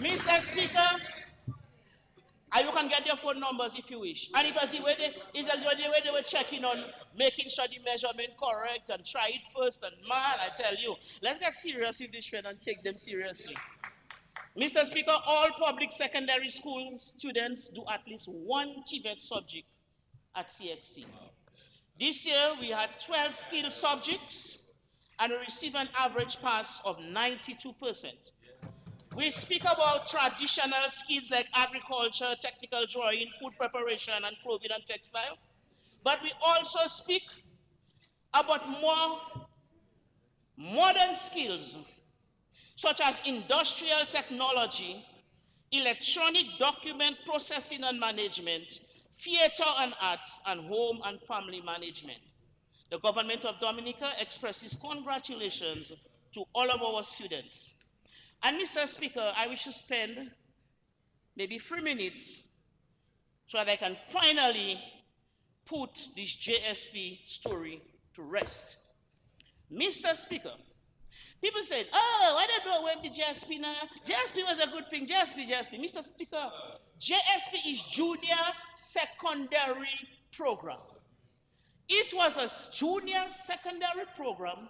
Mr. Speaker, and you can get their phone numbers if you wish. And it was the way they were checking on making sure the measurement correct and try it first. And man, I tell you, let's get serious with this trend and take them seriously. Mr. Speaker, all public secondary school students do at least one TVET subject at CXC. This year, we had 12 skill subjects and we received an average pass of 92%. We speak about traditional skills like agriculture, technical drawing, food preparation, and clothing and textile. But we also speak about more modern skills, such as industrial technology, electronic document processing and management, theater and arts, and home and family management. The government of Dominica expresses congratulations to all of our students. And Mr. Speaker, I wish to spend maybe 3 minutes so that I can finally put this JSP story to rest. Mr. Speaker, people said, oh, why don't you wave the JSP now? JSP was a good thing, JSP. Mr. Speaker, JSP is Junior Secondary Program. It was a junior secondary program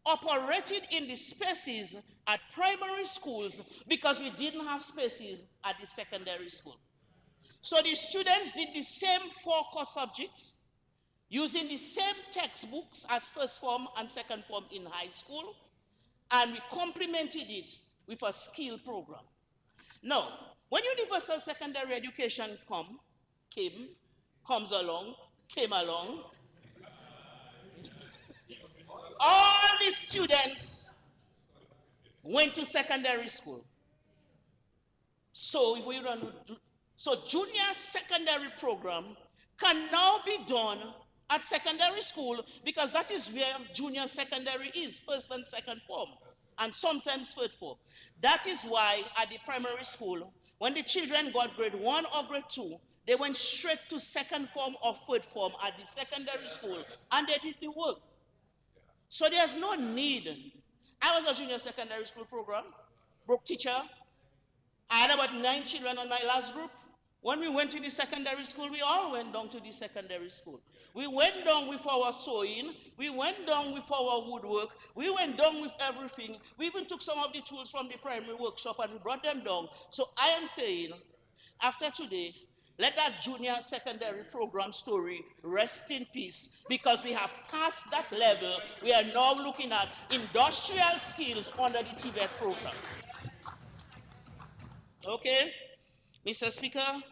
operated in the spaces at primary schools because we didn't have spaces at the secondary school. So the students did the same 4 core subjects using the same textbooks as first form and second form in high school, and we complemented it with a skill program. Now, when universal secondary education came along, all the students went to secondary school. So junior secondary program can now be done at secondary school because that is where junior secondary is, first and second form, and sometimes third form. That is why at the primary school, when the children got grade 1 or grade 2, they went straight to second form or third form at the secondary school, and they did the work. So there's no need. I was a junior secondary school program, broke teacher. I had about 9 children on my last group. When we went to the secondary school, we all went down to the secondary school. We went down with our sewing, we went down with our woodwork, we went down with everything. We even took some of the tools from the primary workshop and we brought them down. So I am saying, after today, let that junior secondary program story rest in peace because we have passed that level. We are now looking at industrial skills under the TVET program. Okay, Mr. Speaker,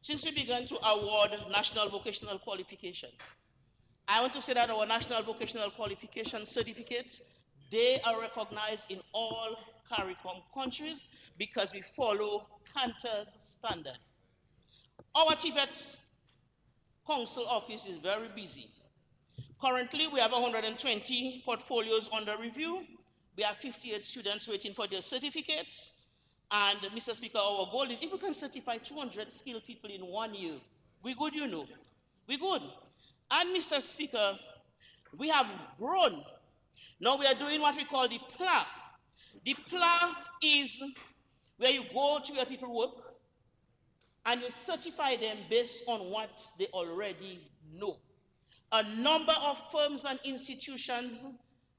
since we began to award national vocational qualification, I want to say that our national vocational qualification certificates, they are recognized in all CARICOM countries because we follow Cantor's standard. Our TVET Council office is very busy. Currently, we have 120 portfolios under review. We have 58 students waiting for their certificates. And Mr. Speaker, our goal is if we can certify 200 skilled people in 1 year, we good, you know. We good. And Mr. Speaker, we have grown. Now we are doing what we call the PLA. The PLA is where you go to where people work, and you certify them based on what they already know. A number of firms and institutions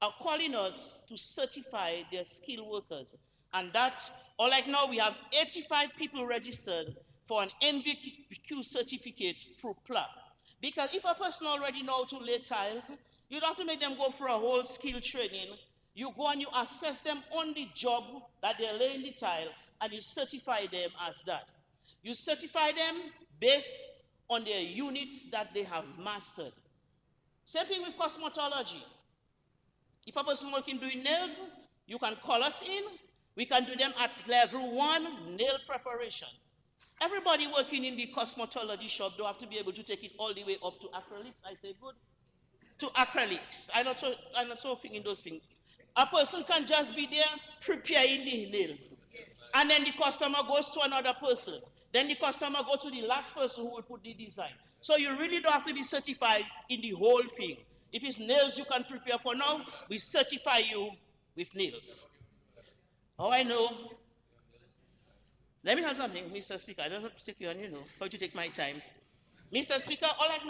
are calling us to certify their skilled workers. And that, or like now, we have 85 people registered for an NVQ certificate through PLA. Because if a person already knows how to lay tiles, you don't have to make them go for a whole skill training. You go and you assess them on the job that they're laying the tile, and you certify them as that. You certify them based on their units that they have mastered. Same thing with cosmetology. If a person working doing nails, you can call us in. We can do them at level 1, nail preparation. Everybody working in the cosmetology shop don't have to be able to take it all the way up to acrylics. I say good. To acrylics. I'm not so thinking those things. A person can just be there preparing the nails. And then the customer goes to another person. Then the customer goes to the last person who will put the design. So you really don't have to be certified in the whole thing. If it's nails you can prepare for now, we certify you with nails. Oh, I know. Let me tell you something, Mr. Speaker. I don't have to take you on, how to take my time. Mr. Speaker, all right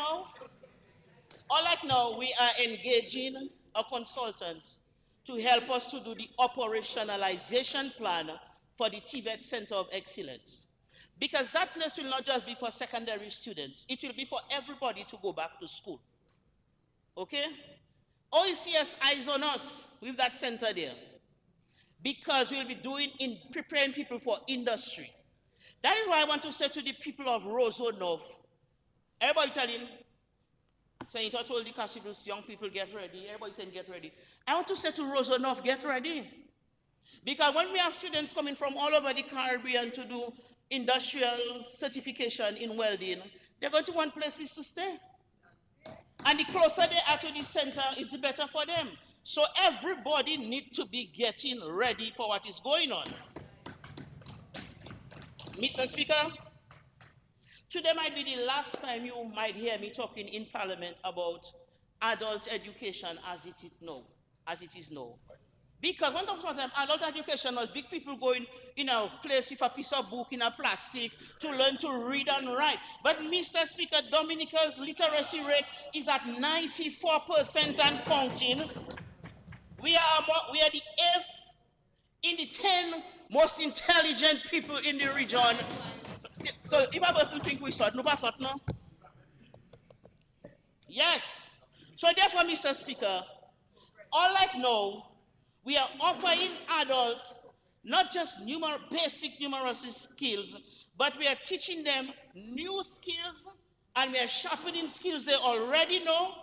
now, we are engaging a consultant to help us to do the operationalization plan for the Tibet Center of Excellence. Because that place will not just be for secondary students, it will be for everybody to go back to school. Okay? OECS eyes on us with that center there. Because we'll be preparing people for industry. That is why I want to say to the people of Rosonov, everybody telling, Senator told the Cassius, young people get ready, everybody saying get ready. I want to say to Rosonov, get ready. Because when we have students coming from all over the Caribbean to do industrial certification in welding, they're going to want places to stay. And the closer they are to the center, is the better for them. So everybody needs to be getting ready for what is going on. Mr. Speaker, today might be the last time you might hear me talking in Parliament about adult education as it is now. Because when talking about adult education was big people going in a place with a piece of book in a plastic to learn to read and write. But Mr. Speaker, Dominica's literacy rate is at 94% and counting. We are the 8th in the 10 most intelligent people in the region. So if a person think we sort, no sort no. Yes. So therefore, Mr. Speaker, all right now, we are offering adults not just basic numeracy skills, but we are teaching them new skills, and we are sharpening skills they already know.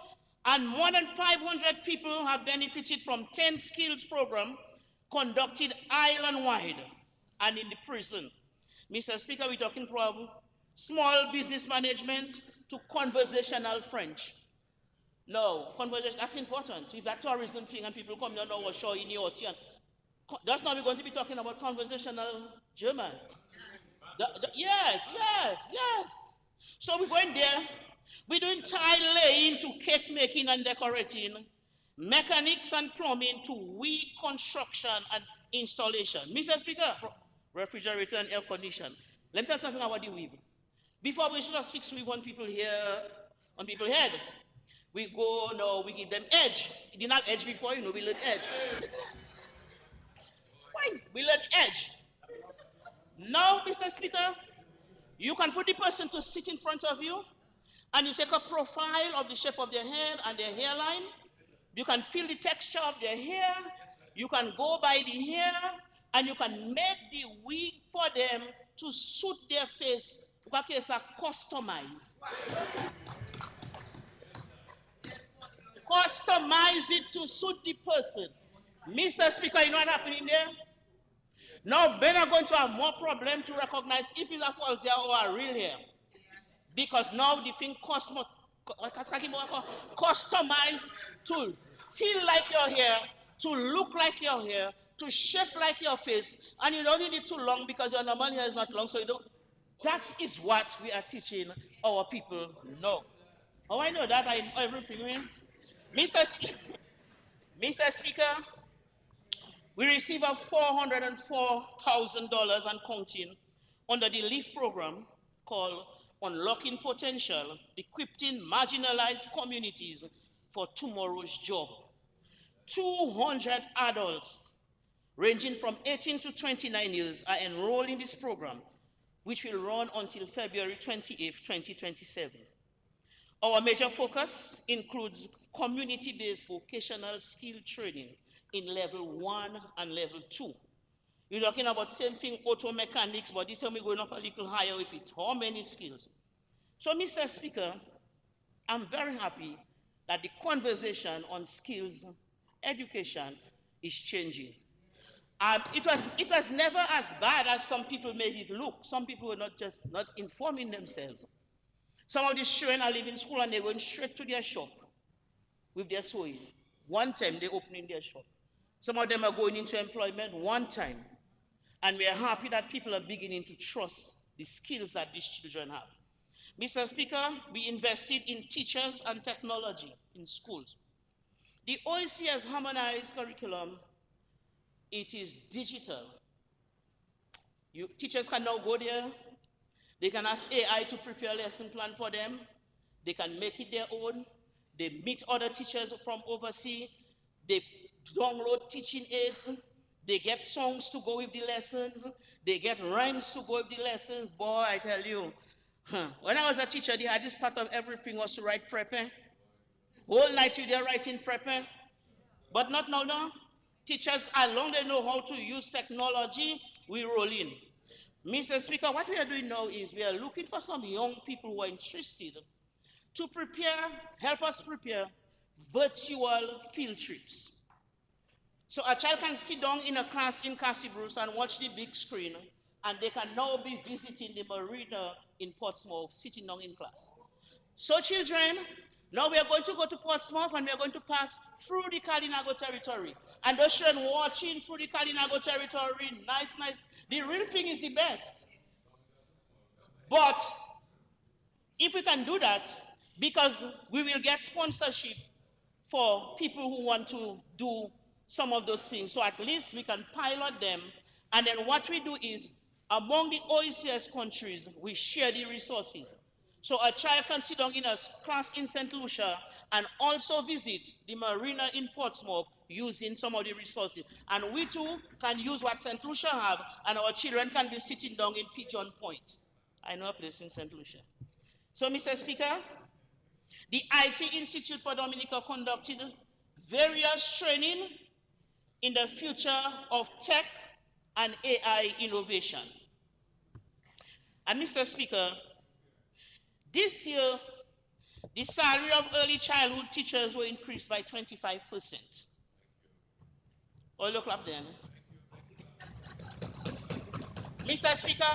And more than 500 people have benefited from 10 skills program conducted island-wide and in the prison. Mr. Speaker, we're talking from small business management to conversational French. No, conversation, that's important. If that tourism thing and people come here now or show in your ocean, that's now we're going to be talking about conversational German. Yes. So we're going there. We're doing tile laying to cake making and decorating, mechanics and plumbing to weed construction and installation. Mr. Speaker, refrigerator and air condition. Let me tell you something about the weave. Before we should just fix weave on people here, on people's head. We go now, we give them edge. It did not edge before, we learn edge. Why? We learn edge. Now, Mr. Speaker, you can put the person to sit in front of you, and you take a profile of the shape of their head and their hairline. You can feel the texture of their hair. You can go by the hair, and you can make the wig for them to suit their face. Because are customized. Customize it to suit the person. Mr. Speaker, you know what happening there? Now, men are going to have more problem to recognize if it's a false hair or a real hair. Because now the thing customized to feel like your hair, to look like your hair, to shape like your face, and you don't need it too long because your normal hair is not long, so you don't. That is what we are teaching our people now. Oh, I know that, I know everything. Mr. Speaker, we receive a $404,000 and counting under the LEAF program called Unlocking Potential, Equipping Marginalized Communities for Tomorrow's Job. 200 adults ranging from 18 to 29 years are enrolled in this program, which will run until February 28, 2027. Our major focus includes community-based vocational skill training in level 1 and level 2. You're talking about same thing, auto mechanics, but this time we're going up a little higher with it. How many skills? So, Mr. Speaker, I'm very happy that the conversation on skills education is changing. It was never as bad as some people made it look. Some people were not informing themselves. Some of these children are leaving school and they're going straight to their shop with their sewing. One time they're opening their shop. Some of them are going into employment one time. And we are happy that people are beginning to trust the skills that these children have. Mr. Speaker, we invested in teachers and technology in schools. The OECS harmonized curriculum, it is digital. Teachers can now go there. They can ask AI to prepare a lesson plan for them. They can make it their own. They meet other teachers from overseas. They download teaching aids. They get songs to go with the lessons. They get rhymes to go with the lessons. Boy, I tell you, when I was a teacher, the hardest part of everything was to write prepping. Whole night they're writing prepping. But not now, no. Teachers, as long as they know how to use technology, we roll in. Mr. Speaker, what we are doing now is we are looking for some young people who are interested to help us prepare virtual field trips. So a child can sit down in a class in Cassie Bruce and watch the big screen, and they can now be visiting the marina in Portsmouth, sitting down in class. So children, now we are going to go to Portsmouth and we are going to pass through the Kalinago territory. And those children watching through the Kalinago territory, nice. The real thing is the best. But if we can do that, because we will get sponsorship for people who want to do some of those things. So at least we can pilot them. And then what we do is, among the OECS countries, we share the resources. So a child can sit down in a class in St. Lucia and also visit the marina in Portsmouth using some of the resources. And we too can use what St. Lucia have, and our children can be sitting down in Pigeon Point. I know a place in St. Lucia. So, Mr. Speaker, the IT Institute for Dominica conducted various training in the future of tech and AI innovation. And Mr. Speaker, this year, the salary of early childhood teachers were increased by 25%. Oh, look up then. Mr. Speaker,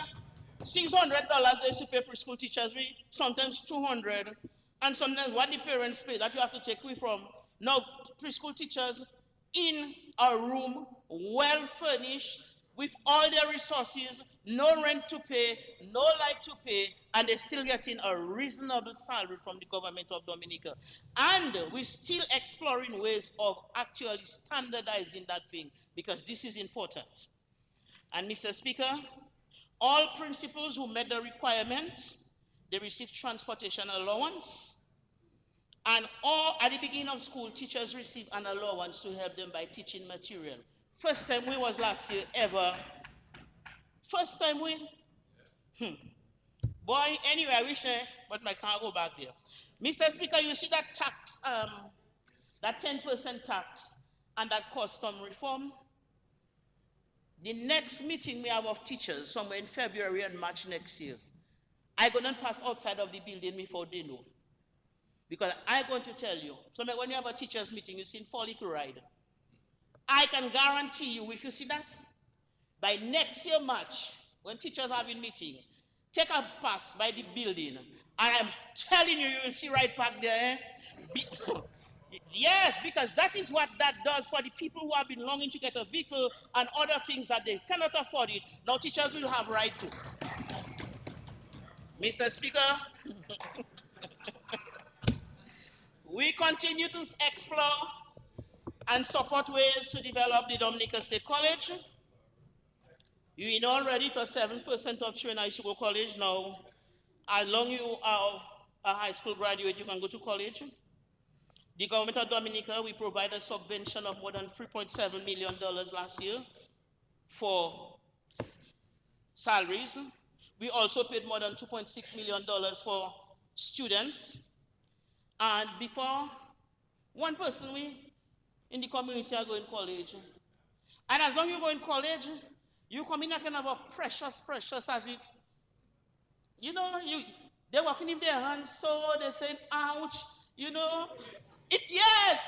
$600 they used to pay preschool teachers, sometimes $200, and sometimes what the parents pay that you have to take away from. Now, preschool teachers in a room, well furnished, with all their resources, no rent to pay, no light to pay, and they're still getting a reasonable salary from the government of Dominica. And we're still exploring ways of actually standardizing that thing, because this is important. And Mr. Speaker, all principals who met the requirements, they receive transportation allowance, and all at the beginning of school, teachers receive an allowance to help them by teaching material. First time we was last year ever. First time we. Boy, anyway, I wish but I can't go back there. Mr. Speaker, you see that tax, that 10% tax and that custom reform? The next meeting we have of teachers, somewhere in February and March next year, I'm going to pass outside of the building before they know. Because I'm going to tell you, somewhere when you have a teachers meeting, you see follicle ride. I can guarantee you, if you see that, by next year March, when teachers have a meeting, take a pass by the building, and I'm telling you, you will see right back there. Yes, because that is what that does for the people who have been longing to get a vehicle and other things that they cannot afford it. Now teachers will have right to. Mr. Speaker, we continue to explore and support ways to develop the Dominica State College. You know already it was 7% of children used to go to college. Now, as long as you are a high school graduate, you can go to college. The government of Dominica, we provided a subvention of more than $3.7 million last year for salaries. We also paid more than $2.6 million for students. And before, one person in the community are going to college. And as long as you go in college, you come in a kind of a precious as if, you know, they're walking in their hands, so they say, ouch, you know. Yes,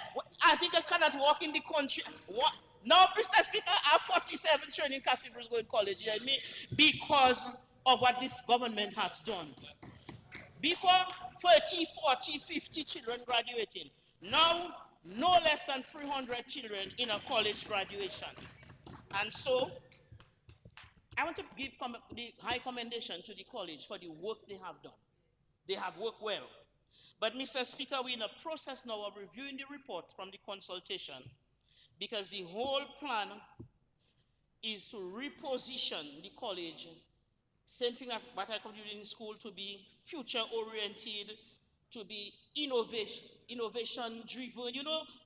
as if they cannot walk in the country. What? No, Mr. Speaker, I have 47 children in Cassie Bruce going to college, you hear me? Because of what this government has done. Before, 30, 40, 50 children graduating. Now, no less than 300 children in a college graduation. And so, I want to give the high commendation to the college for the work they have done. They have worked well. But Mr. Speaker, we're in a process now of reviewing the report from the consultation, because the whole plan is to reposition the college, same thing that I could do in school, to be future-oriented, to be innovation-driven,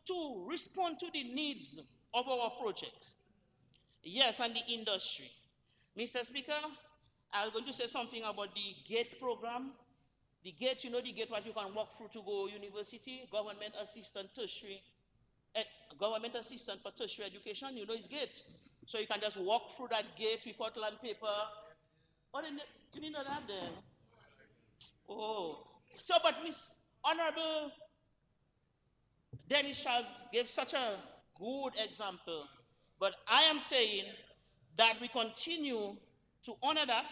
to respond to the needs of our projects. Yes, and the industry. Mr. Speaker, I'm going to say something about the GATE program. The GATE, the GATE what you can walk through to go university, government assistant for tertiary education, is GATE. So you can just walk through that gate without land paper. Oh, you didn't know that then? Oh. So, but Miss Honorable Dennis Charles gave such a good example. But I am saying that we continue to honor that.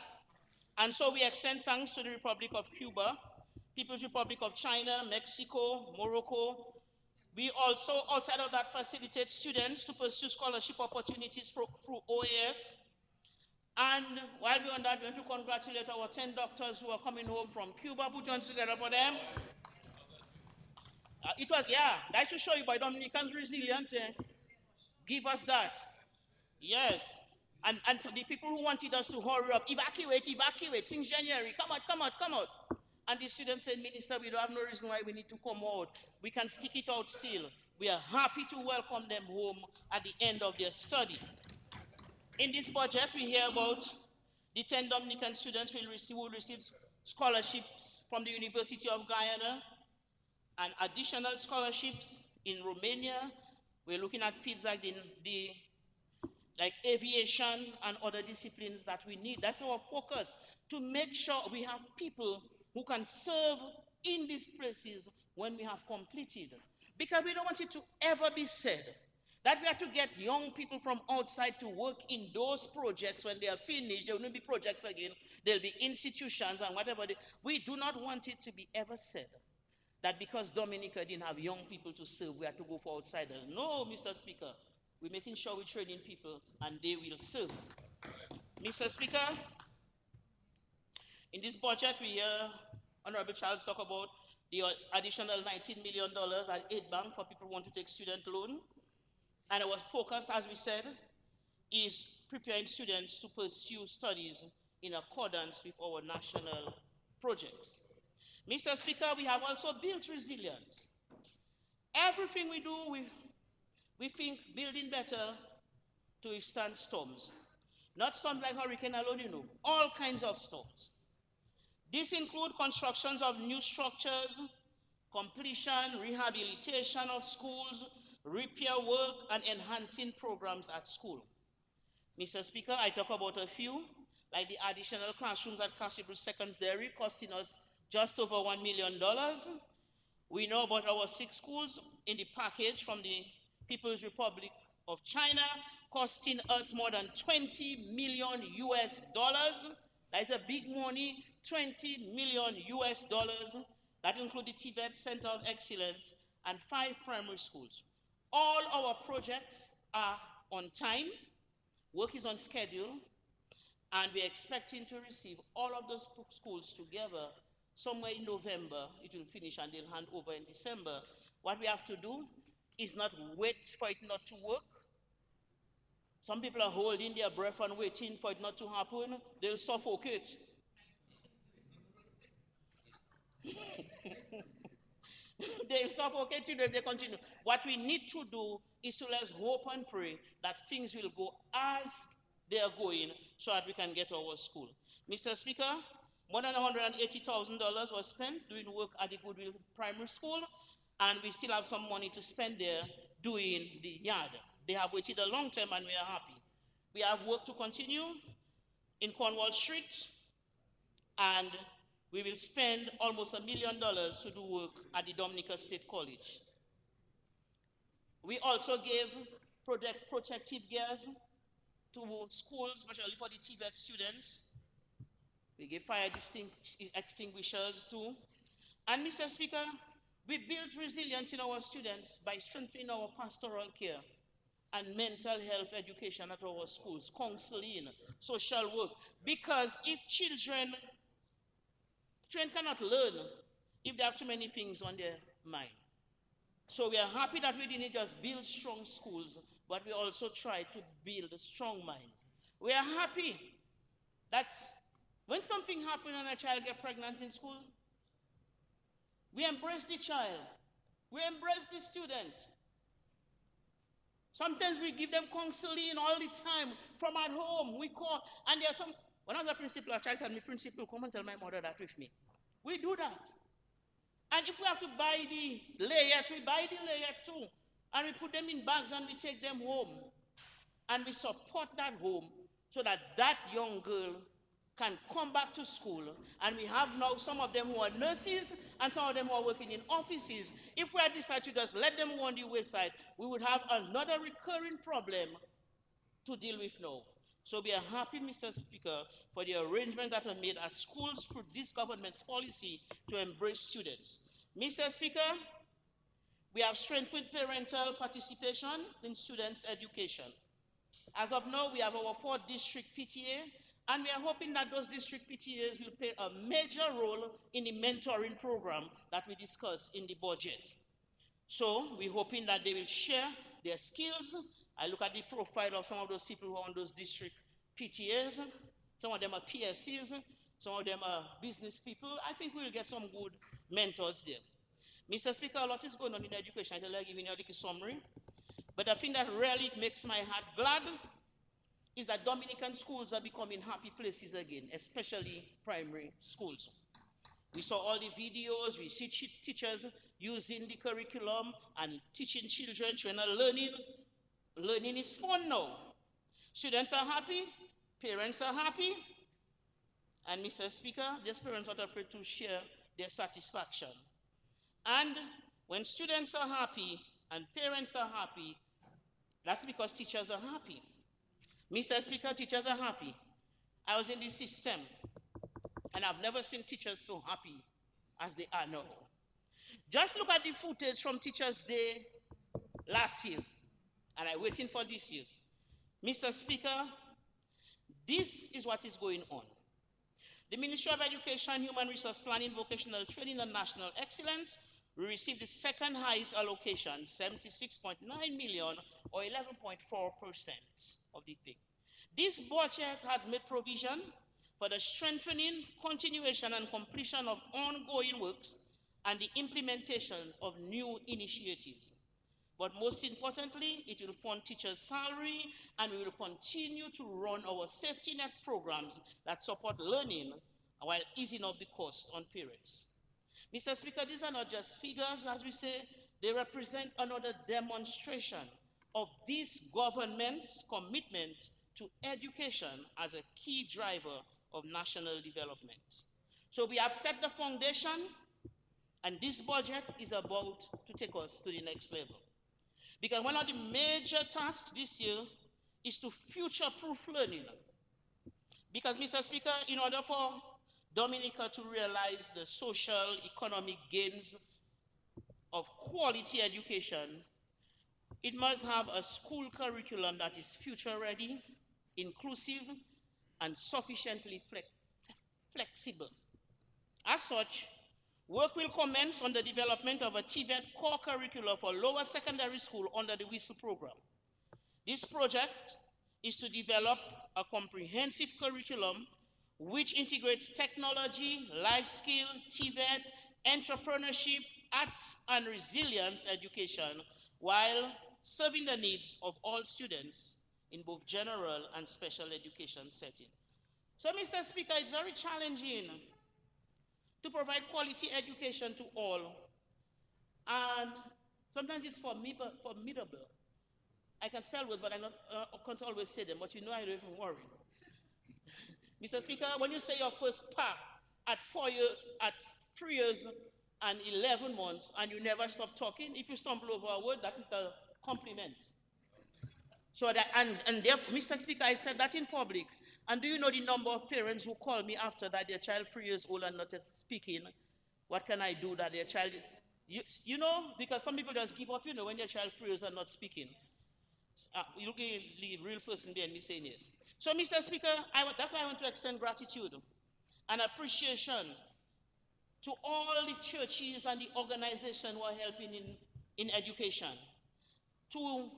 And so we extend thanks to the Republic of Cuba, People's Republic of China, Mexico, Morocco. We also, outside of that, facilitate students to pursue scholarship opportunities through OAS. And while we're on that, we want to congratulate our 10 doctors who are coming home from Cuba. Put your hands together for them. That should show you by Dominicans resilient. Give us that. Yes. And to the people who wanted us to hurry up, evacuate, since January, come out. And the students said, Minister, we don't have no reason why we need to come out. We can stick it out still. We are happy to welcome them home at the end of their study. In this budget, we hear about the 10 Dominican students will receive scholarships from the University of Guyana and additional scholarships in Romania. We're looking at fields like like aviation and other disciplines that we need. That's our focus, to make sure we have people who can serve in these places when we have completed. Because we don't want it to ever be said that we have to get young people from outside to work in those projects. When they are finished, there will not be projects again. There'll be institutions and whatever. We do not want it to be ever said that because Dominica didn't have young people to serve, we have to go for outsiders. No, Mr. Speaker. We're making sure we're training people and they will serve. Mr. Speaker, in this budget, we hear Honorable Charles talk about the additional $19 million at Aid Bank for people who want to take student loan. And our focus, as we said, is preparing students to pursue studies in accordance with our national projects. Mr. Speaker, we have also built resilience. Everything we do, we think building better to withstand storms. Not storms like hurricane alone, all kinds of storms. This includes constructions of new structures, completion, rehabilitation of schools, repair work, and enhancing programs at school. Mr. Speaker, I talk about a few, like the additional classrooms at Cassibrou Secondary, costing us just over $1 million. We know about our 6 schools in the package from the People's Republic of China, costing us more than $20 million US. That is a big money, $20 million US. That includes the Tibet Center of Excellence and 5 primary schools. All our projects are on time, work is on schedule, and we're expecting to receive all of those schools together somewhere in November. It will finish and they'll hand over in December. What we have to do is not wait for it not to work. Some people are holding their breath and waiting for it not to happen. They'll suffocate. They'll suffocate you if they continue. What we need to do is to let's hope and pray that things will go as they are going so that we can get our school. Mr. Speaker, more than $180,000 was spent doing work at the Goodwill Primary School, and we still have some money to spend there doing the yard. They have waited a long time and we are happy. We have work to continue in Cornwall Street, and we will spend almost $1 million to do work at the Dominica State College. We also gave protective gears to schools, especially for the Tibet students. We gave fire extinguishers too. And Mr. Speaker, we built resilience in our students by strengthening our pastoral care and mental health education at our schools, counseling, social work. Because if children cannot learn if they have too many things on their mind. So we are happy that we didn't just build strong schools, but but we also try to build strong minds. We are happy that when something happens and a child gets pregnant in school, we embrace the child. We embrace the student. Sometimes we give them counseling all the time from at home. We call, and there's some, when I was a principal, a child told me, principal, come and tell my mother that with me. We do that. And if we have to buy the layers, we buy the layer too. And we put them in bags and we take them home. And we support that home so that that young girl can come back to school. And we have now some of them who are nurses and some of them who are working in offices. If we had decided to just let them go on the wayside, we would have another recurring problem to deal with now. So we are happy, Mr. Speaker, for the arrangements that are made at schools through this government's policy to embrace students. Mr. Speaker, we have strengthened parental participation in students' education. As of now, we have our 4 district PTA, and we are hoping that those district PTAs will play a major role in the mentoring program that we discussed in the budget. So we're hoping that they will share their skills. I look at the profile of some of those people who are on those district PTAs. Some of them are PSCs, some of them are business people. I think we'll get some good mentors there. Mr. Speaker, a lot is going on in education. I'll give you a summary. But the thing that really makes my heart glad is that Dominican schools are becoming happy places again, especially primary schools. We saw all the videos, we see teachers using the curriculum and teaching children. Children are learning. Learning is fun now. Students are happy, parents are happy, and Mr. Speaker, these parents are not afraid to share their satisfaction. And when students are happy and parents are happy, that's because teachers are happy. Mr. Speaker, teachers are happy. I was in this system, and I've never seen teachers so happy as they are now. Just look at the footage from Teachers' Day last year, and I'm waiting for this year. Mr. Speaker, this is what is going on. The Ministry of Education, Human Resource Planning, Vocational Training, and National Excellence will receive the second highest allocation, 76.9 million, or 11.4% of the thing. This budget has made provision for the strengthening, continuation, and completion of ongoing works and the implementation of new initiatives. But most importantly, it will fund teachers' salary, and we will continue to run our safety net programs that support learning while easing up the cost on parents. Mr. Speaker, these are not just figures, as we say, they represent another demonstration of this government's commitment to education as a key driver of national development. So we have set the foundation, and this budget is about to take us to the next level. Because one of the major tasks this year is to future-proof learning. Because, Mr. Speaker, in order for Dominica to realize the social, economic gains of quality education, it must have a school curriculum that is future-ready, inclusive, and sufficiently flexible. As such, work will commence on the development of a TVET core curriculum for lower secondary school under the WHISTLE program. This project is to develop a comprehensive curriculum which integrates technology, life skill, TVET, entrepreneurship, arts, and resilience education while serving the needs of all students in both general and special education settings. So, Mr. Speaker, it's very challenging to provide quality education to all, and sometimes it's formidable. I can spell words, but I can't always say them, but you know I don't even worry. Mr. Speaker, when you say your first pa at 3 years and 11 months, and you never stop talking, if you stumble over a word, that is a compliment. So that, and therefore, Mr. Speaker, I said that in public. And do you know the number of parents who call me after that their child 3 years old and not speaking? What can I do that their child, you know, because some people just give up, you know, when their child 3 years and not speaking. You look at the real person behind me saying yes. So, Mr. Speaker, that's why I want to extend gratitude and appreciation to all the churches and the organizations who are helping in education, to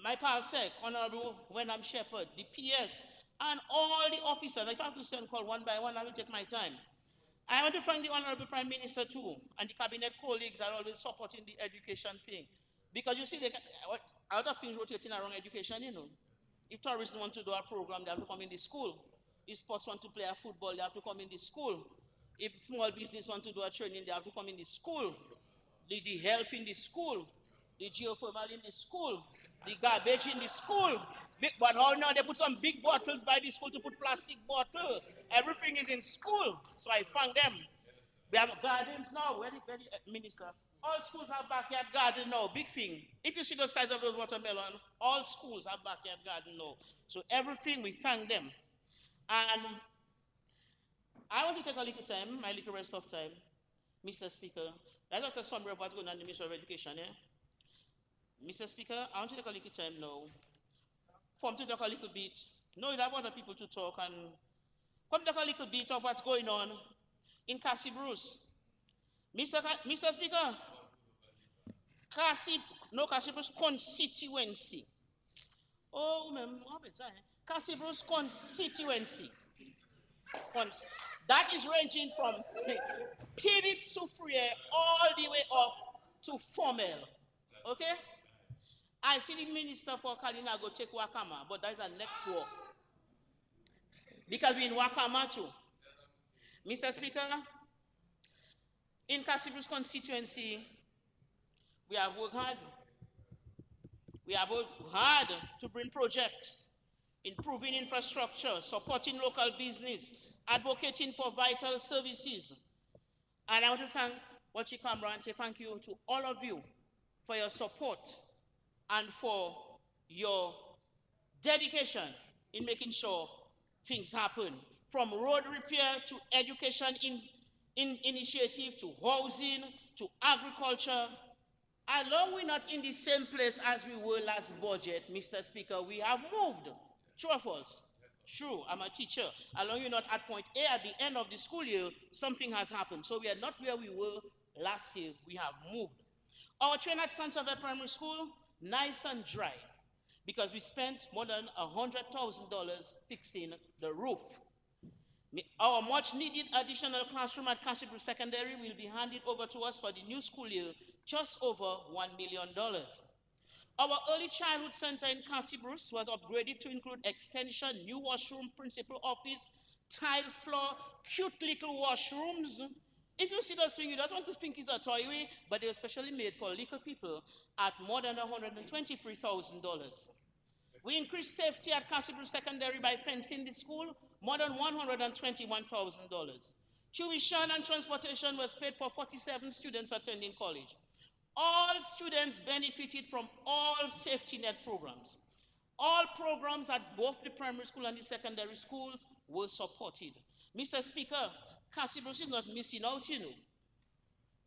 my PALSEC, Honorable Wenham Shepherd, the PS, and all the officers. If I have to send call one by one, I will take my time. I want to thank the Honorable Prime Minister too, and the cabinet colleagues are always supporting the education thing. Because you see, a lot of things rotating around education, you know. If tourists want to do a program, they have to come in the school. If sports want to play a football, they have to come in the school. If small business want to do a training, they have to come in the school. The health in the school, the geothermal in the school, the garbage in the school. But how now they put some big bottles by the school to put plastic bottle. Everything is in school. So I thank them. We have gardens now. Where the minister? All schools have backyard garden now. Big thing. If you see the size of those watermelon, all schools have backyard garden now. So everything, we thank them. And I want to take a little time, my little rest of time, Mr. Speaker. That's just a summary of what's going on in the Ministry of Education. Mr. Speaker, I want to take a little time now for him to talk a little bit. No, you have other people to talk and come talk a little bit of what's going on in Cassie Bruce. Mr. Speaker, Cassie Bruce constituency. Oh, Cassie Bruce constituency. That is ranging from Pidit Soufriere all the way up to Formel. Okay? I see the minister for Kalina go take Wakama, but that's the next war. Because we're in Wakama too. Mr. Speaker, in Cassie Bruce constituency, we have worked hard. We have worked hard to bring projects, improving infrastructure, supporting local business, advocating for vital services. And I want to thank Wachi Kamra and say thank you to all of you for your support and for your dedication in making sure things happen. From road repair to education initiative to housing to agriculture. Although we're not in the same place as we were last budget, Mr. Speaker, we have moved. True or false? True, I'm a teacher. Although you're not at point A at the end of the school year, something has happened. So we are not where we were last year. We have moved. Our train at San Xavier Primary School, nice and dry, because we spent more than $100,000 fixing the roof. Our much needed additional classroom at Cassie Bruce Secondary will be handed over to us for the new school year, just over $1 million. Our early childhood center in Cassie Bruce was upgraded to include extension, new washroom, principal office, tile floor, cute little washrooms. If you see those things, you don't want to think it's a toy, but they were specially made for little people at more than $123,000. We increased safety at Cassie Bruce Secondary by fencing the school, more than $121,000. Tuition and transportation was paid for 47 students attending college. All students benefited from all safety net programs. All programs at both the primary school and the secondary schools were supported. Mr. Speaker, Cassie Bruce is not missing out, you know.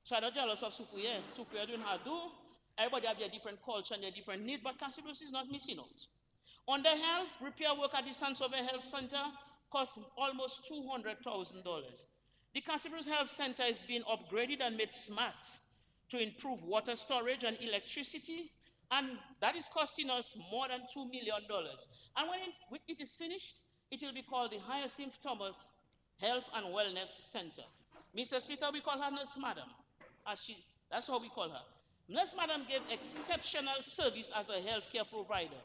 So I'm not jealous of Soufriere. Soufriere doing her do. Everybody have their different culture and their different need, but Cassie Bruce is not missing out. On the health, repair work at the San Xavier Health Center cost almost $200,000. The Cassie Bruce Health Center is being upgraded and made smart to improve water storage and electricity, and that is costing us more than $2 million. And when it is finished, it will be called the Hyacinth Thomas Health and Wellness Center. Mr. Speaker, we call her Nurse Madam. That's how we call her. Nurse Madam gave exceptional service as a healthcare provider,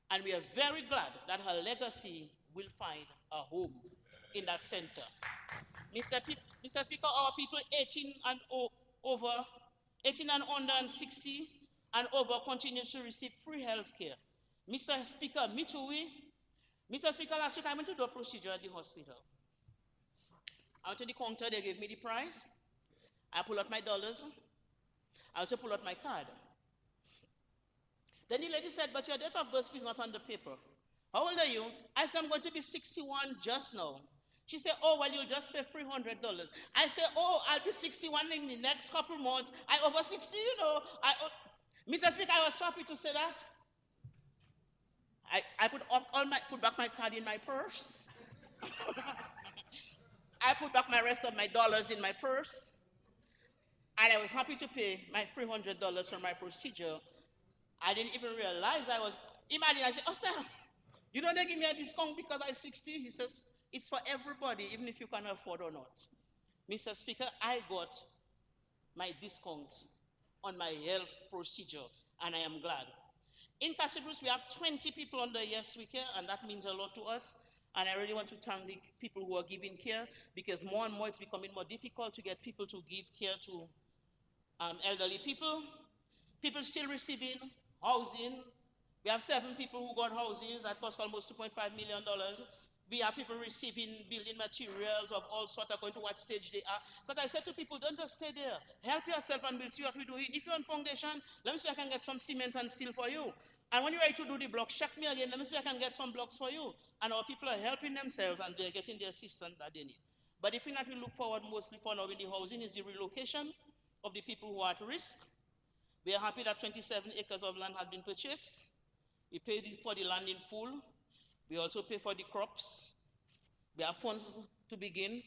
and we are very glad that her legacy will find a home in that center. Mr. Speaker, our people 18 and under and 60 and over continue to receive free health care. Mr. Speaker, me too. Mr. Speaker, last week I went to do a procedure at the hospital. I went to the counter, they gave me the price. I pull out my dollars. I also pull out my card. Then the lady said, but your date of birth is not on the paper. How old are you? I said, I'm going to be 61 just now. She said, oh, well, you'll just pay $300. I said, oh, I'll be 61 in the next couple months. I over 60, you know. Mr. Speaker, I was so happy to say that. I put back my card in my purse. I put back my rest of my dollars in my purse. And I was happy to pay my $300 for my procedure. I didn't even realize I was. Imagine, I said, Oster, you know they give me a discount because I'm 60? He says, it's for everybody, even if you can afford or not. Mr. Speaker, I got my discount on my health procedure, and I am glad. In Castle Bruce, we have 20 people under Yes We Care, and that means a lot to us. And I really want to thank the people who are giving care, because more and more it's becoming more difficult to get people to give care to elderly people. People still receiving housing. We have 7 people who got houses that cost almost $2.5 million. We have people receiving building materials of all sorts according to what stage they are. Because I said to people, don't just stay there. Help yourself and we'll see what we do. If you're on foundation, let me see if I can get some cement and steel for you. And when you're ready to do the blocks, check me again. Let me see if I can get some blocks for you. And our people are helping themselves and they're getting the assistance that they need. But the thing that we look forward mostly for now in the housing is the relocation of the people who are at risk. We are happy that 27 acres of land has been purchased. We paid for the land in full. We also pay for the crops. We have funds to begin.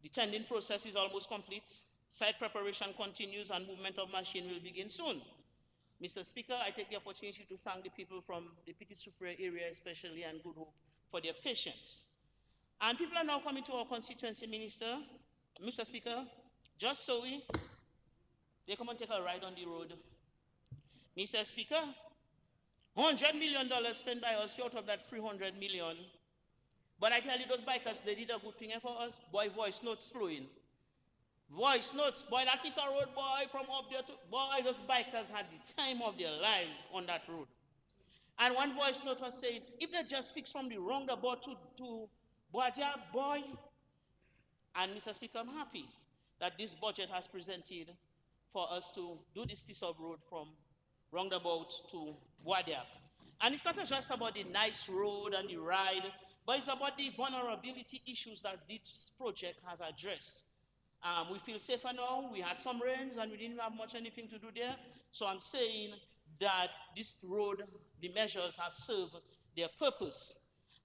The tending process is almost complete. Site preparation continues and movement of machine will begin soon. Mr. Speaker, I take the opportunity to thank the people from the Petit-Soufrière area especially and Good Hope for their patience. And people are now coming to our constituency, Minister. Mr. Speaker, just so they come and take a ride on the road. Mr. Speaker, $100 million spent by us out of that $300 million. But I tell you, those bikers, they did a good thing for us. Boy, voice notes flowing. Voice notes, boy, that piece of road, boy, from up there to, boy, those bikers had the time of their lives on that road. And one voice note was saying, if they just fix from the roundabout to Boadia, boy. And Mr. Speaker, I'm happy that this budget has presented for us to do this piece of road from roundabout to Boadia. And it's not just about the nice road and the ride, but it's about the vulnerability issues that this project has addressed. We feel safer now. We had some rains and we didn't have much anything to do there. So I'm saying that this road, the measures have served their purpose.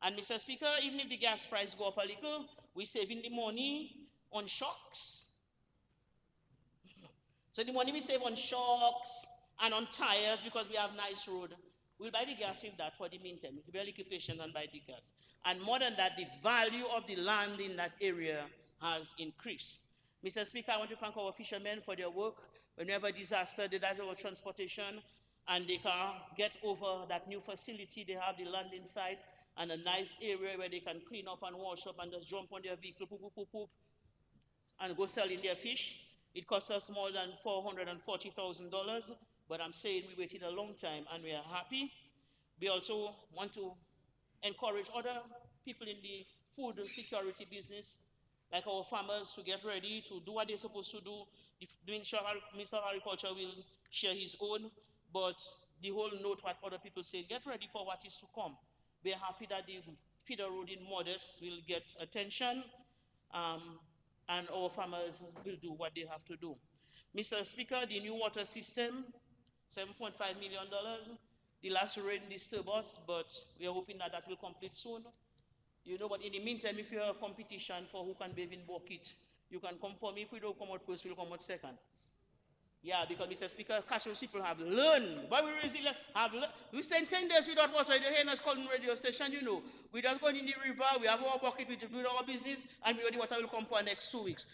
And Mr. Speaker, even if the gas price go up a little, we're saving the money on shocks. So the money we save on shocks and on tires because we have nice road, we'll buy the gas with that for the meantime. We'll be a little patient and buy the gas. And more than that, the value of the land in that area has increased. Mr. Speaker, I want to thank our fishermen for their work. Whenever disaster, they have our transportation, and they can get over that new facility. They have the land inside and a nice area where they can clean up and wash up and just jump on their vehicle, poop, poop, poop, poop, and go selling their fish. It costs us more than $440,000, but I'm saying we waited a long time and we are happy. We also want to encourage other people in the food security business, like our farmers, to get ready to do what they're supposed to do. The Minister of Agriculture will share his own, but the whole note what other people say, get ready for what is to come. We're happy that the feeder road in Modest will get attention, and our farmers will do what they have to do. Mr. Speaker, the new water system, $7.5 million. The last rain disturbed us, but we are hoping that that will complete soon. You know, but in the meantime, if you have a competition for who can bathe in bucket, you can come for me. If we don't come out first, we'll come out second. Yeah, because Mr. Speaker, Castle people have learned. But we really have learned. We spend 10 days without water in the Hainas Calling radio station, you know. We don't go in the river, we have our bucket, we do our business, and we know the water will come for the next 2 weeks.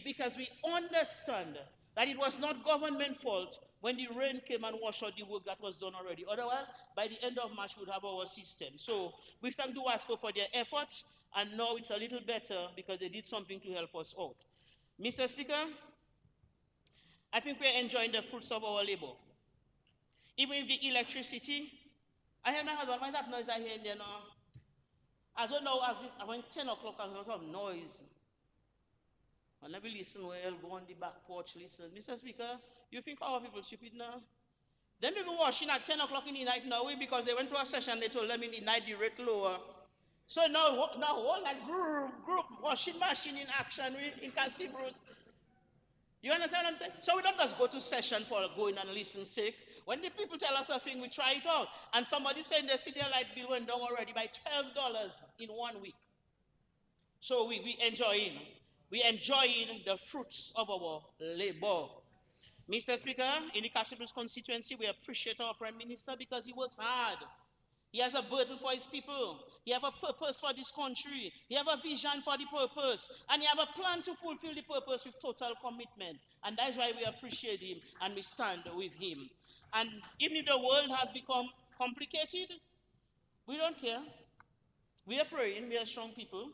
Because we understand that it was not government fault when the rain came and washed out the work that was done already. Otherwise, by the end of March, we would have our system. So we thank the WASCO for their efforts, and now it's a little better because they did something to help us out. Mr. Speaker, I think we're enjoying the fruits of our labor. Even if the electricity, I hear my husband, why is that noise I hear in there now? As well now, as it, when 10 o'clock, there's a lot of noise. And let me listen well, go on the back porch, listen. Mr. Speaker, you think our people stupid now? Them people washing at 10 o'clock in the night now because they went to a session, they told them in the night the rate lower. So now all that group washing machine in action in Castle Bruce. You understand what I'm saying? So we don't just go to session for going and listen sake. When the people tell us a thing, we try it out. And somebody said the city light bill went down already by $12 in 1 week. So we enjoying the fruits of our labor. Mr. Speaker, in the Cassius constituency, we appreciate our Prime Minister because he works hard. He has a burden for his people. He has a purpose for this country. He has a vision for the purpose. And he has a plan to fulfill the purpose with total commitment. And that's why we appreciate him and we stand with him. And even if the world has become complicated, we don't care. We are praying. We are strong people.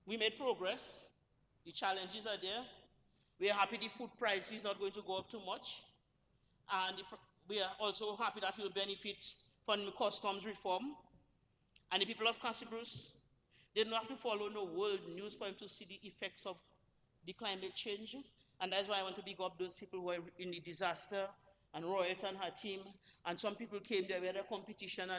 We made progress. The challenges are there. We are happy the food price is not going to go up too much. And we are also happy that we'll benefit from the customs reform. And the people of Cassius, they don't have to follow no world news for them to see the effects of the climate change. And that's why I want to big up those people who are in the disaster, and Royet and her team. And some people came there, we had a competition,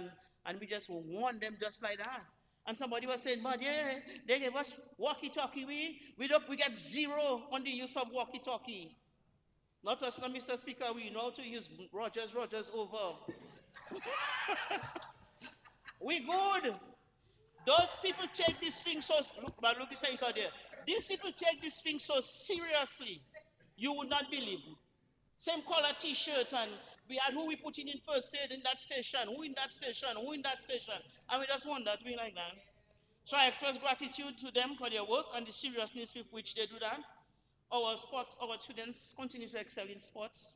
and we just won them just like that. And somebody was saying, but yeah, they gave us walkie-talkie. We get zero on the use of walkie-talkie. Not us, no, Mr. Speaker, we know to use Rogers over. We good. Those people take this thing so, look this thing out there. These people take this thing so seriously, you would not believe. Same color t-shirt, and we had who we put in first aid in that station, who in that station, and we just wonder, we like that. So I express gratitude to them for their work and the seriousness with which they do that. Our students continue to excel in sports,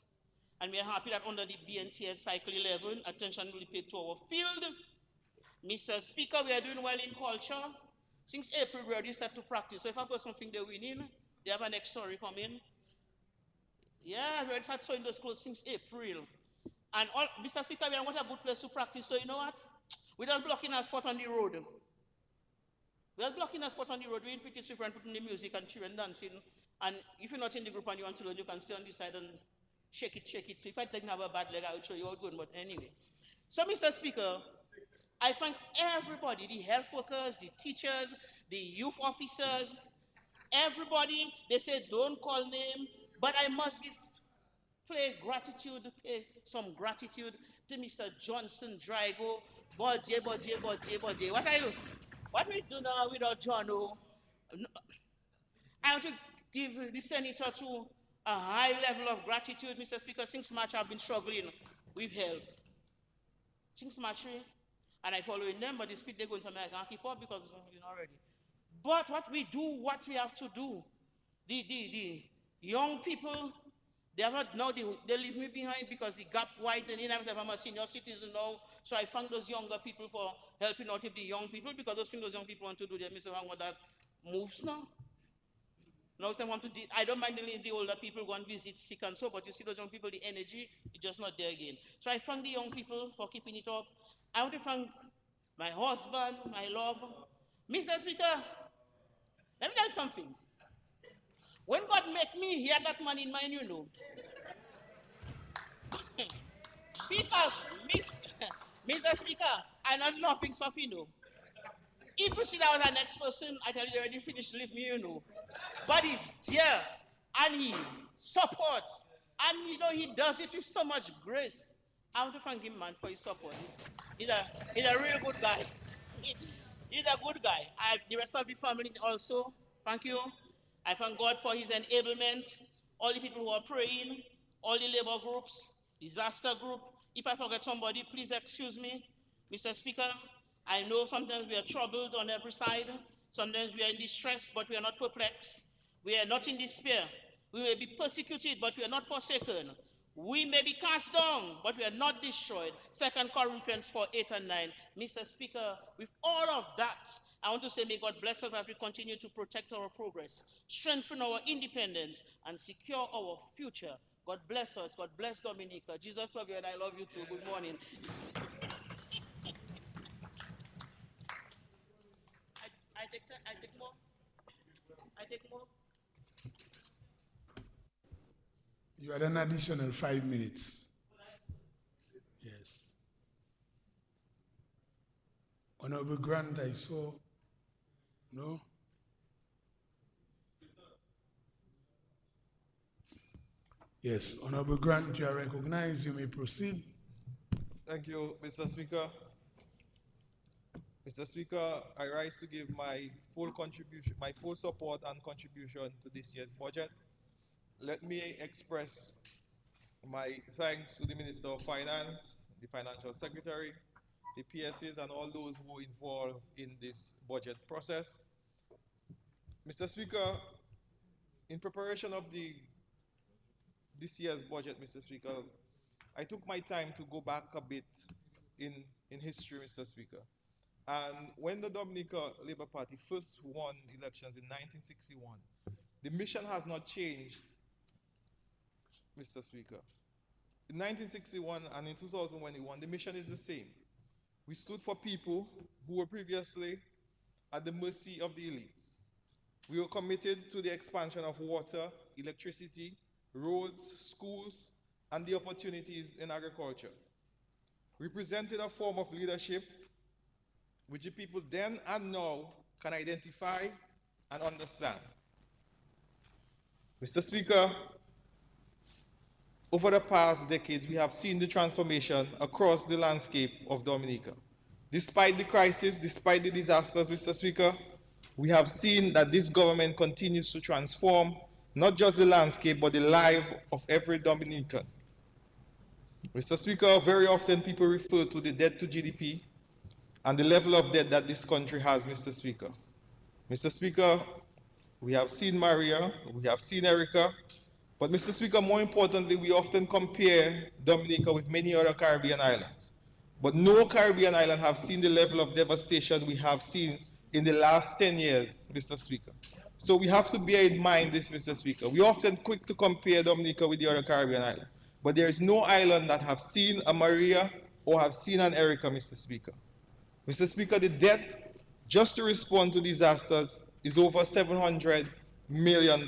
and we are happy that under the BNTF Cycle 11, attention will be paid to our field. Mr. Speaker, we are doing well in culture. Since April, we already start to practice. So if a person think they're winning, they have a next story coming. Yeah, we already started sewing those clothes since April. And Mr. Speaker, we want a good place to practice. So you know what? We're not blocking a spot on the road. We're blocking a spot on the road. We're in pretty safe and putting the music and children dancing. And if you're not in the group and you want to learn, you can stay on this side and shake it. If I didn't have a bad leg, I would show you how good, but anyway. So, Mr. Speaker, I thank everybody, the health workers, the teachers, the youth officers, everybody. They say don't call names, but I must pay some gratitude to Mr. Johnson Drago. Bodje. What are you? What we do now without John? I want to give the senator to a high level of gratitude, Mr. Speaker. Since March, I've been struggling with health. Since March, and I follow in them, but the speed they're going to make, I can't keep up because you know already. But what we do, what we have to do, the young people, they have not now they leave me behind because the gap widening. I'm a senior citizen now, so I thank those younger people for helping out with the young people because those things those young people want to do, they miss around with that moves now. Now they want to. I don't mind the older people go and visit sick and so, but you see those young people, the energy is just not there again. So I thank the young people for keeping it up. I want to thank my husband, my love, Mr. Speaker. Let me tell you something. When God make me, He had that man in mind, you know. Because, Mr. Speaker, I'm not laughing stuff, you know. If you see that was the next person, I tell you, they already finished with me, you know. But he's there, and he supports, and you know, he does it with so much grace. I want to thank him, man, for his support. He's a real good guy. He's a good guy. The rest of the family also, thank you. I thank God for his enablement, all the people who are praying, all the labor groups, disaster group. If I forget somebody, please excuse me. Mr. Speaker, I know sometimes we are troubled on every side. Sometimes we are in distress, but we are not perplexed. We are not in despair. We may be persecuted, but we are not forsaken. We may be cast down, but we are not destroyed. 2 Corinthians 4:8 and 9. Mr. Speaker, with all of that, I want to say may God bless us as we continue to protect our progress, strengthen our independence, and secure our future. God bless us. God bless Dominica. Jesus love you, and I love you too. Good morning. I take more. You had an additional 5 minutes. Yes. Honorable Grant, I saw. No? Yes, Honorable Grant, you are recognized. You may proceed. Thank you, Mr. Speaker. Mr. Speaker, I rise to give my full contribution, my full support and contribution to this year's budget. let me express my thanks to the Minister of Finance, the Financial Secretary, the PSAs, and all those who were involved in this budget process. Mr. Speaker, in preparation of this year's budget, Mr. Speaker, I took my time to go back a bit in history, Mr. Speaker. And when the Dominica Labour Party first won elections in 1961, the mission has not changed, Mr. Speaker. In 1961 and in 2021, the mission is the same. We stood for people who were previously at the mercy of the elites. We were committed to the expansion of water, electricity, roads, schools, and the opportunities in agriculture. We presented a form of leadership which the people then and now can identify and understand. Mr. Speaker, over the past decades, we have seen the transformation across the landscape of Dominica. Despite the crisis, despite the disasters, Mr. Speaker, we have seen that this government continues to transform not just the landscape, but the life of every Dominican. Mr. Speaker, very often people refer to the debt to GDP and the level of debt that this country has, Mr. Speaker. Mr. Speaker, we have seen Maria, we have seen Erica, but Mr. Speaker, more importantly, we often compare Dominica with many other Caribbean islands. But no Caribbean island have seen the level of devastation we have seen in the last 10 years, Mr. Speaker. So we have to bear in mind this, Mr. Speaker. We're often quick to compare Dominica with the other Caribbean islands, but there is no island that have seen a Maria or have seen an Erica, Mr. Speaker. Mr. Speaker, the debt just to respond to disasters is over $700 million.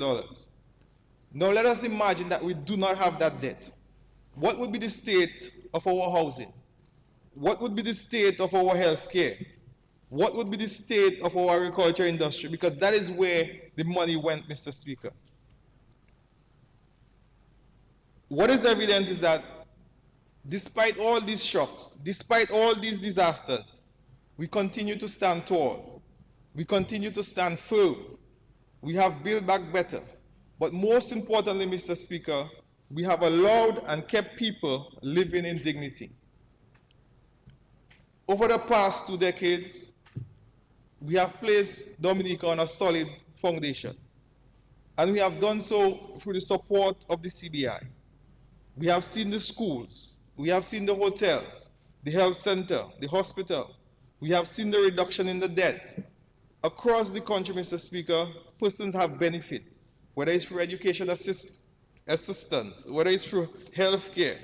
Now let us imagine that we do not have that debt. What would be the state of our housing? What would be the state of our health care? What would be the state of our agriculture industry? Because that is where the money went, Mr. Speaker. What is evident is that despite all these shocks, despite all these disasters, we continue to stand tall. We continue to stand firm. We have built back better. But most importantly, Mr. Speaker, we have allowed and kept people living in dignity. Over the past 2 decades, we have placed Dominica on a solid foundation. And we have done so through the support of the CBI. We have seen the schools, we have seen the hotels, the health center, the hospital. We have seen the reduction in the debt. Across the country, Mr. Speaker, persons have benefit, whether it's through education assistance, whether it's through health care.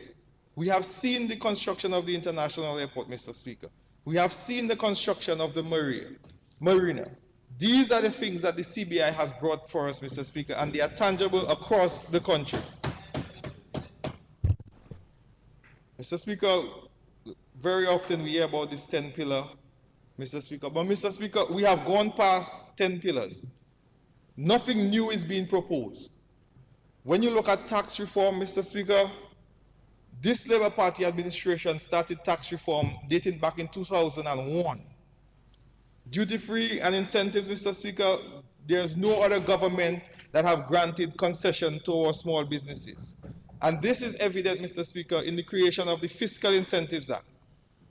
We have seen the construction of the international airport, Mr. Speaker. We have seen the construction of the marina. These are the things that the CBI has brought for us, Mr. Speaker, and they are tangible across the country. Mr. Speaker, very often we hear about this 10 pillar, Mr. Speaker. But Mr. Speaker, we have gone past 10 pillars. Nothing new is being proposed. When you look at tax reform, Mr. Speaker, this Labour Party administration started tax reform dating back in 2001. Duty-free and incentives, Mr. Speaker, there's no other government that have granted concession to our small businesses. And this is evident, Mr. Speaker, in the creation of the Fiscal Incentives Act,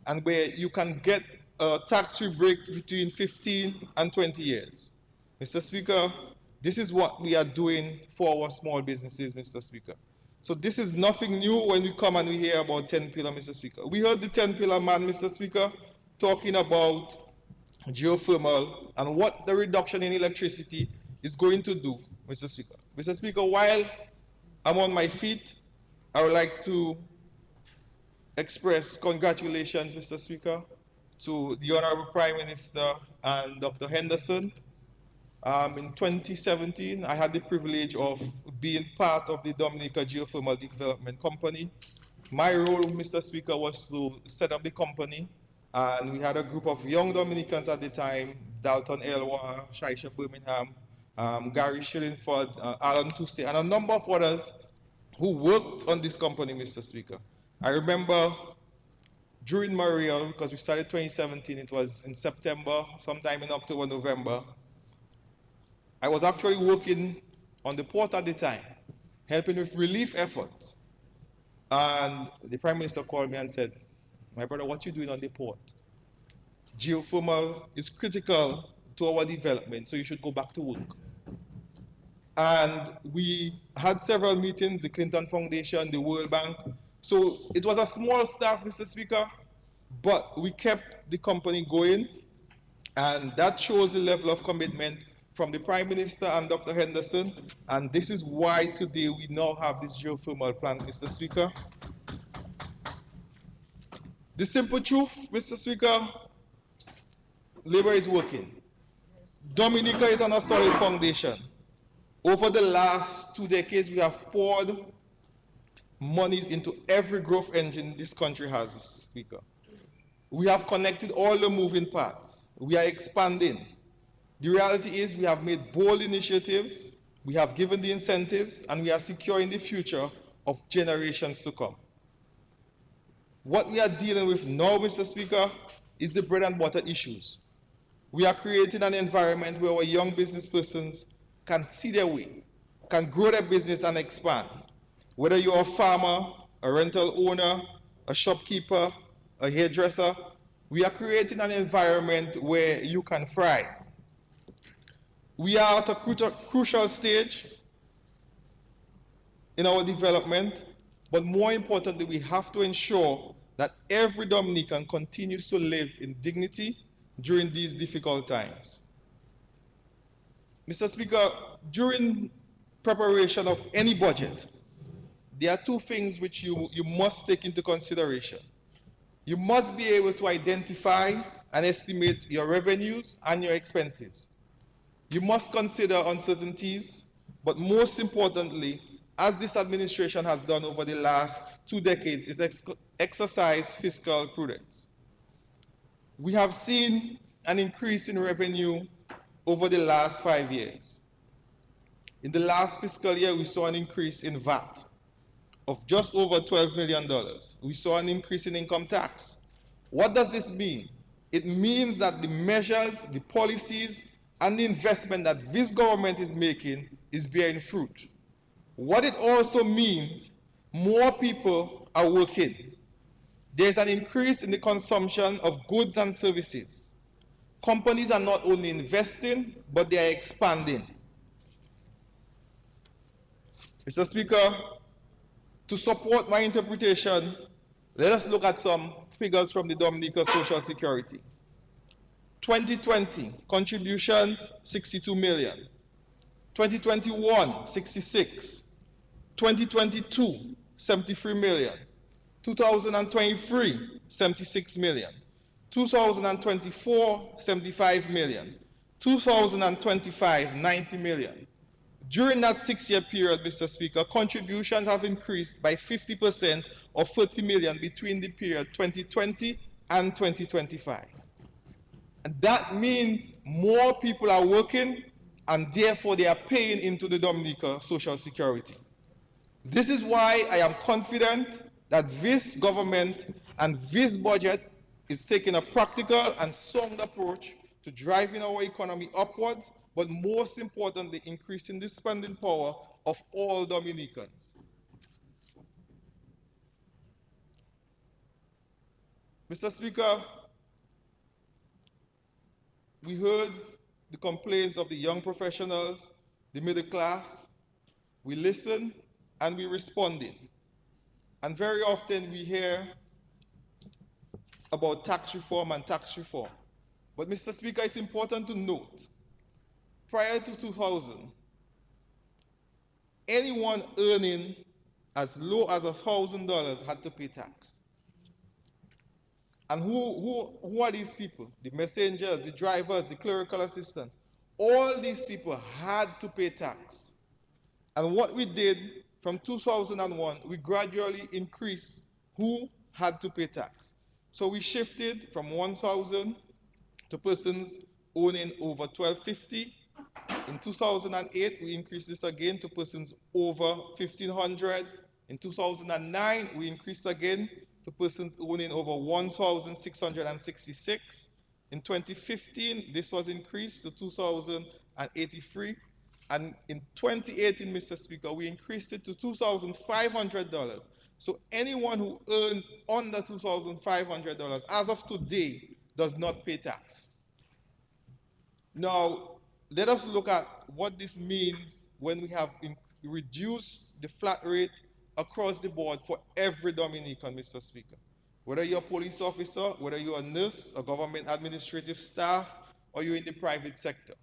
and where you can get a tax-free break between 15 and 20 years. Mr. Speaker, this is what we are doing for our small businesses, Mr. Speaker. So this is nothing new when we come and we hear about 10 pillar, Mr. Speaker. We heard the 10 pillar man, Mr. Speaker, talking about geothermal and what the reduction in electricity is going to do, Mr. Speaker. Mr. Speaker, while I'm on my feet, I would like to express congratulations, Mr. Speaker, to the Honorable Prime Minister and Dr. Henderson. In 2017, I had the privilege of being part of the Dominica Geothermal Development Company. My role, Mr. Speaker, was to set up the company, and we had a group of young Dominicans at the time, Dalton Elwa, Shaisha Birmingham, Gary Shillingford, Alan Tussey, and a number of others who worked on this company, Mr. Speaker. I remember during Maria, because we started 2017, it was in September, sometime in October, November, I was actually working on the port at the time. helping with relief efforts. And the Prime Minister called me and said, my brother, what you doing on the port? Geothermal is critical to our development, so you should go back to work. And we had several meetings, the Clinton Foundation, the World Bank. So it was a small staff, Mr. Speaker, but we kept the company going, and that shows the level of commitment from the Prime Minister and Dr. Henderson, and this is why today we now have this geothermal plant, Mr. Speaker. The simple truth, Mr. Speaker, labor is working. Dominica is on a solid foundation. Over the last 2 decades, we have poured monies into every growth engine this country has, Mr. Speaker. We have connected all the moving parts. We are expanding. The reality is we have made bold initiatives, we have given the incentives, and we are securing the future of generations to come. What we are dealing with now, Mr. Speaker, is the bread and butter issues. We are creating an environment where our young business persons can see their way, can grow their business and expand. Whether you're a farmer, a rental owner, a shopkeeper, a hairdresser, we are creating an environment where you can thrive. We are at a crucial stage in our development, but more importantly, we have to ensure that every Dominican continues to live in dignity during these difficult times. Mr. Speaker, during preparation of any budget, there are two things which you must take into consideration. You must be able to identify and estimate your revenues and your expenses. You must consider uncertainties, but most importantly, as this administration has done over the last 2 decades, is exercise fiscal prudence. We have seen an increase in revenue over the last 5 years. In the last fiscal year, we saw an increase in VAT of just over $12 million. We saw an increase in income tax. What does this mean? It means that the measures, the policies, and the investment that this government is making is bearing fruit. What it also means, more people are working. There's an increase in the consumption of goods and services. Companies are not only investing, but they are expanding. Mr. Speaker, to support my interpretation, let us look at some figures from the Dominica Social Security. 2020, contributions, 62 million. 2021, 66. 2022, 73 million. 2023, 76 million. 2024, 75 million. 2025, 90 million. During that 6-year period, Mr. Speaker, contributions have increased by 50% or 30 million between the period 2020 and 2025. And that means more people are working and therefore they are paying into the Dominica Social Security. This is why I am confident that this government and this budget is taking a practical and sound approach to driving our economy upwards, but most importantly, increasing the spending power of all Dominicans. Mr. Speaker, we heard the complaints of the young professionals, the middle class. We listened and we responded. And very often we hear about tax reform and tax reform. But Mr. Speaker, it's important to note, prior to 2000, anyone earning as low as $1,000 had to pay tax. And who are these people? The messengers, the drivers, the clerical assistants. All these people had to pay tax. And what we did from 2001, we gradually increased who had to pay tax. So we shifted from 1,000 to persons owning over 1,250. In 2008, we increased this again to persons over 1,500. In 2009, we increased again to persons owning over 1,666. In 2015, this was increased to 2,083. And in 2018, Mr. Speaker, we increased it to $2,500. So anyone who earns under $2,500 as of today does not pay tax. Now, let us look at what this means when we have reduced the flat rate across the board for every Dominican, Mr. Speaker. Whether you're a police officer, whether you're a nurse, a government administrative staff, or you're in the private sector.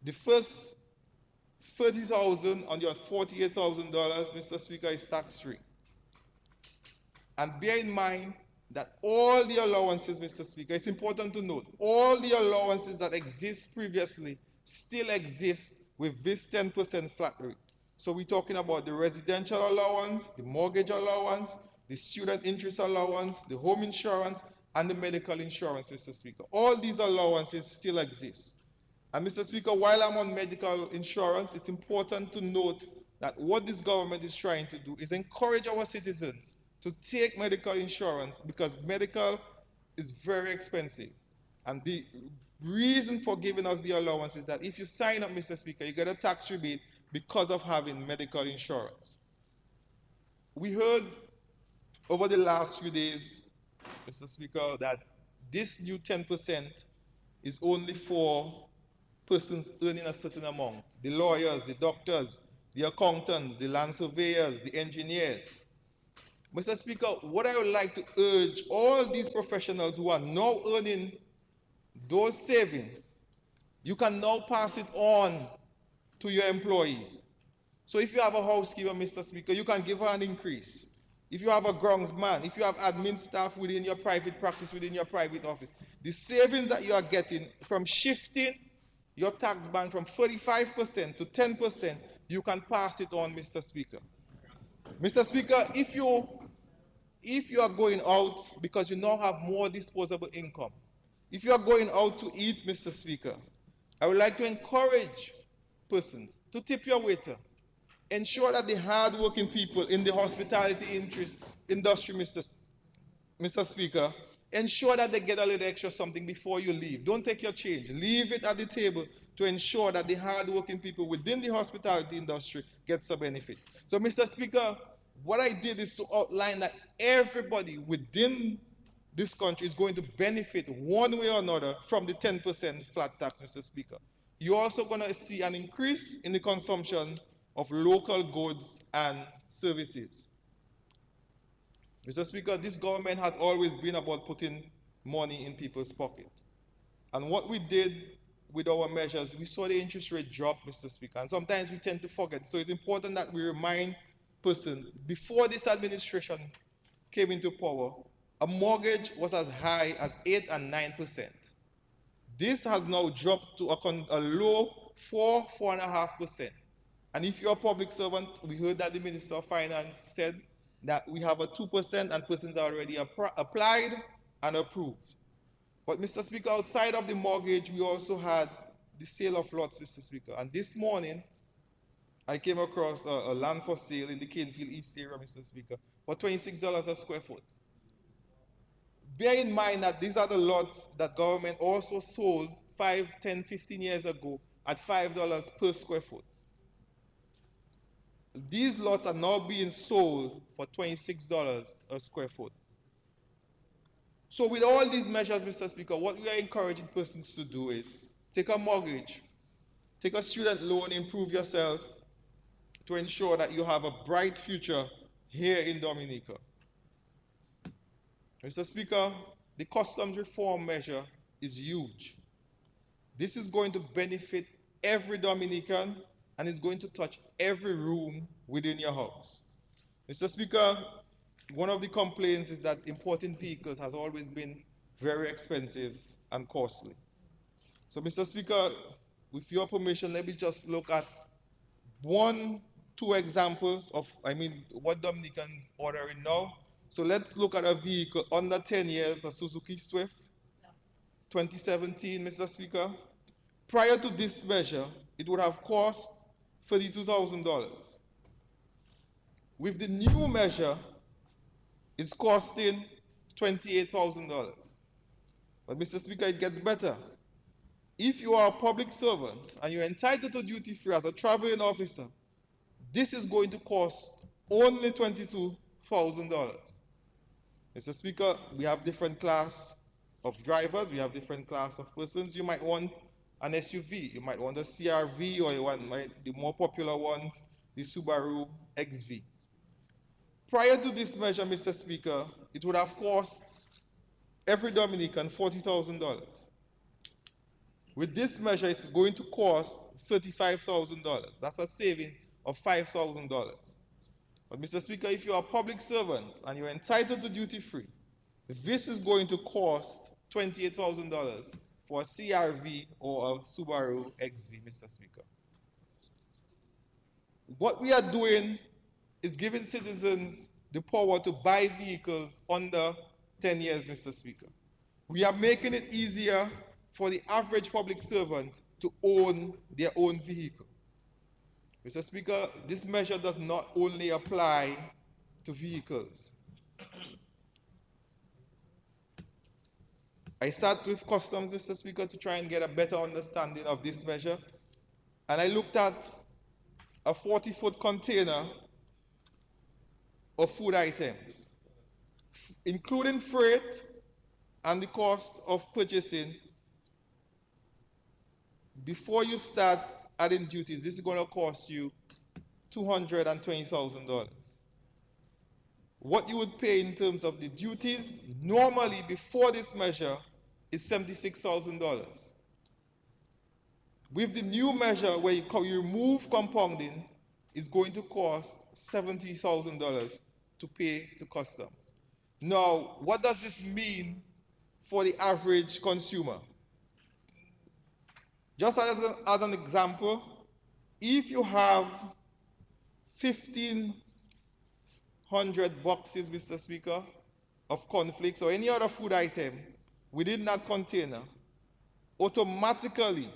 The first $30,000 on your $48,000, Mr. Speaker, is tax-free. And bear in mind that all the allowances, Mr. Speaker, it's important to note, all the allowances that exist previously still exist with this 10% flat rate. So we're talking about the residential allowance, the mortgage allowance, the student interest allowance, the home insurance, and the medical insurance, Mr. Speaker. All these allowances still exist. And Mr. Speaker, while I'm on medical insurance, it's important to note that what this government is trying to do is encourage our citizens to take medical insurance because medical is very expensive. And the reason for giving us the allowance is that if you sign up, Mr. Speaker, you get a tax rebate because of having medical insurance. We heard over the last few days, Mr. Speaker, that this new 10% is only for persons earning a certain amount. The lawyers, the doctors, the accountants, the land surveyors, the engineers. Mr. Speaker, what I would like to urge all these professionals who are now earning those savings, you can now pass it on to your employees. So if you have a housekeeper, Mr. Speaker, you can give her an increase. If you have a groundsman, if you have admin staff within your private practice, within your private office, the savings that you are getting from shifting your tax band from 35% to 10%, you can pass it on, Mr. Speaker. Mr. Speaker, if you are going out because you now have more disposable income, if you are going out to eat, Mr. Speaker, I would like to encourage persons to tip your waiter. Ensure that the hard-working people in the hospitality industry, Mr. Speaker, ensure that they get a little extra something before you leave. Don't take your change. Leave it at the table to ensure that the hard-working people within the hospitality industry get some benefit. So, Mr. Speaker, what I did is to outline that everybody within this country is going to benefit one way or another from the 10% flat tax, Mr. Speaker. You're also going to see an increase in the consumption of local goods and services. Mr. Speaker, this government has always been about putting money in people's pocket. And what we did with our measures, we saw the interest rate drop, Mr. Speaker, and sometimes we tend to forget. So it's important that we remind persons, before this administration came into power, a mortgage was as high as 8 and 9%. This has now dropped to a low 4.5%. And if you're a public servant, we heard that the Minister of Finance said that we have a 2% and persons are already applied and approved. But Mr. Speaker, outside of the mortgage, we also had the sale of lots, Mr. Speaker. And this morning, I came across a land for sale in the Canefield East area, Mr. Speaker, for $26 a square foot. Bear in mind that these are the lots that government also sold 5, 10, 15 years ago at $5 per square foot. These lots are now being sold for $26 a square foot. So with all these measures, Mr. Speaker, what we are encouraging persons to do is take a mortgage, take a student loan, improve yourself to ensure that you have a bright future here in Dominica. Mr. Speaker, the customs reform measure is huge. This is going to benefit every Dominican and is going to touch every room within your house. Mr. Speaker, one of the complaints is that importing vehicles has always been very expensive and costly. So, Mr. Speaker, with your permission, let me just look at 2 examples of, what Dominicans are ordering now. So let's look at a vehicle under 10 years, a Suzuki Swift, 2017, Mr. Speaker. Prior to this measure, it would have cost $32,000. With the new measure, it's costing $28,000. But Mr. Speaker, it gets better. if you are a public servant and you're entitled to duty free as a traveling officer, this is going to cost only $22,000. Mr. Speaker, we have different class of drivers, we have different class of persons. You might want an SUV, you might want a CRV, or you want the more popular ones, the Subaru XV. Prior to this measure, Mr. Speaker, it would have cost every Dominican $40,000. With this measure, it's going to cost $35,000. That's a saving of $5,000. But Mr. Speaker, if you're a public servant and you're entitled to duty free, this is going to cost $28,000 for a CRV or a Subaru XV, Mr. Speaker. What we are doing is giving citizens the power to buy vehicles under 10 years, Mr. Speaker. We are making it easier for the average public servant to own their own vehicle. Mr. Speaker, this measure does not only apply to vehicles. I sat with Customs, Mr. Speaker, to try and get a better understanding of this measure. And I looked at a 40-foot container of food items, including freight and the cost of purchasing. Before you start adding duties, this is going to cost you $220,000. What you would pay in terms of the duties normally before this measure is $76,000. With the new measure where you remove compounding, it's going to cost $70,000 to pay to Customs. Now, what does this mean for the average consumer? Just as an example, if you have 1,500 boxes, Mr. Speaker, of cornflakes or any other food item within that container, automatically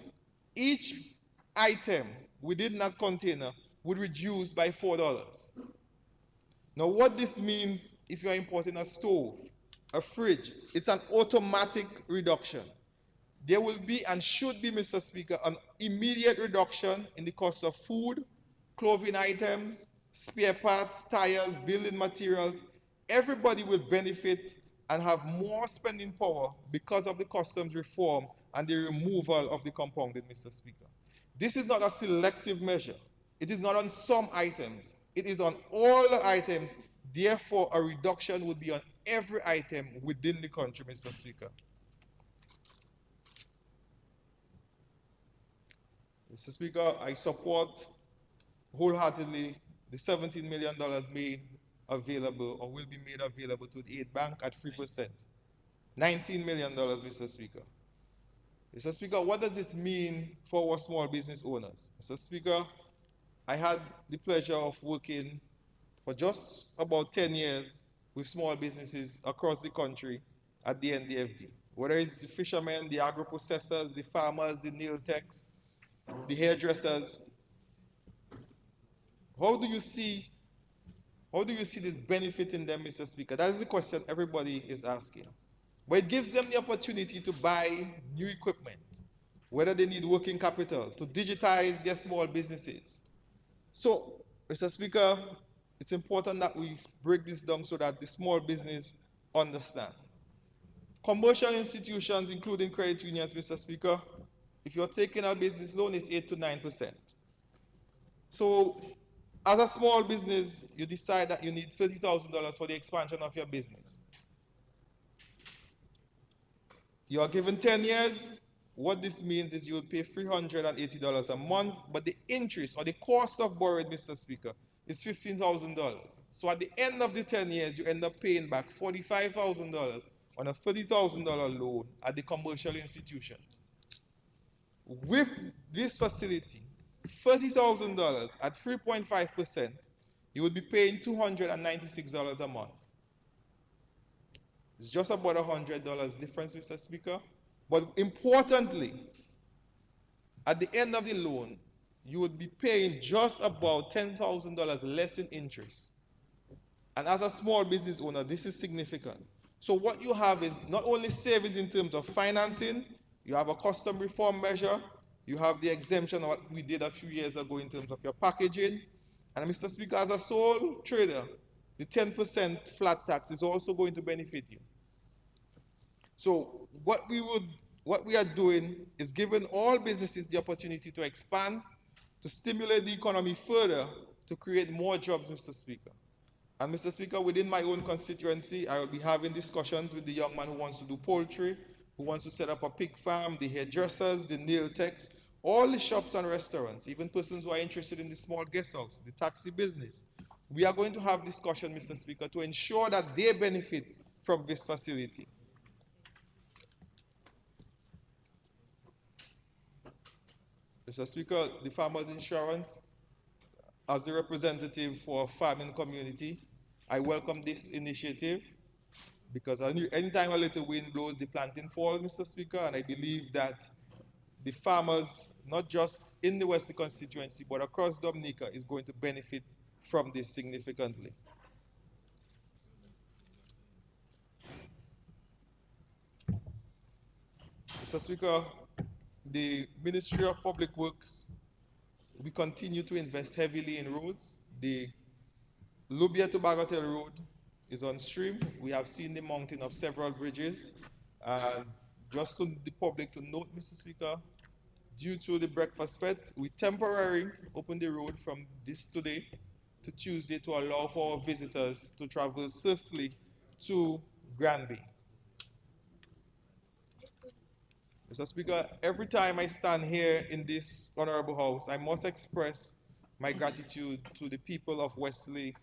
each item within that container would reduce by $4. Now, what this means if you are importing a stove, a fridge, it's an automatic reduction. There will be and should be, Mr. Speaker, an immediate reduction in the cost of food, clothing items, spare parts, tires, building materials. Everybody will benefit and have more spending power because of the customs reform and the removal of the compounding, Mr. Speaker. This is not a selective measure. It is not on some items. It is on all the items. Therefore, a reduction would be on every item within the country, Mr. Speaker. Mr. Speaker, I support wholeheartedly the $17 million made available or will be made available to the aid bank at 3%. $19 million, Mr. Speaker. Mr. Speaker, what does it mean for our small business owners? Mr. Speaker, I had the pleasure of working for just about 10 years with small businesses across the country at the NDFD. Whether it's the fishermen, the agro-processors, the farmers, the nail techs, the hairdressers. How do you see this benefiting them, Mr. Speaker? That is the question everybody is asking. But it gives them the opportunity to buy new equipment, whether they need working capital, to digitize their small businesses. So, Mr. Speaker, it's important that we break this down so that the small business understand. Commercial institutions, including credit unions, Mr. Speaker, if you're taking a business loan, it's 8 to 9%. So, as a small business, you decide that you need $30,000 for the expansion of your business. You are given 10 years. What this means is you will pay $380 a month, but the interest or the cost of borrowing, Mr. Speaker, is $15,000. So at the end of the 10 years, you end up paying back $45,000 on a $30,000 loan at the commercial institution. With this facility, $30,000 at 3.5%, you would be paying $296 a month. It's just about $100 difference, Mr. Speaker. But importantly, at the end of the loan, you would be paying just about $10,000 less in interest. And as a small business owner, this is significant. So what you have is not only savings in terms of financing, You have a custom reform measure. You have the exemption of what we did a few years ago in terms of your packaging. And Mr. Speaker, as a sole trader, the 10% flat tax is also going to benefit you. So what we are doing is giving all businesses the opportunity to expand, to stimulate the economy further, to create more jobs, Mr. Speaker. And Mr. Speaker, within my own constituency, I will be having discussions with the young man who wants to do poultry, who wants to set up a pig farm, the hairdressers, the nail techs, all the shops and restaurants, even persons who are interested in the small guest house, the taxi business. We are going to have discussion, Mr. Speaker, to ensure that they benefit from this facility. Mr. Speaker, the Farmers Insurance, as a representative for farming community, I welcome this initiative because anytime a little wind blows, the planting falls, Mr. Speaker, and I believe that the farmers, not just in the Wesley constituency, but across Dominica, is going to benefit from this significantly. Mr. Speaker, the Ministry of Public Works, we continue to invest heavily in roads. The Lubia to Bagatelle Road is on stream. We have seen the mounting of several bridges. Just to the public to note, Mr. Speaker, due to the breakfast fete, we temporarily opened the road from this today to Tuesday to allow for our visitors to travel safely to Granby. Mr. Speaker, every time I stand here in this honorable house, I must express my gratitude to the people of Wesley,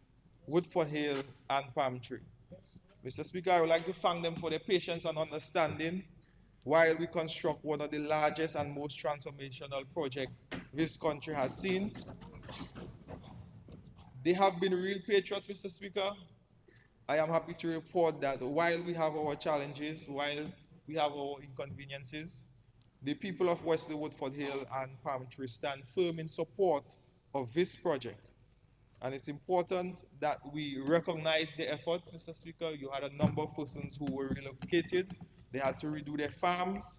Woodford Hill, and Palm Tree. Mr. Speaker, I would like to thank them for their patience and understanding while we construct one of the largest and most transformational projects this country has seen. They have been real patriots, Mr. Speaker. I am happy to report that while we have our challenges, while we have our inconveniences, the people of Wesley, Woodford Hill, and Palm Tree stand firm in support of this project. And it's important that we recognize the effort, Mr. Speaker. You had a number of persons who were relocated. They had to redo their farms.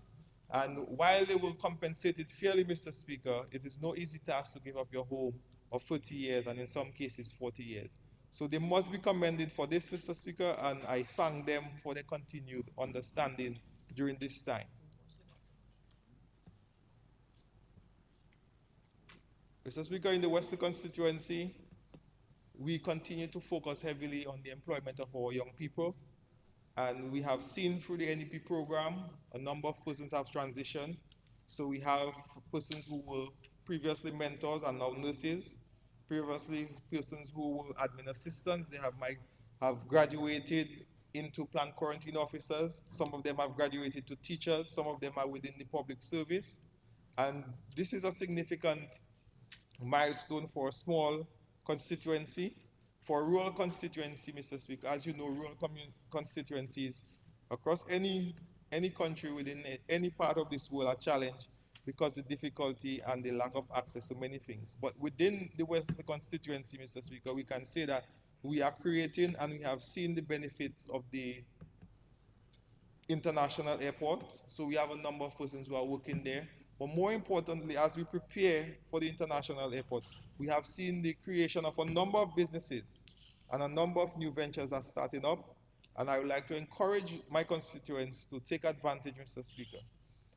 And while they will compensate it fairly, Mr. Speaker, it is no easy task to give up your home of 30 years and in some cases 40 years. So they must be commended for this, Mr. Speaker, and I thank them for their continued understanding during this time. Mr. Speaker, in the Wesley constituency, we continue to focus heavily on the employment of our young people. And we have seen through the NEP program, a number of persons have transitioned. So we have persons who were previously mentors and now nurses, previously persons who were admin assistants. They have graduated into plant quarantine officers. Some of them have graduated to teachers. Some of them are within the public service. And this is a significant milestone for a small constituency. For a rural constituency, Mr. Speaker, as you know, rural constituencies across any country within any part of this world are challenged because of the difficulty and the lack of access to many things. But within the Wesley constituency, Mr. Speaker, we can say that we are creating and we have seen the benefits of the international airport. So we have a number of persons who are working there. But more importantly, as we prepare for the international airport, we have seen the creation of a number of businesses and a number of new ventures are starting up. And I would like to encourage my constituents to take advantage, Mr. Speaker.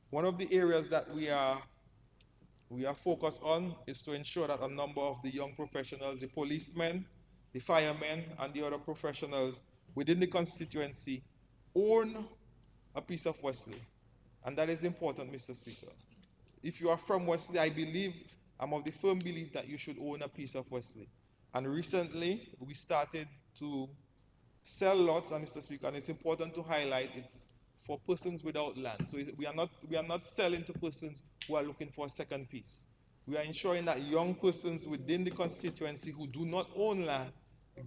One of the areas that we are focused on is to ensure that a number of the young professionals, the policemen, the firemen, and the other professionals within the constituency own a piece of Wesley. And that is important, Mr. Speaker. If you are from Wesley, I'm of the firm belief that you should own a piece of Wesley. And recently, we started to sell lots, and Mr. Speaker, and it's important to highlight it's for persons without land. So we are not selling to persons who are looking for a second piece. We are ensuring that young persons within the constituency who do not own land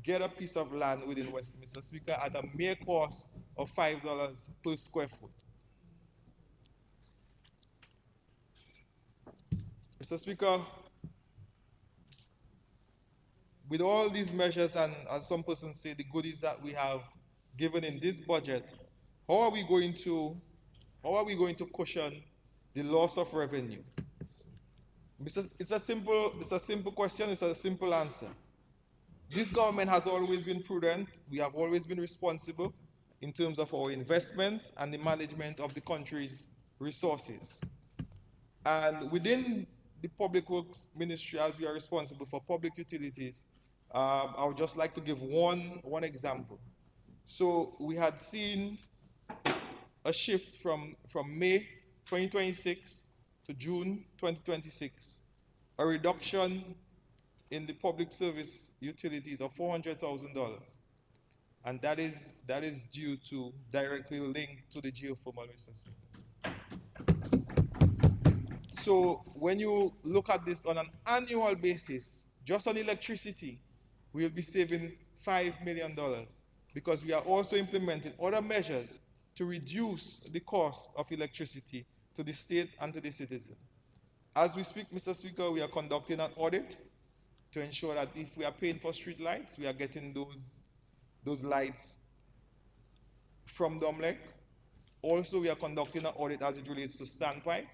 get a piece of land within Wesley, Mr. Speaker, at a mere cost of $5 per square foot. Mr. Speaker, with all these measures and, as some persons say, the goodies that we have given in this budget, how are we going to how are we going to cushion the loss of revenue? It's a simple question, it's a simple answer. This government has always been prudent. We have always been responsible in terms of our investments and the management of the country's resources. And within the Public Works Ministry, as we are responsible for public utilities, I would just like to give one example. So we had seen a shift from May 2026 to June 2026, a reduction in the public service utilities of $400,000. And that is due to directly linked to the geothermal resources. So when you look at this on an annual basis, just on electricity, we'll be saving $5 million because we are also implementing other measures to reduce the cost of electricity to the state and to the citizen. As we speak, Mr. Speaker, we are conducting an audit to ensure that if we are paying for street lights, we are getting those lights from DOMLEC. Also, we are conducting an audit as it relates to standpipe.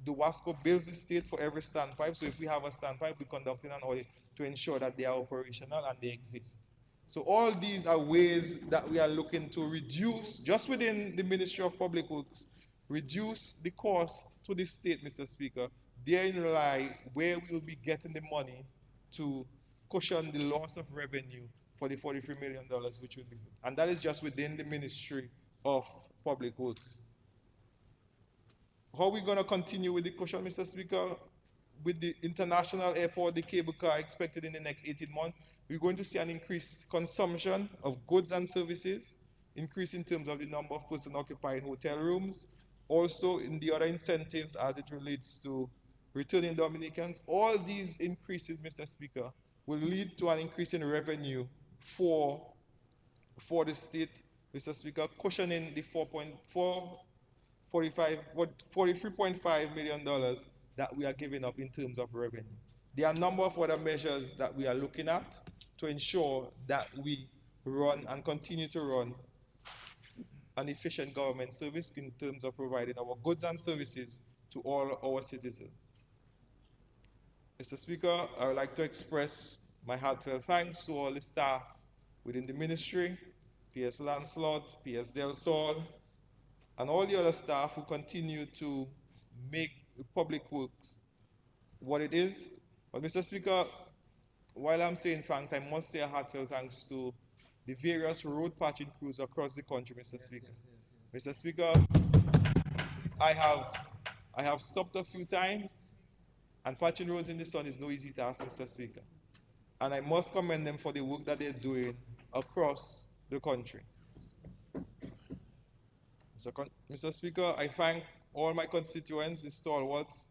The WASCO bills the state for every standpipe, so if we have a standpipe, we're conducting an audit to ensure that they are operational and they exist. So all these are ways that we are looking to reduce, just within the Ministry of Public Works, reduce the cost to the state, Mr. Speaker. Therein lie where we will be getting the money to cushion the loss of revenue for the $43 million which will be, and that is just within the Ministry of Public Works. How are we going to continue with the cushion, Mr. Speaker? With the international airport, the cable car expected in the next 18 months, we're going to see an increased consumption of goods and services, increase in terms of the number of persons occupying hotel rooms, also in the other incentives as it relates to returning Dominicans. All these increases, Mr. Speaker, will lead to an increase in revenue for the state, Mr. Speaker, cushioning the $43.5 million that we are giving up in terms of revenue. There are a number of other measures that we are looking at to ensure that we run and continue to run an efficient government service in terms of providing our goods and services to all our citizens. Mr. Speaker, I would like to express my heartfelt thanks to all the staff within the ministry, PS Lancelot, PS Del Sol, and all the other staff who continue to make public works what it is. But Mr. Speaker, while I'm saying thanks, I must say a heartfelt thanks to the various road patching crews across the country, Mr. Speaker. Mr. Speaker, I have stopped a few times, and patching roads in the sun is no easy task, Mr. Speaker. And I must commend them for the work that they're doing across the country. Mr. Speaker, I thank all my constituents, the stalwarts,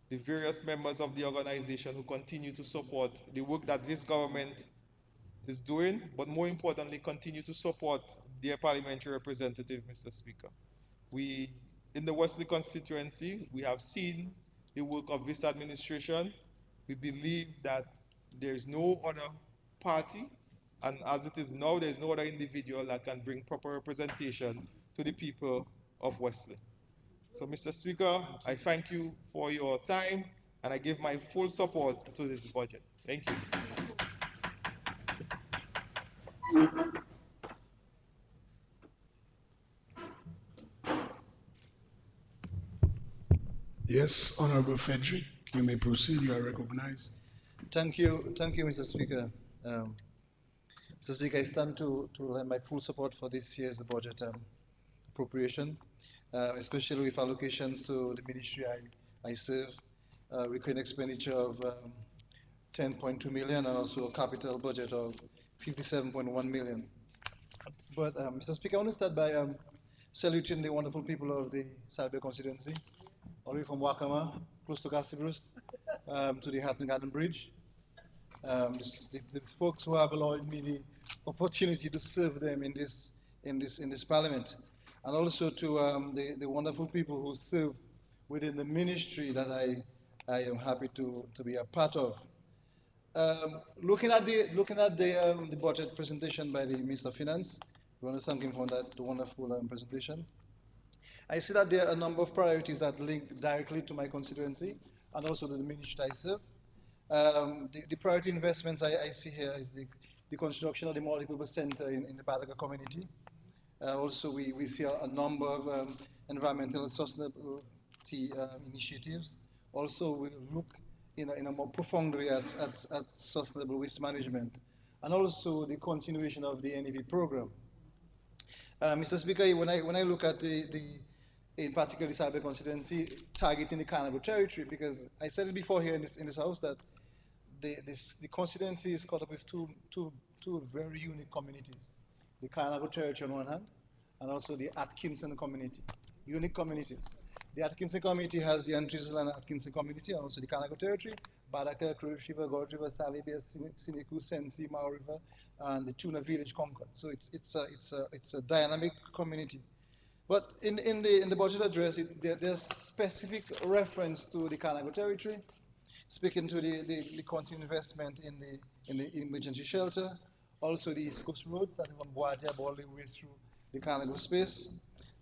the various members of the organization who continue to support the work that this government is doing, but more importantly, continue to support their parliamentary representative, Mr. Speaker. We, in the Wesley constituency, we have seen the work of this administration. We believe that there is no other party, and as it is now, there is no other individual that can bring proper representation to the people of Wesley. So, Mr. Speaker, I thank you for your time, and I give my full support to this budget. Thank you. Yes, Honorable Frederick, you may proceed. You are recognized. Thank you, Mr. Speaker. Mr. Speaker, I stand to lend my full support for this year's budget appropriation, especially with allocations to the ministry I serve, recurring expenditure of 10.2 million and also a capital budget of 57.1 million. But Mr. Speaker, I want to start by saluting the wonderful people of the Salbay constituency, all the way from Wakama, close to Cassibrus, to the Hatton Garden Bridge. The folks who have allowed me the opportunity to serve them in this parliament, and also to the wonderful people who serve within the ministry that I am happy to be a part of. Looking at the budget presentation by the Minister of Finance, we want to thank him for that wonderful presentation. I see that there are a number of priorities that link directly to my constituency and also to the ministry I serve. The priority investments I see here is the construction of the multipurpose center in the Badaga community. Also, we see a number of environmental sustainability initiatives. Also, we look in a more profound way at sustainable waste management, and also the continuation of the NEP program. Mr. Speaker, when I look at in particular the Cyber constituency targeting the Carnival territory, because I said it before here in this house that the constituency is caught up with two very unique communities: the Carnival territory on one hand, and also the Atkinson community, unique communities. The Atkinson community has the Antrizal and Atkinson community, and also the Carnival territory, Badaka, Cruz River, Gorge River, Salibia, Siniku, Sensi, Mao River, and the Tuna Village Concord. So it's a dynamic community. But in the budget address, there's specific reference to the Carnival territory, speaking to the continued investment in the emergency shelter, also the East Coast roads that from Boadia all the way through the Carnival space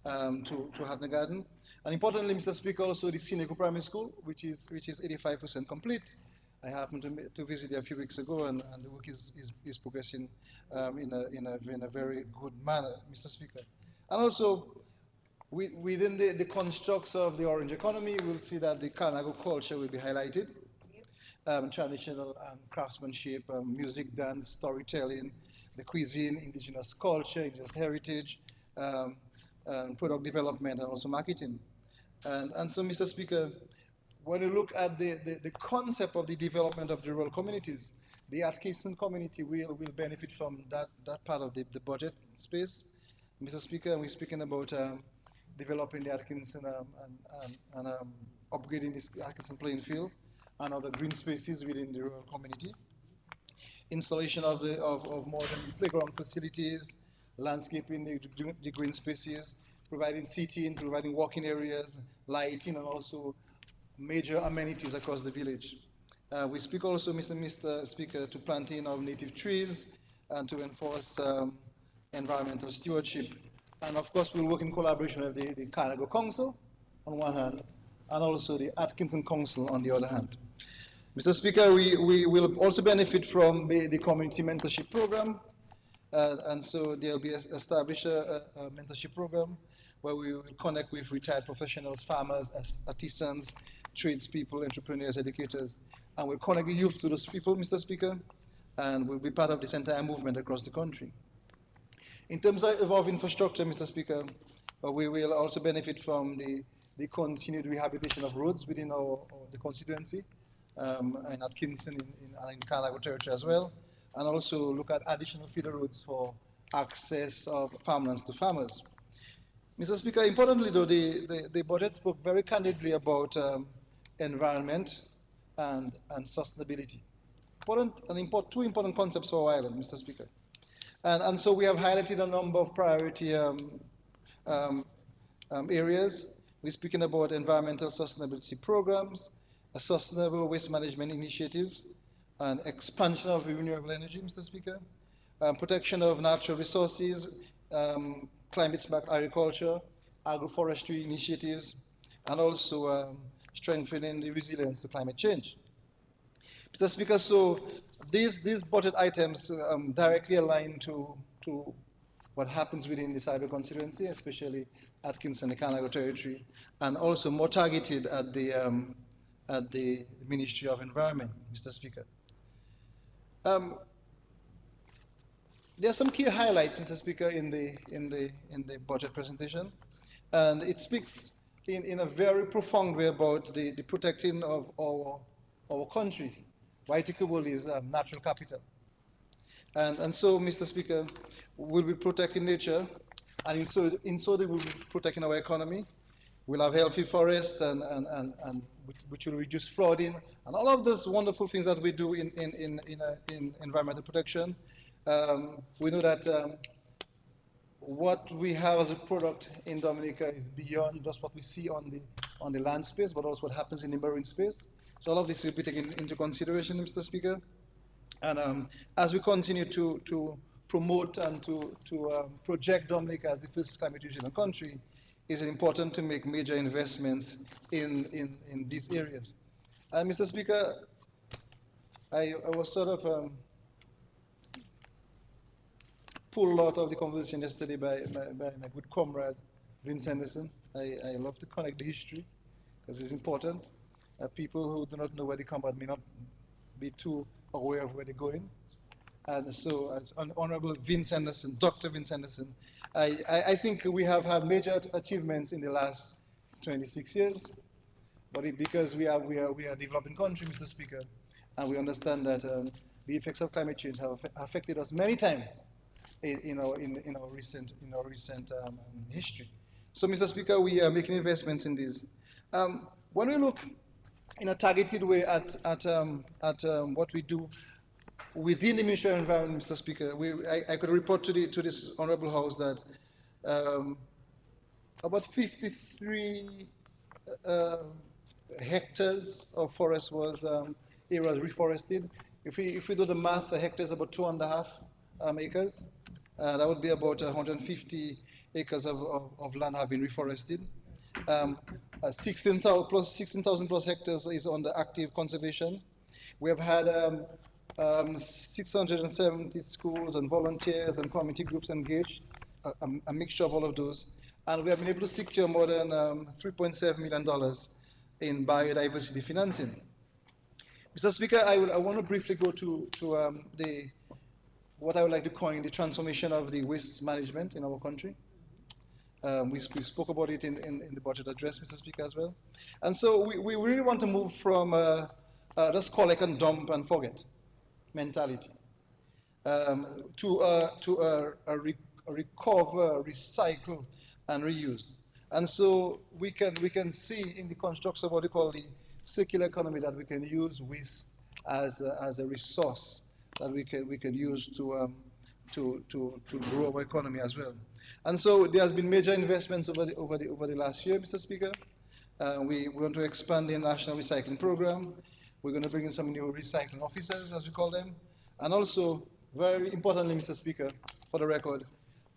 to Hatton Garden. And importantly, Mr. Speaker, also the Sineku Primary School, which is 85% complete. I happened to visit there a few weeks ago, and the work is progressing in a very good manner, Mr. Speaker. And also, within the constructs of the Orange economy, we'll see that the Carnago culture will be highlighted. Traditional craftsmanship, music, dance, storytelling, the cuisine, indigenous culture, indigenous heritage, product development, and also marketing. And so, Mr. Speaker, when you look at the concept of the development of the rural communities, the Atkinson community will benefit from that part of the budget space. Mr. Speaker, we're speaking about developing the Atkinson and upgrading this Atkinson playing field and other green spaces within the rural community. Installation of modern playground facilities, landscaping the green spaces, providing seating, providing walking areas, lighting, and also major amenities across the village. We speak also, Mr. Speaker, to planting of native trees and to enforce environmental stewardship. And of course, we'll work in collaboration with the Carnago Council on one hand, and also the Atkinson Council on the other hand. Mr. Speaker, we will also benefit from the community mentorship program. And so there'll be established a mentorship program where we will connect with retired professionals, farmers, artisans, tradespeople, entrepreneurs, educators, and we'll connect the youth to those people, Mr. Speaker, and we'll be part of this entire movement across the country. In terms of infrastructure, Mr. Speaker, we will also benefit from the continued rehabilitation of roads within the constituency, in Atkinson and in Carnago territory as well, and also look at additional feeder roads for access of farmlands to farmers. Mr. Speaker, importantly though, the budget spoke very candidly about environment and sustainability. Two important concepts for our island, Mr. Speaker. And so we have highlighted a number of priority areas. We're speaking about environmental sustainability programs, sustainable waste management initiatives, and expansion of renewable energy, Mr. Speaker, protection of natural resources, climate-smart agriculture, agroforestry initiatives, and also strengthening the resilience to climate change. Mr. Speaker, so these budget items directly align to what happens within the Cyber constituency, especially Atkinson and Carnago territory, and also more targeted at the Ministry of Environment, Mr. Speaker. There are some key highlights, Mr. Speaker, in the budget presentation, and it speaks in a very profound way about the protecting of our country. Waitukubuli is natural capital, and so, Mr. Speaker, we'll be protecting nature, and in so we'll be protecting our economy. We'll have healthy forests and which will reduce flooding, and all of those wonderful things that we do in environmental protection. We know that what we have as a product in Dominica is beyond just what we see on the land space, but also what happens in the marine space. So all of this will be taken into consideration, Mr. Speaker. And as we continue to promote and to project Dominica as the first climate resilient country, is it important to make major investments in these areas. Mr. Speaker, I was sort of pulled out of the conversation yesterday by my good comrade, Vince Henderson. I love to connect the history because it's important. People who do not know where they come but may not be too aware of where they're going. And so, as Honorable Vince Henderson, Dr. Vince Henderson, I think we have had major achievements in the last 26 years, but because we are a developing country, Mr. Speaker, and we understand that the effects of climate change have affected us many times in our recent history. So, Mr. Speaker, we are making investments in these. When we look in a targeted way at what we do within the Ministry of Environment, Mr. Speaker, I could report to this Honorable House that about 53 hectares of forest was areas reforested. If we do the math, a hectare is about 2.5 acres. That would be about 150 acres of land have been reforested. 16,000 plus hectares is under active conservation. We have had 670 schools and volunteers and community groups engaged, a mixture of all of those. And we have been able to secure more than $3.7 million in biodiversity financing. Mr. Speaker, I want to briefly go to what I would like to coin the transformation of the waste management in our country. We spoke about it in the budget address, Mr. Speaker, as well. And so we really want to move from just collect and dump and forget mentality to recover, recycle, and reuse. And so we can see in the constructs of what we call the circular economy that we can use waste as a resource that we can use to grow our economy as well. And so there has been major investments over the last year, Mr. Speaker. We want to expand the national recycling program. We're going to bring in some new recycling officers, as we call them. And also, very importantly, Mr. Speaker, for the record,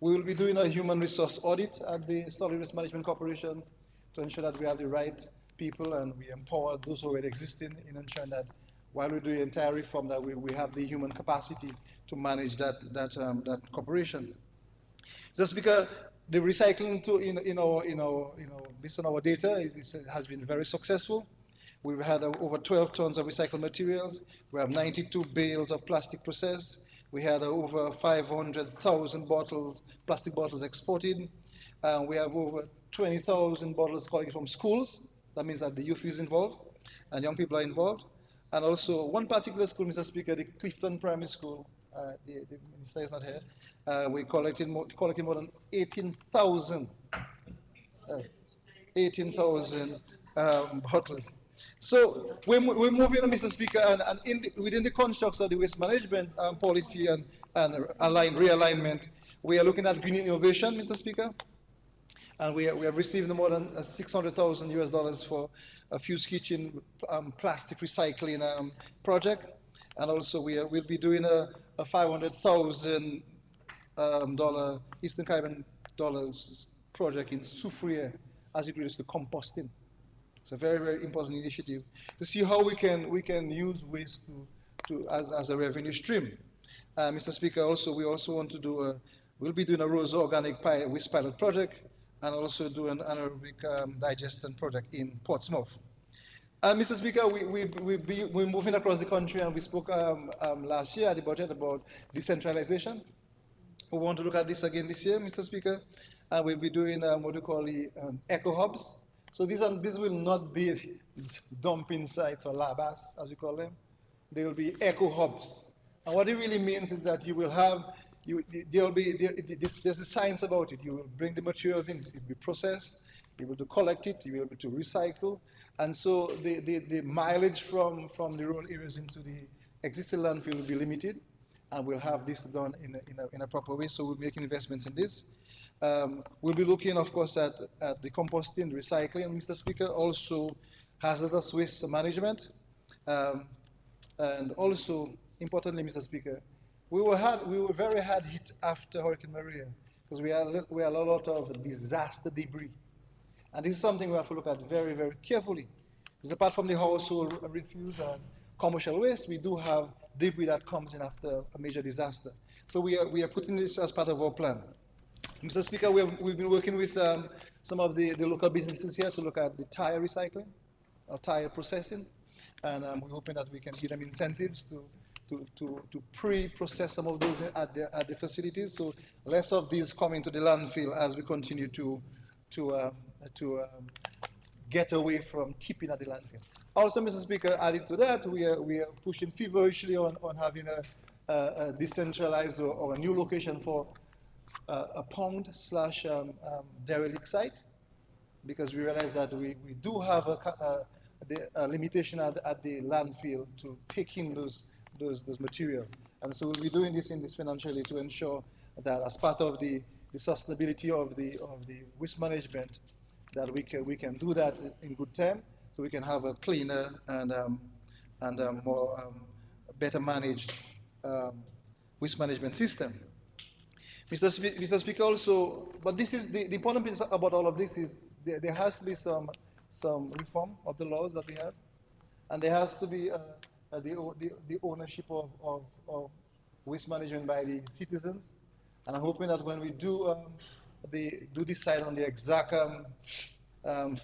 we will be doing a human resource audit at the Solid Waste Management Corporation to ensure that we have the right people and we empower those who already exist in ensuring that while we do the entire reform, that we have the human capacity to manage that corporation. Mr. Speaker, the recycling based on our data, has been very successful. We've had over 12 tons of recycled materials. We have 92 bales of plastic processed. We had over 500,000 plastic bottles exported. We have over 20,000 bottles collected from schools. That means that the youth is involved and young people are involved. And also one particular school, Mr. Speaker, the Clifton Primary School, the minister is not here. We collected more than 18,000 bottles. So we're moving on, Mr. Speaker, and within the constructs of the waste management policy and realignment, we are looking at green innovation, Mr. Speaker, and we have received more than $600,000 for a Fuse Kitchen plastic recycling project, and also we'll be doing a $500,000 Eastern Caribbean dollars project in Soufriere as it relates to composting. It's a very, very important initiative to see how we can use waste as a revenue stream. Mr. Speaker, we also want to do we'll be doing a Rose Organic Waste Pilot project and also do an anaerobic digestion project in Portsmouth. Mr. Speaker, we're moving across the country, and we spoke last year at the budget about decentralization. We want to look at this again this year, Mr. Speaker, and we'll be doing what we call the eco hubs. So these will not be dumping sites or labas, as we call them. They will be eco hubs. And what it really means is that you will have, there's the science about it. You will bring the materials in, it will be processed, you will collect it, you will be able to recycle. And so the mileage from the rural areas into the existing landfill will be limited, and we'll have this done in a proper way. So we're making investments in this. We'll be looking, of course, at the composting, recycling, Mr. Speaker, also hazardous waste management, and also, importantly, Mr. Speaker, we were very hard hit after Hurricane Maria because we had a lot of disaster debris And this is something we have to look at very, very carefully. Because apart from the household refuse and commercial waste, we do have debris that comes in after a major disaster. So we are putting this as part of our plan. Mr. Speaker, we've been working with some of the local businesses here to look at the tire recycling or tire processing. And we're hoping that we can give them incentives to pre-process some of those at the facilities. So less of these coming to the landfill as we continue to get away from tipping at the landfill. Also, Mr. Speaker, added to that, we are pushing feverishly on having a decentralized or a new location for a pond slash derelict site, because we realize that we do have a limitation at the landfill to take in those material. And so we'll be doing this in this financially to ensure that as part of the sustainability of the waste management, that we can do that in good time, so we can have a cleaner and more better managed waste management system. Mr. Speaker, also, but this is the important piece about all of this is there has to be some reform of the laws that we have, and there has to be the ownership of waste management by the citizens. And I'm hoping that when we do decide on the exact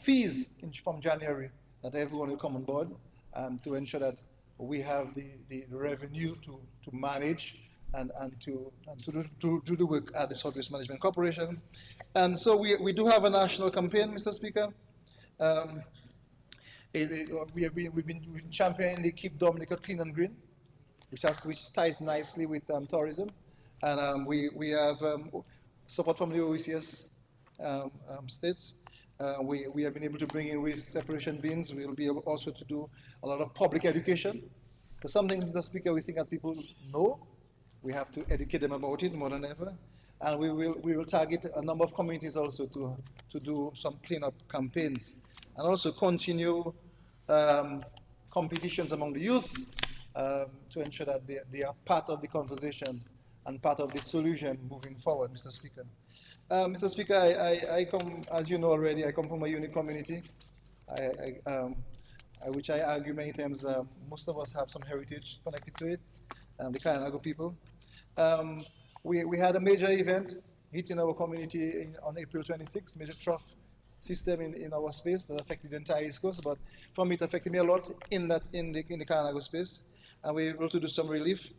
fees from January, that everyone will come on board to ensure that we have the revenue to manage and to do the work at the Solid Waste Management Corporation. And so we do have a national campaign, Mr. Speaker. We've been championing the Keep Dominica Clean and Green, which ties nicely with tourism. And we have support from the OECS states. We have been able to bring in waste separation bins. We will be able also to do a lot of public education. There's some things, Mr. Speaker, we think that people know. We have to educate them about it more than ever. And we will target a number of communities also to do some cleanup campaigns. And also continue competitions among the youth to ensure that they are part of the conversation and part of the solution moving forward, Mr. Speaker. Mr. Speaker, I come, as you know already, I come from a unique community, which I argue many times most of us have some heritage connected to it, the Kainago people. We had a major event hitting our community on April 26th, major trough system in our space that affected the entire East Coast, but for me it affected me a lot in the Kainago space, and we were able to do some relief.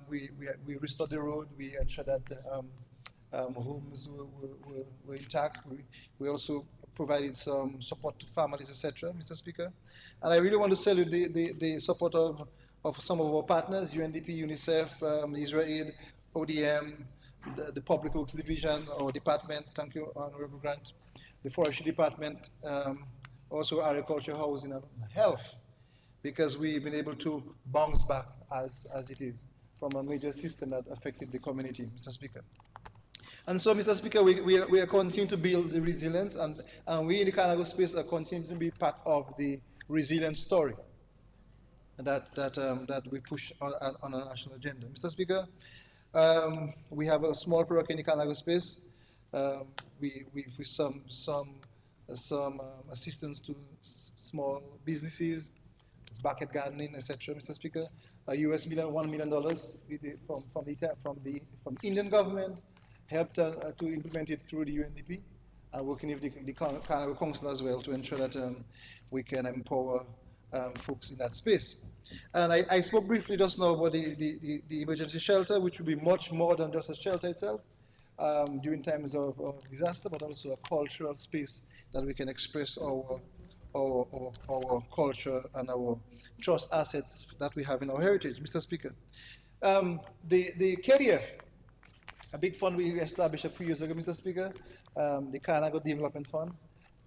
We restored the road, we ensured that homes were intact. We also provided some support to families, etc., Mr. Speaker. And I really want to salute the support of some of our partners, UNDP, UNICEF, Israel, ODM, the Public Works Division, our department, thank you, Honorable Grant, the Forestry Department, also Agriculture, Housing, and Health, because we've been able to bounce back as it is from a major system that affected the community, Mr. Speaker. And so, Mr. Speaker, we are continuing to build the resilience, and we in the Kainago space are continuing to be part of the resilience story that we push on a national agenda. Mr. Speaker, we have a small product in the Kainago space. With some assistance to small businesses, bucket gardening, etc., Mr. Speaker. $1 million from the Indian government helped to implement it through the UNDP, and working with the Kainago Council as well to ensure that we can empower folks in that space. And I spoke briefly just now about the emergency shelter, which will be much more than just a shelter itself during times of disaster, but also a cultural space that we can express our culture and our trust assets that we have in our heritage, Mr. Speaker. The KDF, a big fund we established a few years ago, Mr. Speaker, the Kainago Development Fund,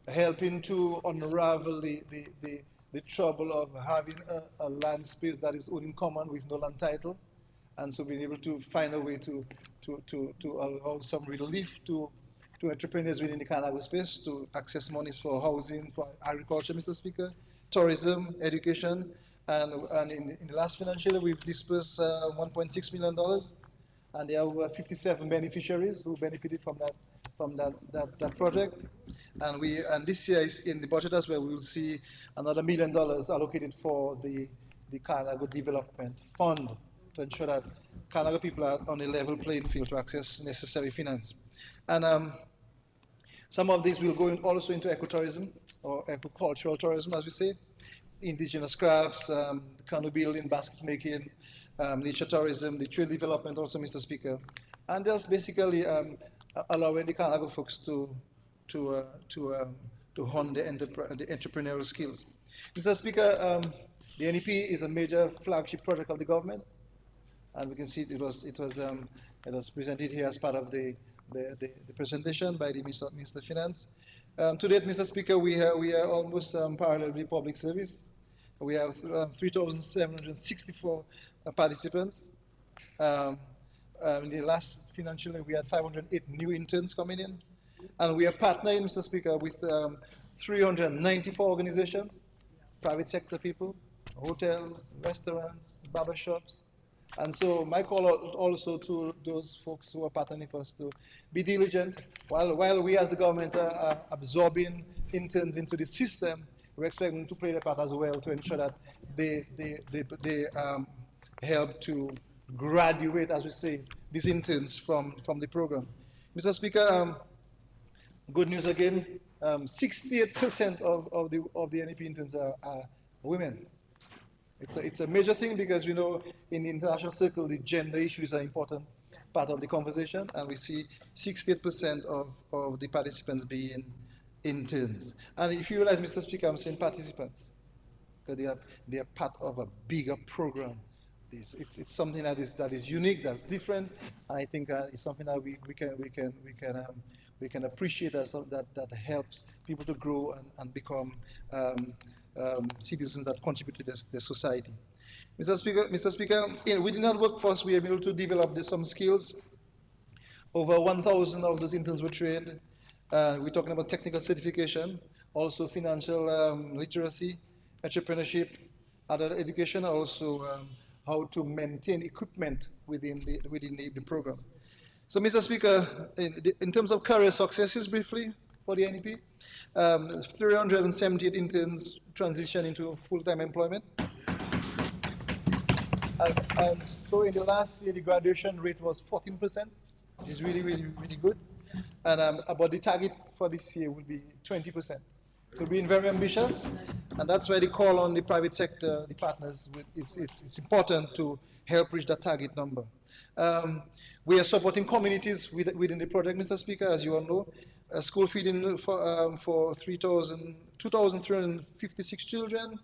helping to unravel the trouble of having a land space that is owned in common with no land title, and so being able to find a way to allow some relief to entrepreneurs within the Kainago space to access monies for housing, for agriculture, Mr. Speaker, tourism, education, and in the last financial year we've disbursed $1.6 million, and there were 57 beneficiaries who benefited from that project. And this year is in the budget as well. We will see another $1 million allocated for the Carnago Development Fund to ensure that Carnago people are on a level playing field to access necessary finance. And some of these will go also into ecotourism or ecocultural tourism, as we say, indigenous crafts, canoe building, basket making, nature tourism, the trade development also, Mr. Speaker, and just basically allowing the Carnago folks to hone the entrepreneurial skills. Mr. Speaker, the NEP is a major flagship project of the government, and we can see it was presented here as part of the presentation by the Minister of Finance. To date, Mr. Speaker, we are almost parallel with public service. We have 3,764 participants. In the last financial year, we had 508 new interns coming in. And we are partnering, Mr. Speaker, with 394 organizations, private sector people, hotels, restaurants, barbershops. And so my call also to those folks who are partnering with us to be diligent. While we as the government are absorbing interns into the system, we expect them to play their part as well to ensure that they help to graduate, as we say, these interns from the program. Mr. Speaker, good news again, 68% of the NEP interns are women. It's a major thing because we know in the international circle, the gender issues are an important part of the conversation, and we see 68% of the participants being interns. And if you realize, Mr. Speaker, I'm saying participants, because they are part of a bigger program. It's something that is unique, that's different, and I think it's something that we can appreciate that helps people to grow and become citizens that contribute to the society. Mr. Speaker, within our workforce, we are able to develop some skills. Over 1,000 of those interns were trained. We're talking about technical certification, also financial literacy, entrepreneurship, adult education, also how to maintain equipment within the program. So, Mr. Speaker, in terms of career successes, briefly, for the NEP, 378 interns transition into full-time employment. And so in the last year, the graduation rate was 14%, which is really, really, really good. And about the target for this year will be 20%. So we're being very ambitious, and that's why the call on the private sector, the partners, it's important to help reach that target number. We are supporting communities within the project, Mr. Speaker, as you all know. School feeding for 2,356 children.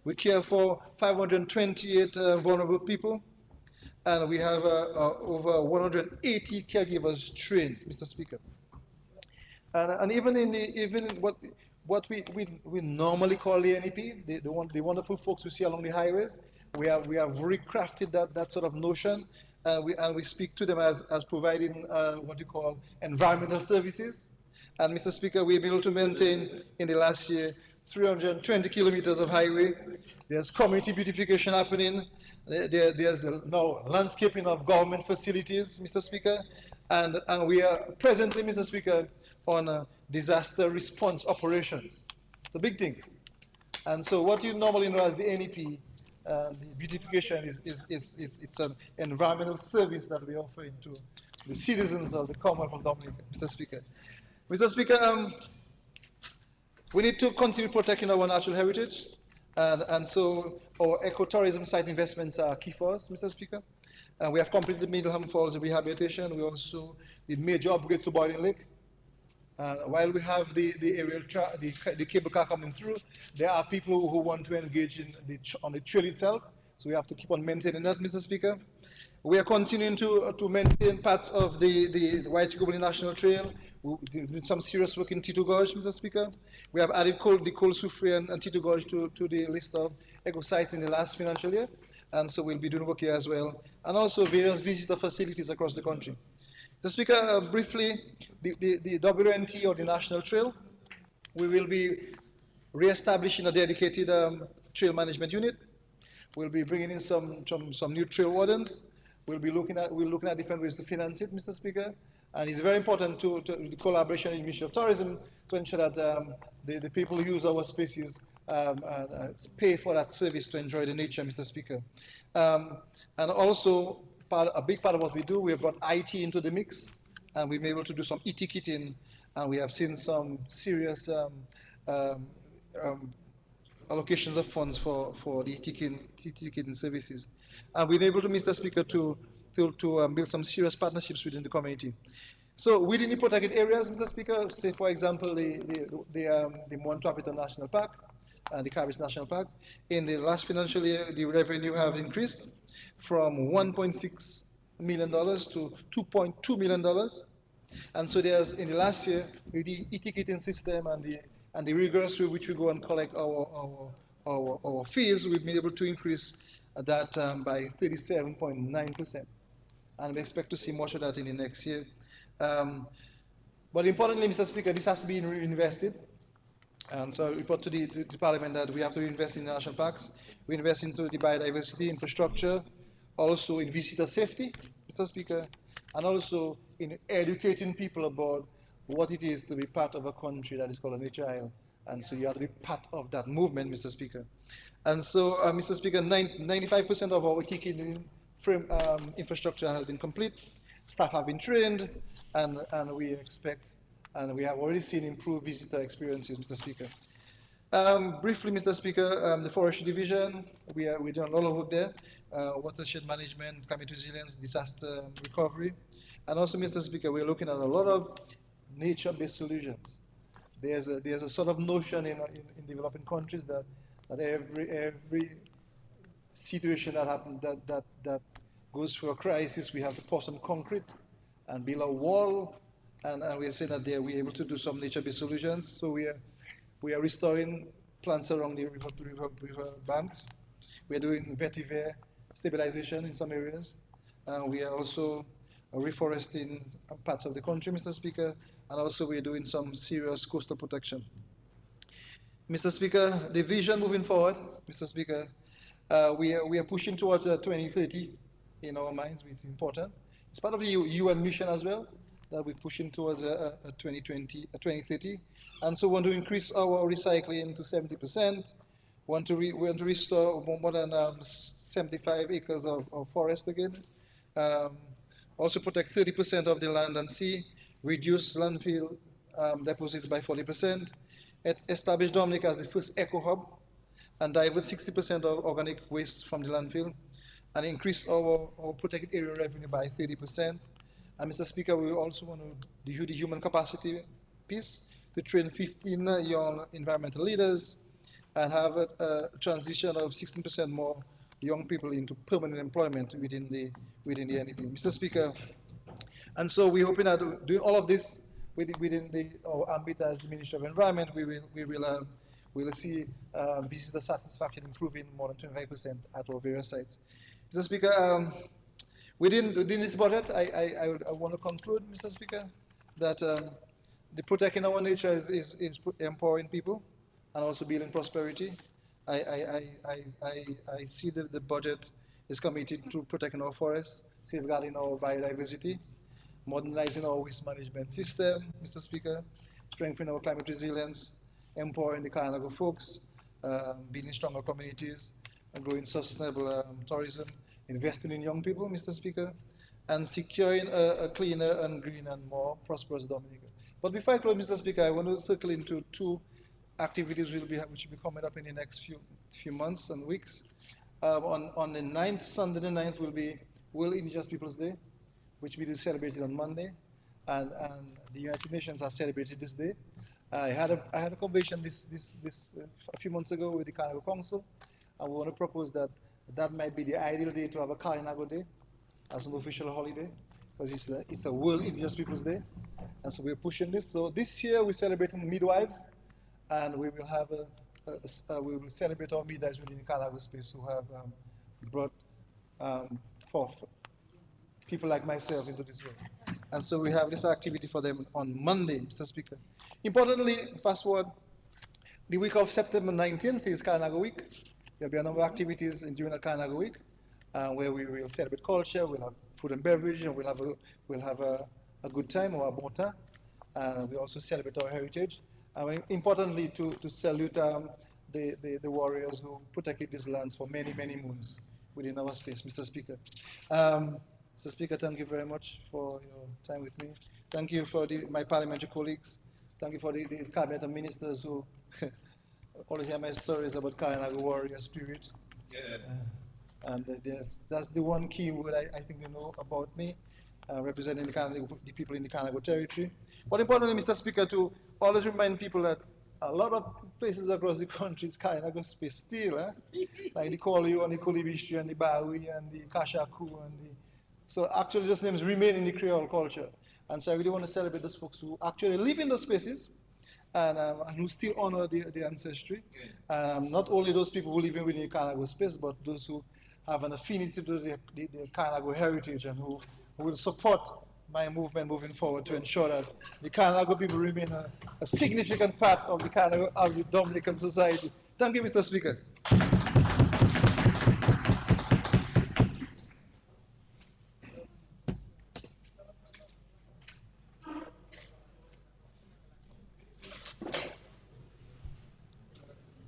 We care for 528 vulnerable people. And we have over 180 caregivers trained, Mr. Speaker. And even in what we normally call the NEP, the wonderful folks we see along the highways, we have recrafted that sort of notion. And we speak to them as providing what you call environmental services. And Mr. Speaker, we've been able to maintain in the last year 320 kilometers of highway. There's community beautification happening. There's now landscaping of government facilities, Mr. Speaker. And we are presently, Mr. Speaker, on disaster response operations. So big things. And so what you normally know as the NEP, the beautification it's an environmental service that we offer to the citizens of the Commonwealth of Dominica, Mr. Speaker. Mr. Speaker, we need to continue protecting our natural heritage, and so our ecotourism site investments are key for us, Mr. Speaker. We have completed Middleham Falls rehabilitation. We also did major upgrades to Boiling Lake. While we have the aerial the cable car coming through, there are people who want to engage on the trail itself. So we have to keep on maintaining that, Mr. Speaker. We are continuing to maintain parts of the White Goblin National Trail. We did some serious work in Tito Gorge, Mr. Speaker. We have added the Col Soufrière and Tito Gorge to the list of eco sites in the last financial year. And so we'll be doing work here as well. And also various visitor facilities across the country. Mr. Speaker, briefly, the WNT or the National Trail, we will be re-establishing a dedicated trail management unit. We'll be bringing in some new trail wardens. We're looking at different ways to finance it, Mr. Speaker. And it's very important to the collaboration in the Ministry of Tourism to ensure that the people who use our spaces pay for that service to enjoy the nature, Mr. Speaker. And also, a big part of what we do, we have brought IT into the mix, and we've been able to do some e-ticketing, and we have seen some serious allocations of funds for the e-ticketing services. And we've been able to, Mr. Speaker, to build some serious partnerships within the community. So within the protected areas, Mr. Speaker, say for example the Montapito National Park and the Caribbean National Park, in the last financial year, the revenue have increased from $1.6 million to $2.2 million. And so there's, in the last year, with the e-ticketing system and the rigorous way which we go and collect our fees, we've been able to increase that by 37.9%. And we expect to see much of that in the next year. But importantly, Mr. Speaker, this has to be reinvested. And so I report to the Parliament that we have to invest in national parks. We invest into the biodiversity infrastructure, also in visitor safety, Mr. Speaker, and also in educating people about what it is to be part of a country that is called a nature island. And so you have to be part of that movement, Mr. Speaker. And so, Mr. Speaker, 95% of our ticketing frame infrastructure has been complete. Staff have been trained, and we expect, and we have already seen improved visitor experiences, Mr. Speaker. Briefly, Mr. Speaker, the Forestry Division, we're doing a lot of work there. Watershed management, climate resilience, disaster recovery. And also, Mr. Speaker, we're looking at a lot of nature-based solutions. There's a sort of notion in developing countries that every situation that happens, that goes through a crisis, we have to pour some concrete and build a wall, and we're saying that there we're able to do some nature-based solutions. So we are restoring plants along the river banks. We are doing vetiver stabilization in some areas. We are also reforesting parts of the country, Mr. Speaker, and also we're doing some serious coastal protection. Mr. Speaker, the vision moving forward, Mr. Speaker, we are pushing towards 2030 in our minds, which is important. It's part of the UN mission as well, that we're pushing towards 2030. And so we want to increase our recycling to 70%. We want to restore more than 75 acres of forest again. Also protect 30% of the land and sea, reduce landfill deposits by 40%, establish Dominica as the first eco hub, and divert 60% of organic waste from the landfill, and increase our protected area revenue by 30%. And Mr. Speaker, we also want to do the human capacity piece to train 15 young environmental leaders and have a transition of 16% more young people into permanent employment within the NEP. Mr. Speaker, and so we're hoping that doing all of this within our ambit as the Ministry of Environment, we will see visitor satisfaction improving more than 25% at our various sites. Mr. Speaker, within this budget, I want to conclude, Mr. Speaker, that the protecting our nature is empowering people and also building prosperity. I see that the budget is committed to protecting our forests, safeguarding our biodiversity, modernizing our waste management system, Mr. Speaker, strengthening our climate resilience, empowering the Kalinago folks, building stronger communities, and growing sustainable tourism, investing in young people, Mr. Speaker, and securing a cleaner and greener and more prosperous Dominica. But before I close, Mr. Speaker, I want to circle into two activities which will be coming up in the next few months and weeks. On the 9th, Sunday the 9th, will be World Indigenous Peoples Day, which we do celebrate on Monday, and the United Nations has celebrated this day. I had a conversation a few months ago with the Kalinago Council, and we want to propose that might be the ideal day to have a Kalinago Day as an official holiday, because it's a World Indigenous Peoples Day, and so we're pushing this. So this year we're celebrating midwives, and we will have we will celebrate our midwives within the Kalinago space who have brought forth people like myself into this world. And so we have this activity for them on Monday, Mr. Speaker. Importantly, fast forward, the week of September 19th is Kalinago Week. There'll be a number of activities during the Kalinago Week where we will celebrate culture, we'll have food and beverage, and we'll have a good time or a bon temps. We also celebrate our heritage. And importantly, to salute the warriors who protected these lands for many, many moons within our space, Mr. Speaker. Mr. Speaker, thank you very much for your time with me. Thank you for my parliamentary colleagues. Thank you for the cabinet and ministers who always hear my stories about Karinago warrior spirit. And that's the one key word I think you know about me, representing the people in the Karinago territory. But importantly, Mr. Speaker, to always remind people that a lot of places across the country is Karinago space still, like the Koliu and the Kulibistri and the Bawi and the Kashaku and the. So actually, those names remain in the Creole culture. And so I really want to celebrate those folks who actually live in those spaces and who still honor the ancestry. Not only those people who live within the Karinago space, but those who have an affinity to the Karinago heritage and who will support my movement moving forward to ensure that the Karinago people remain a significant part of the Karinago of the Dominican society. Thank you, Mr. Speaker.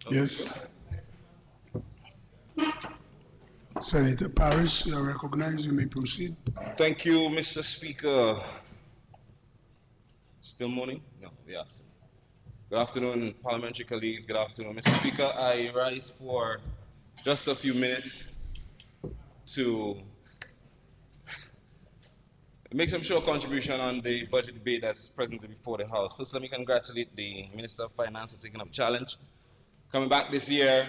Yes. Senator Parrish, you are recognized. You may proceed. Thank you, Mr. Speaker. Still morning? No, the afternoon. Good afternoon, parliamentary colleagues. Good afternoon, Mr. Speaker. I rise for just a few minutes to make some short contribution on the budget debate that's presently before the House. First, let me congratulate the Minister of Finance for taking up the challenge. Coming back this year,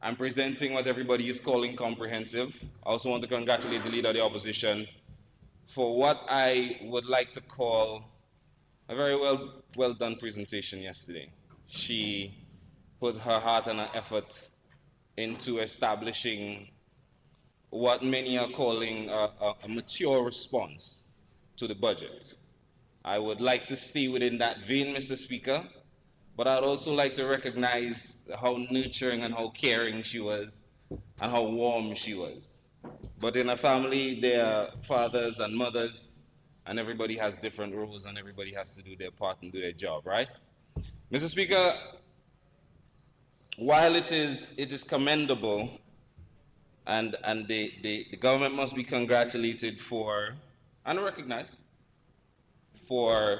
I'm presenting what everybody is calling comprehensive. I also want to congratulate the Leader of the Opposition for what I would like to call a very well done presentation yesterday. She put her heart and her effort into establishing what many are calling a mature response to the budget. I would like to stay within that vein, Mr. Speaker, but I'd also like to recognize how nurturing and how caring she was and how warm she was. But in a family, there are fathers and mothers, and everybody has different roles and everybody has to do their part and do their job, right? Mr. Speaker, while it is commendable and the government must be congratulated for and recognized for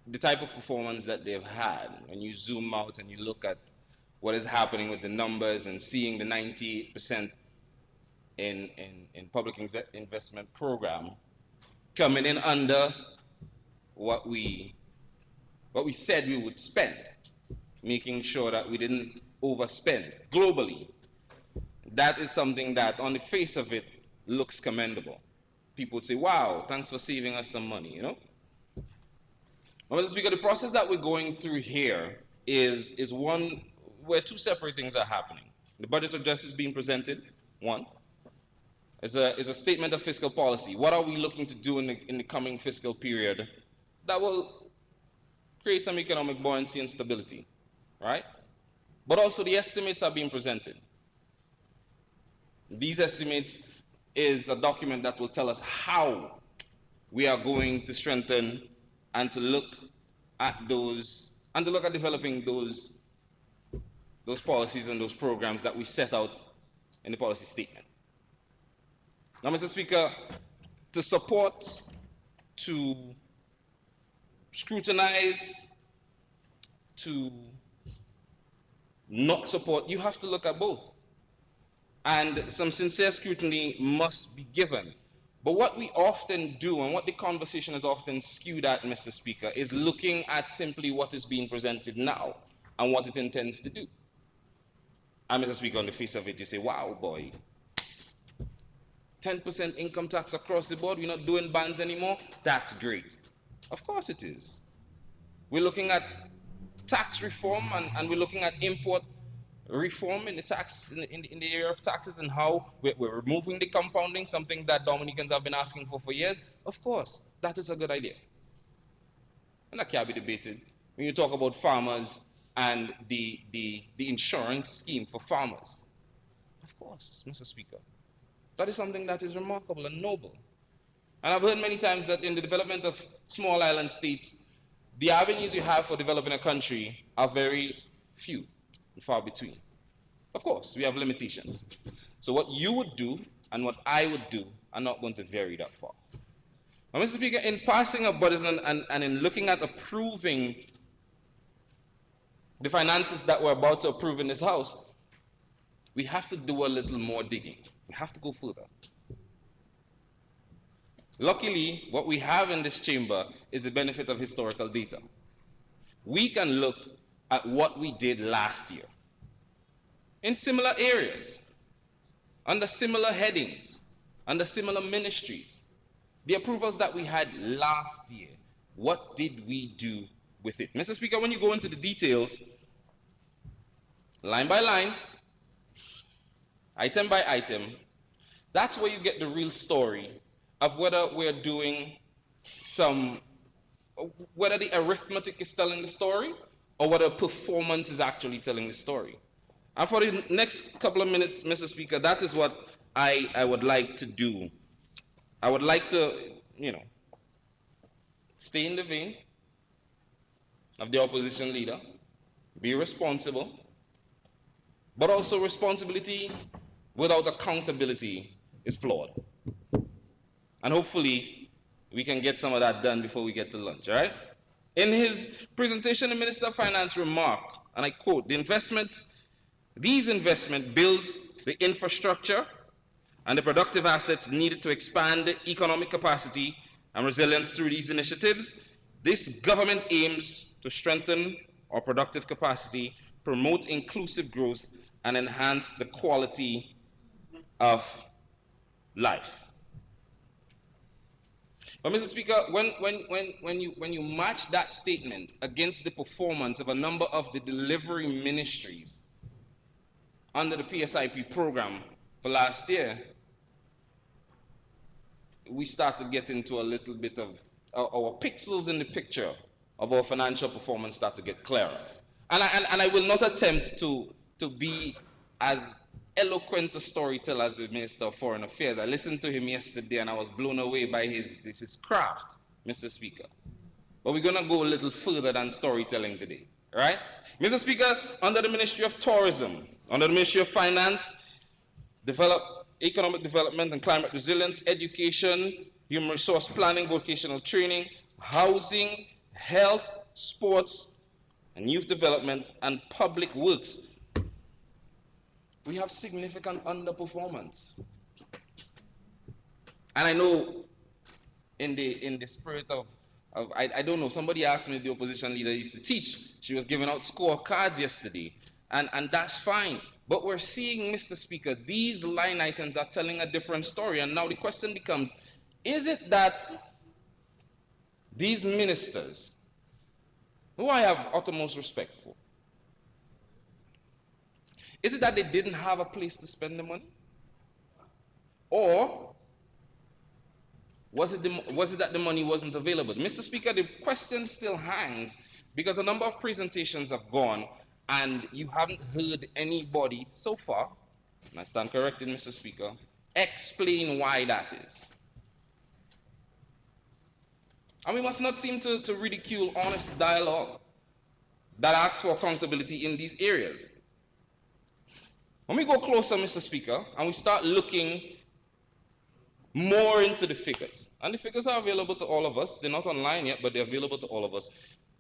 the type of performance that they've had. When you zoom out and you look at what is happening with the numbers and seeing the 98% in public investment program coming in under what we said we would spend, making sure that we didn't overspend globally. That is something that on the face of it looks commendable. People would say, wow, thanks for saving us some money, you know? Mr. Speaker, the process that we're going through here is one where two separate things are happening. The budget of justice being presented, one, is a statement of fiscal policy. What are we looking to do in the coming fiscal period that will create some economic buoyancy and stability, right? But also the estimates are being presented. These estimates is a document that will tell us how we are going to strengthen and to look at developing those policies and those programs that we set out in the policy statement. Now, Mr. Speaker, to support, to scrutinize, to not support, you have to look at both. And some sincere scrutiny must be given. But what we often do, and what the conversation is often skewed at, Mr. Speaker, is looking at simply what is being presented now and what it intends to do. And Mr. Speaker, on the face of it, you say, wow, boy, 10% income tax across the board, we're not doing bans anymore? That's great. Of course it is. We're looking at tax reform and we're looking at import reform in the tax in the area of taxes and how we're removing the compounding, something that Dominicans have been asking for years. Of course, that is a good idea. And that can't be debated. When you talk about farmers and the insurance scheme for farmers, of course, Mr. Speaker, that is something that is remarkable and noble. And I've heard many times that in the development of small island states, the avenues you have for developing a country are very few and far between. Of course, we have limitations. So what you would do and what I would do are not going to vary that far. Now, Mr. Speaker, in passing a budget and in looking at approving the finances that we're about to approve in this House, we have to do a little more digging. We have to go further. Luckily, what we have in this chamber is the benefit of historical data. We can look at what we did last year in similar areas, under similar headings, under similar ministries. The approvals that we had last year, what did we do with it? Mr. Speaker, when you go into the details, line by line, item by item, that's where you get the real story of whether we're doing whether the arithmetic is telling the story or whether performance is actually telling the story. And for the next couple of minutes, Mr. Speaker, that is what I would like to do. I would like to, stay in the vein of the opposition leader, be responsible, but also responsibility without accountability is flawed. And hopefully, we can get some of that done before we get to lunch, all right? In his presentation, the Minister of Finance remarked, and I quote, these investments builds the infrastructure and the productive assets needed to expand the economic capacity and resilience through these initiatives. This government aims to strengthen our productive capacity, promote inclusive growth, and enhance the quality of life. But Mr. Speaker, when you match that statement against the performance of a number of the delivery ministries under the PSIP program for last year, we start to get into a little bit of our pixels in the picture of our financial performance start to get clearer. And I will not attempt to be as eloquent a storyteller as the Minister of Foreign Affairs. I listened to him yesterday and I was blown away by his craft, Mr. Speaker. But we're going to go a little further than storytelling today, right? Mr. Speaker, under the Ministry of Tourism, under the Ministry of Finance, economic development and climate resilience, education, human resource planning, vocational training, housing, health, sports, and youth development, and public works, we have significant underperformance. And I know in the spirit of I don't know, somebody asked me if the opposition leader used to teach. She was giving out scorecards yesterday, and that's fine. But we're seeing, Mr. Speaker, these line items are telling a different story. And now the question becomes, is it that these ministers, who I have utmost respect for, is it that they didn't have a place to spend the money? Or was it that the money wasn't available? Mr. Speaker, the question still hangs because a number of presentations have gone and you haven't heard anybody so far, and I stand corrected, Mr. Speaker, explain why that is. And we must not seem to ridicule honest dialogue that asks for accountability in these areas. When we go closer, Mr. Speaker, and we start looking more into the figures, and the figures are available to all of us, they're not online yet, but they're available to all of us,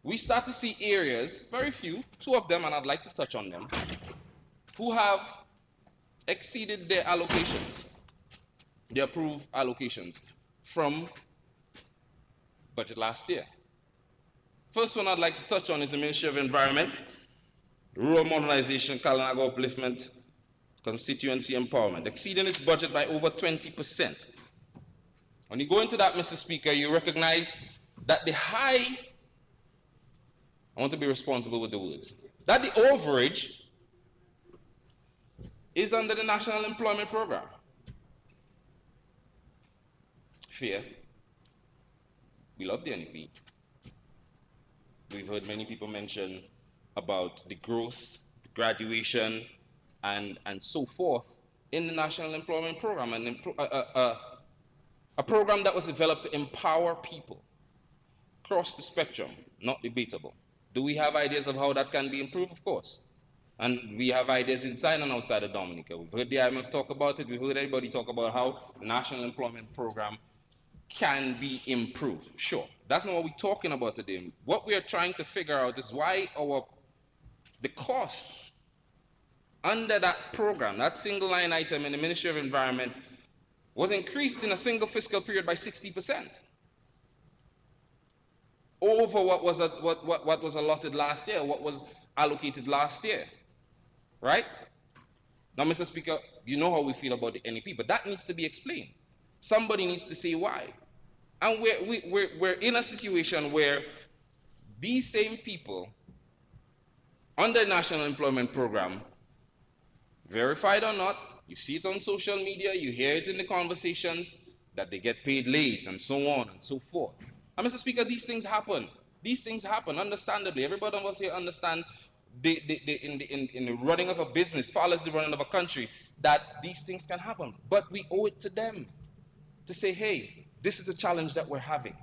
we start to see areas, very few, 2 of them, and I'd like to touch on them, who have exceeded their allocations, their approved allocations from budget last year. First one I'd like to touch on is the Ministry of Environment, Rural Modernization, Kalinago Upliftment, Constituency Empowerment, exceeding its budget by over 20%. When you go into that, Mr. Speaker, you recognize that I want to be responsible with the words, that the overage is under the National Employment Program. Fair. We love the NEP. We've heard many people mention about the growth, graduation, and so forth in the National Employment Program, and A program that was developed to empower people across the spectrum, not debatable. Do we have ideas of how that can be improved? Of course. And we have ideas inside and outside of Dominica. We've heard the IMF talk about it. We've heard everybody talk about how the National Employment Program can be improved. Sure, that's not what we're talking about today. What we are trying to figure out is why the cost under that program, that single line item in the Ministry of Environment, was increased in a single fiscal period by 60%. Over what was allotted last year, what was allocated last year, right? Now, Mr. Speaker, you know how we feel about the NEP, but that needs to be explained. Somebody needs to say why. And we're in a situation where these same people, under the National Employment Program, verified or not, you see it on social media, you hear it in the conversations, that they get paid late and so on and so forth. And Mr. Speaker, these things happen. These things happen, understandably. Everybody of us here understand in the running of a business, far less the running of a country, that these things can happen. But we owe it to them to say, hey, this is a challenge that we're having.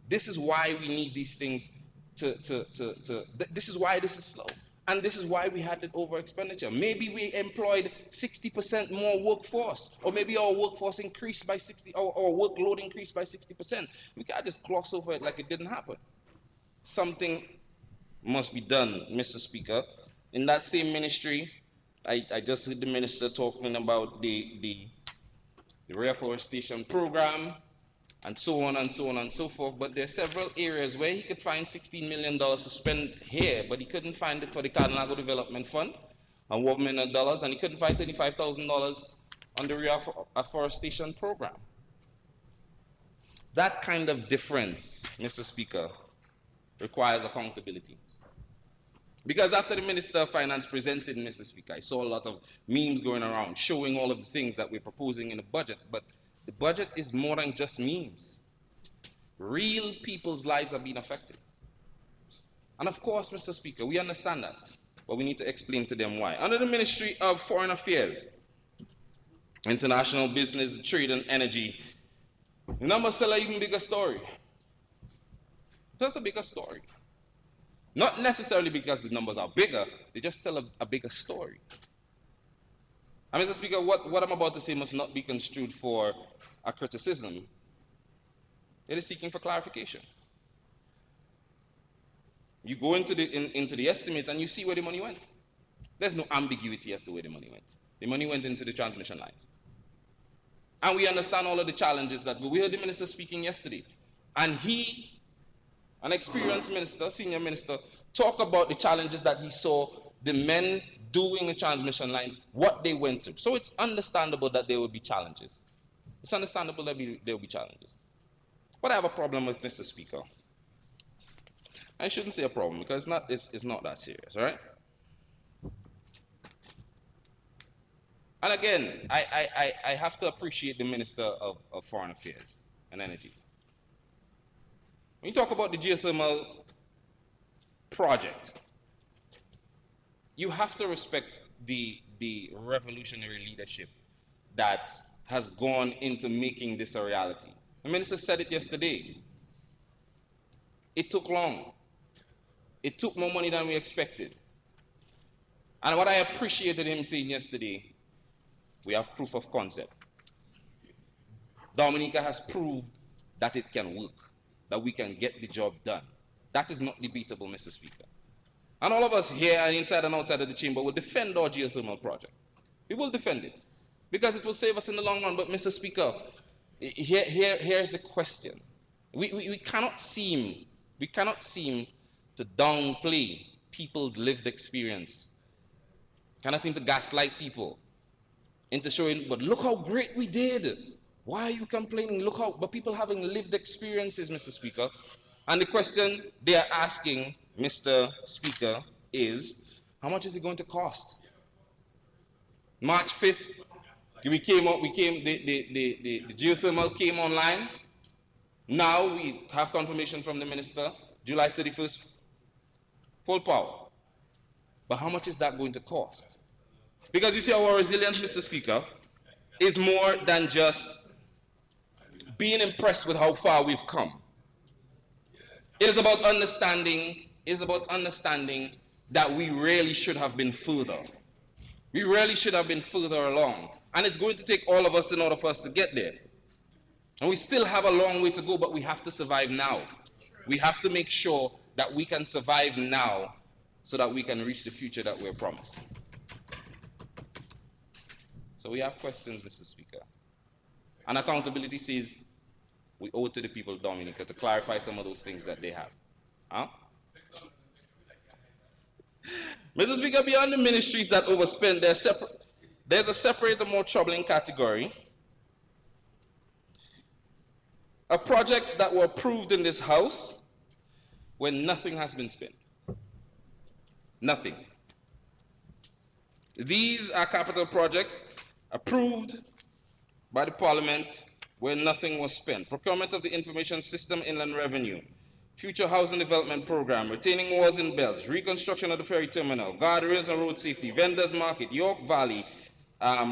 This is why we need these things this is why this is slow. And this is why we had the over expenditure. Maybe we employed 60% more workforce, or maybe our workforce increased by 60, or workload increased by 60%. We can't just gloss over it like it didn't happen. Something must be done, Mr. Speaker. In that same ministry, I just heard the minister talking about the reforestation program, and so on and so on and so forth. But there are several areas where he could find $16 million to spend here, but he couldn't find it for the Cardinal Development Fund, and $1 million, and he couldn't find $35,000 on the reforestation program. That kind of difference, Mr. Speaker, requires accountability. Because after the Minister of Finance presented, Mr. Speaker, I saw a lot of memes going around showing all of the things that we're proposing in the budget, but the budget is more than just memes. Real people's lives are being affected. And of course, Mr. Speaker, we understand that, but we need to explain to them why. Under the Ministry of Foreign Affairs, International Business, Trade and Energy, the numbers tell an even bigger story. That's a bigger story. Not necessarily because the numbers are bigger, they just tell a bigger story. And Mr. Speaker, what I'm about to say must not be construed for a criticism. It is seeking for clarification. You go into the estimates and you see where the money went. There's no ambiguity as to where the money went. The money went into the transmission lines. And we understand all of the challenges that we heard the minister speaking yesterday. And he, an experienced minister, senior minister, talk about the challenges that he saw the men doing the transmission lines, what they went through. So it's understandable that there will be challenges. It's understandable that there will be challenges. But I have a problem with Mr. Speaker. I shouldn't say a problem because it's not that serious, all right? And again, I have to appreciate the Minister of Foreign Affairs and Energy. When you talk about the geothermal project, you have to respect the revolutionary leadership that has gone into making this a reality. The minister said it yesterday. It took long. It took more money than we expected. And what I appreciated him saying yesterday, we have proof of concept. Dominica has proved that it can work, that we can get the job done. That is not debatable, Mr. Speaker. And all of us here and inside and outside of the chamber will defend our geothermal project. We will defend it because it will save us in the long run. But Mr. Speaker, here's the question. We cannot seem to downplay people's lived experience. Cannot seem to gaslight people into showing, but look how great we did. Why are you complaining? Look how, but people having lived experiences, Mr. Speaker. And the question they are asking, Mr. Speaker, is how much is it going to cost? March 5th, the geothermal came online. Now we have confirmation from the minister, July 31st, full power. But how much is that going to cost? Because you see, our resilience, Mr. Speaker, is more than just being impressed with how far we've come. It is about understanding that we really should have been further. We really should have been further along. And it's going to take all of us in order for us to get there. And we still have a long way to go, but we have to survive now. We have to make sure that we can survive now so that we can reach the future that we're promised. So we have questions, Mr. Speaker. And accountability says we owe it to the people of Dominica to clarify some of those things that they have. Huh? Mr. Speaker, beyond the ministries that overspent, there's a separate and more troubling category of projects that were approved in this House when nothing has been spent. Nothing. These are capital projects approved by the Parliament where nothing was spent. Procurement of the Information System, Inland Revenue, Future Housing Development Program, retaining walls and belts, reconstruction of the ferry terminal, guardrails and road safety, vendors market, York Valley,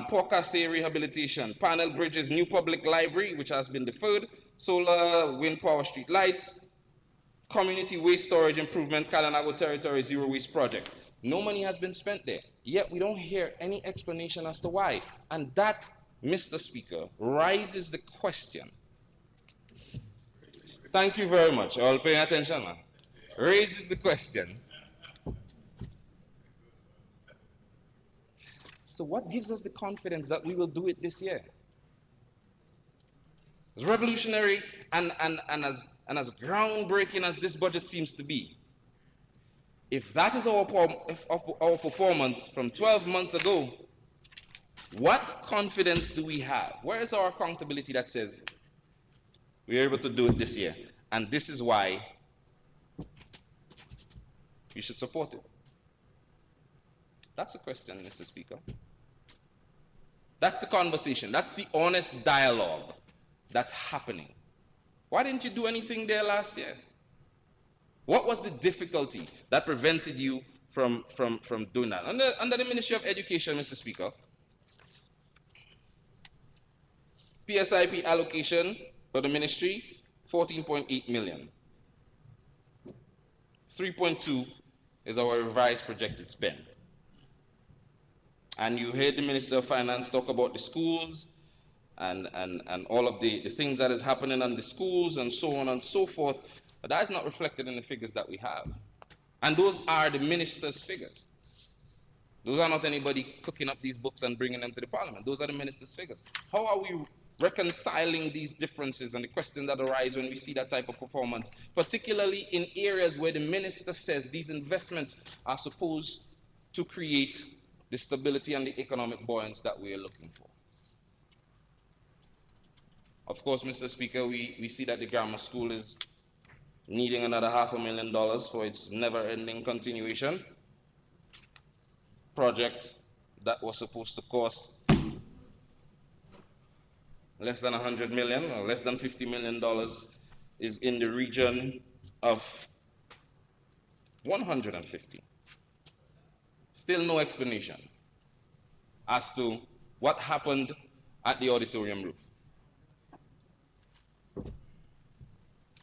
Port Cassay rehabilitation, panel bridges, new public library, which has been deferred, solar, wind power street lights, community waste storage improvement, Kalanago Territory Zero Waste Project. No money has been spent there, yet we don't hear any explanation as to why. And that, Mr. Speaker, raises the question. Thank you very much. All paying attention, man. Raises the question. So what gives us the confidence that we will do it this year? As revolutionary and as groundbreaking as this budget seems to be, if that is our performance from 12 months ago, what confidence do we have? Where is our accountability that says we're able to do it this year? And this is why you should support it. That's the question, Mr. Speaker. That's the conversation. That's the honest dialogue that's happening. Why didn't you do anything there last year? What was the difficulty that prevented you from doing that? Under the Ministry of Education, Mr. Speaker, PSIP allocation for the ministry, 14.8 million. 3.2 is our revised projected spend. And you heard the Minister of Finance talk about the schools and all of the things that is happening on the schools and so on and so forth, but that is not reflected in the figures that we have. And those are the minister's figures. Those are not anybody cooking up these books and bringing them to the Parliament. Those are the minister's figures. How are we reconciling these differences and the questions that arise when we see that type of performance, particularly in areas where the minister says these investments are supposed to create the stability and the economic buoyancy that we are looking for? Of course, Mr. Speaker, we see that the grammar school is needing another $500,000 for its never-ending continuation project that was supposed to cost less than 100 million or less than $50 million is in the region of 150. Still no explanation as to what happened at the auditorium roof.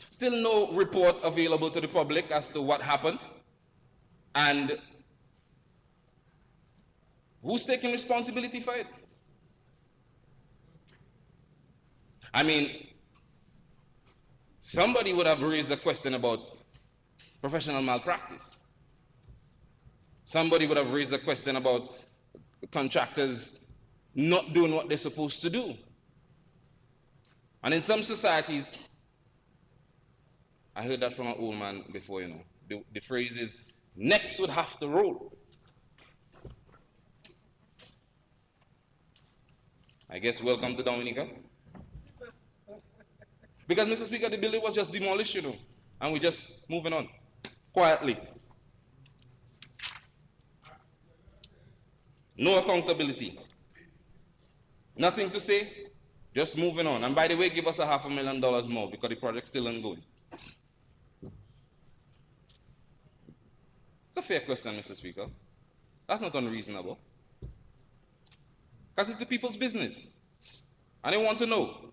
Still no report available to the public as to what happened and who's taking responsibility for it. I mean, somebody would have raised a question about professional malpractice. Somebody would have raised a question about contractors not doing what they're supposed to do. And in some societies, I heard that from an old man before, you know. The phrase is, necks would have to roll. I guess welcome to Dominica. Because, Mr. Speaker, the building was just demolished, you know, and we're just moving on, quietly. No accountability. Nothing to say, just moving on. And by the way, give us $500,000 more because the project's still ongoing. It's a fair question, Mr. Speaker. That's not unreasonable. Because it's the people's business. And they want to know.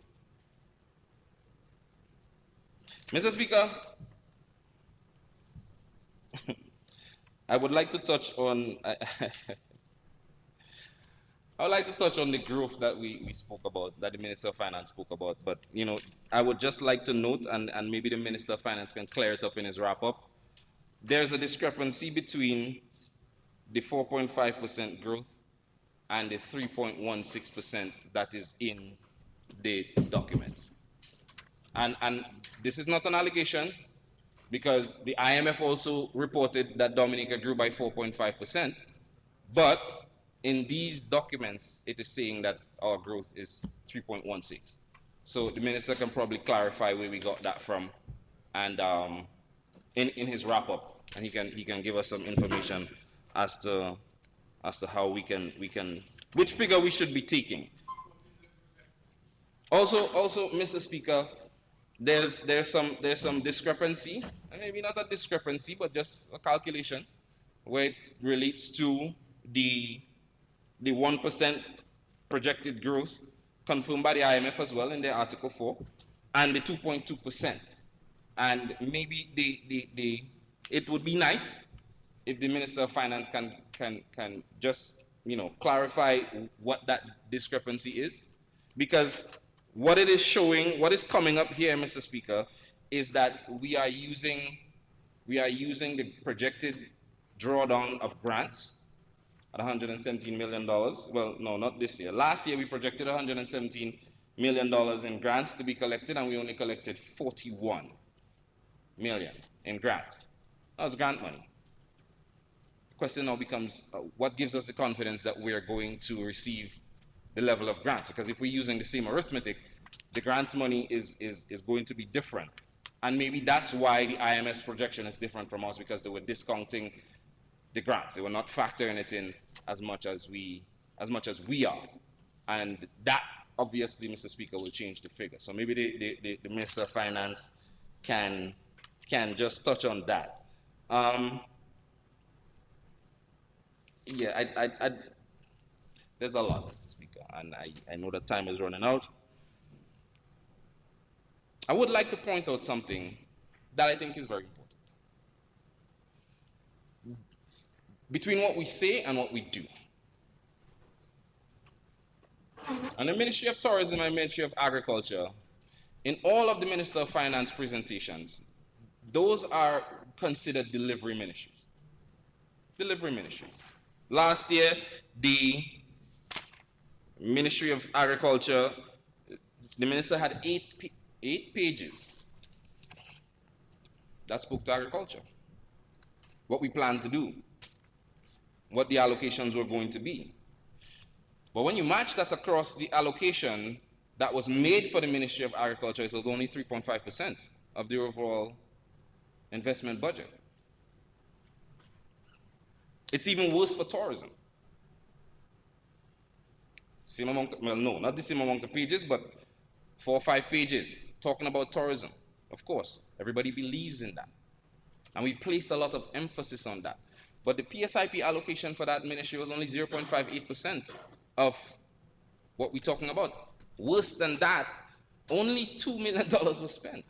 Mr. Speaker, I would like to touch on I would like to touch on the growth that we spoke about, that the Minister of Finance spoke about. But, you know, I would just like to note, and maybe the Minister of Finance can clear it up in his wrap-up, there's a discrepancy between the 4.5% growth and the 3.16% that is in the documents. And this is not an allegation, because the IMF also reported that Dominica grew by 4.5%, but in these documents, it is saying that our growth is 3.16. So the minister can probably clarify where we got that from, and in his wrap up, and he can give us some information as to how we can which figure we should be taking. Also, Mr. Speaker, there's some discrepancy, and maybe not a discrepancy, but just a calculation where it relates to the 1% projected growth confirmed by the IMF as well in their Article 4, and the 2.2%. And maybe it would be nice if the Minister of Finance can just, you know, clarify what that discrepancy is, because what it is showing, what is coming up here, Mr. Speaker, is that we are using the projected drawdown of grants at $117 million. Well, no, not this year. Last year we projected $117 million in grants to be collected, and we only collected $41 million in grants. That was grant money. The question now becomes, what gives us the confidence that we are going to receive the level of grants? Because if we're using the same arithmetic, the grants money is going to be different. And maybe that's why the IMF's projection is different from us, because they were discounting the grants. They were not factoring it in as much as we are. And that obviously, Mr. Speaker, will change the figure. So maybe the Minister of Finance can just touch on that. Yeah, there's a lot, Mr. Speaker, and I know that time is running out. I would like to point out something that I think is very important. Between what we say and what we do. And the Ministry of Tourism and Ministry of Agriculture, in all of the Minister of Finance presentations, those are considered delivery ministries. Delivery ministries. Last year, the Ministry of Agriculture, the minister had eight pages that spoke to agriculture. What we plan to do, what the allocations were going to be. But when you match that across the allocation that was made for the Ministry of Agriculture, it was only 3.5% of the overall investment budget. It's even worse for tourism. Same amount, well, no, not the same amount of pages, but 4 or 5 pages talking about tourism. Of course, everybody believes in that. And we place a lot of emphasis on that. But the PSIP allocation for that ministry was only 0.58% of what we're talking about. Worse than that, only $2 million was spent.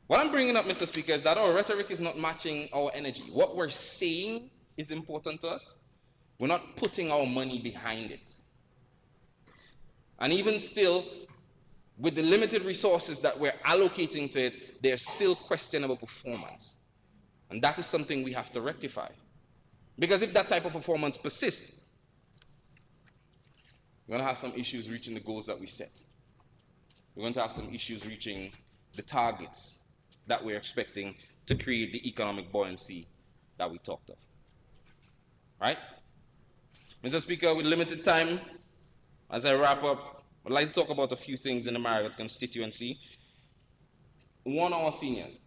What I'm bringing up, Mr. Speaker, is that our rhetoric is not matching our energy. What we're saying is important to us. We're not putting our money behind it. And even still, with the limited resources that we're allocating to it, there's still questionable performance. And that is something we have to rectify. Because if that type of performance persists, we're going to have some issues reaching the goals that we set. We're going to have some issues reaching the targets that we're expecting to create the economic buoyancy that we talked of. Right? Mr. Speaker, with limited time, as I wrap up, I'd like to talk about a few things in the Marigot constituency. One, our seniors.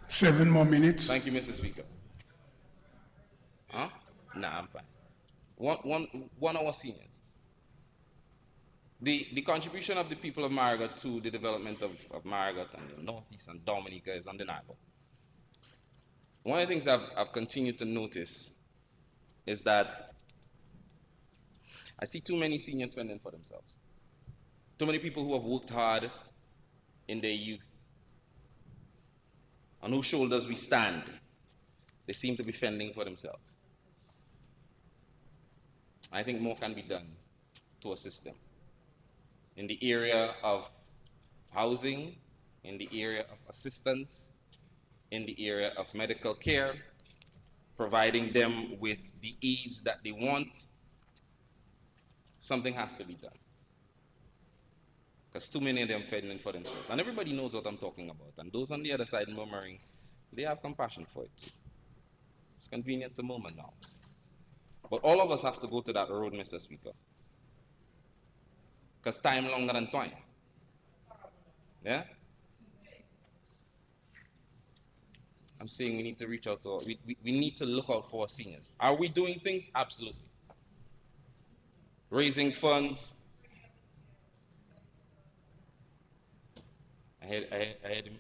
7 more minutes. Thank you, Mr. Speaker. Huh? Nah, I'm fine. One, our seniors. The contribution of the people of Marigot to the development of Marigot and the Northeast and Dominica is undeniable. One of the things I've continued to notice is that I see too many seniors spending for themselves. Too many people who have worked hard in their youth, on whose shoulders we stand, they seem to be fending for themselves. I think more can be done to assist them in the area of housing, in the area of assistance, in the area of medical care, providing them with the aids that they want. Something has to be done. Because too many of them fending for themselves. And everybody knows what I'm talking about. And those on the other side murmuring, they have compassion for it too. It's convenient to murmur now. But all of us have to go to that road, Mr. Speaker. Because time longer than twine. Yeah? I'm saying we need to reach out to, we need to look out for our seniors. Are we doing things? Absolutely. Raising funds. I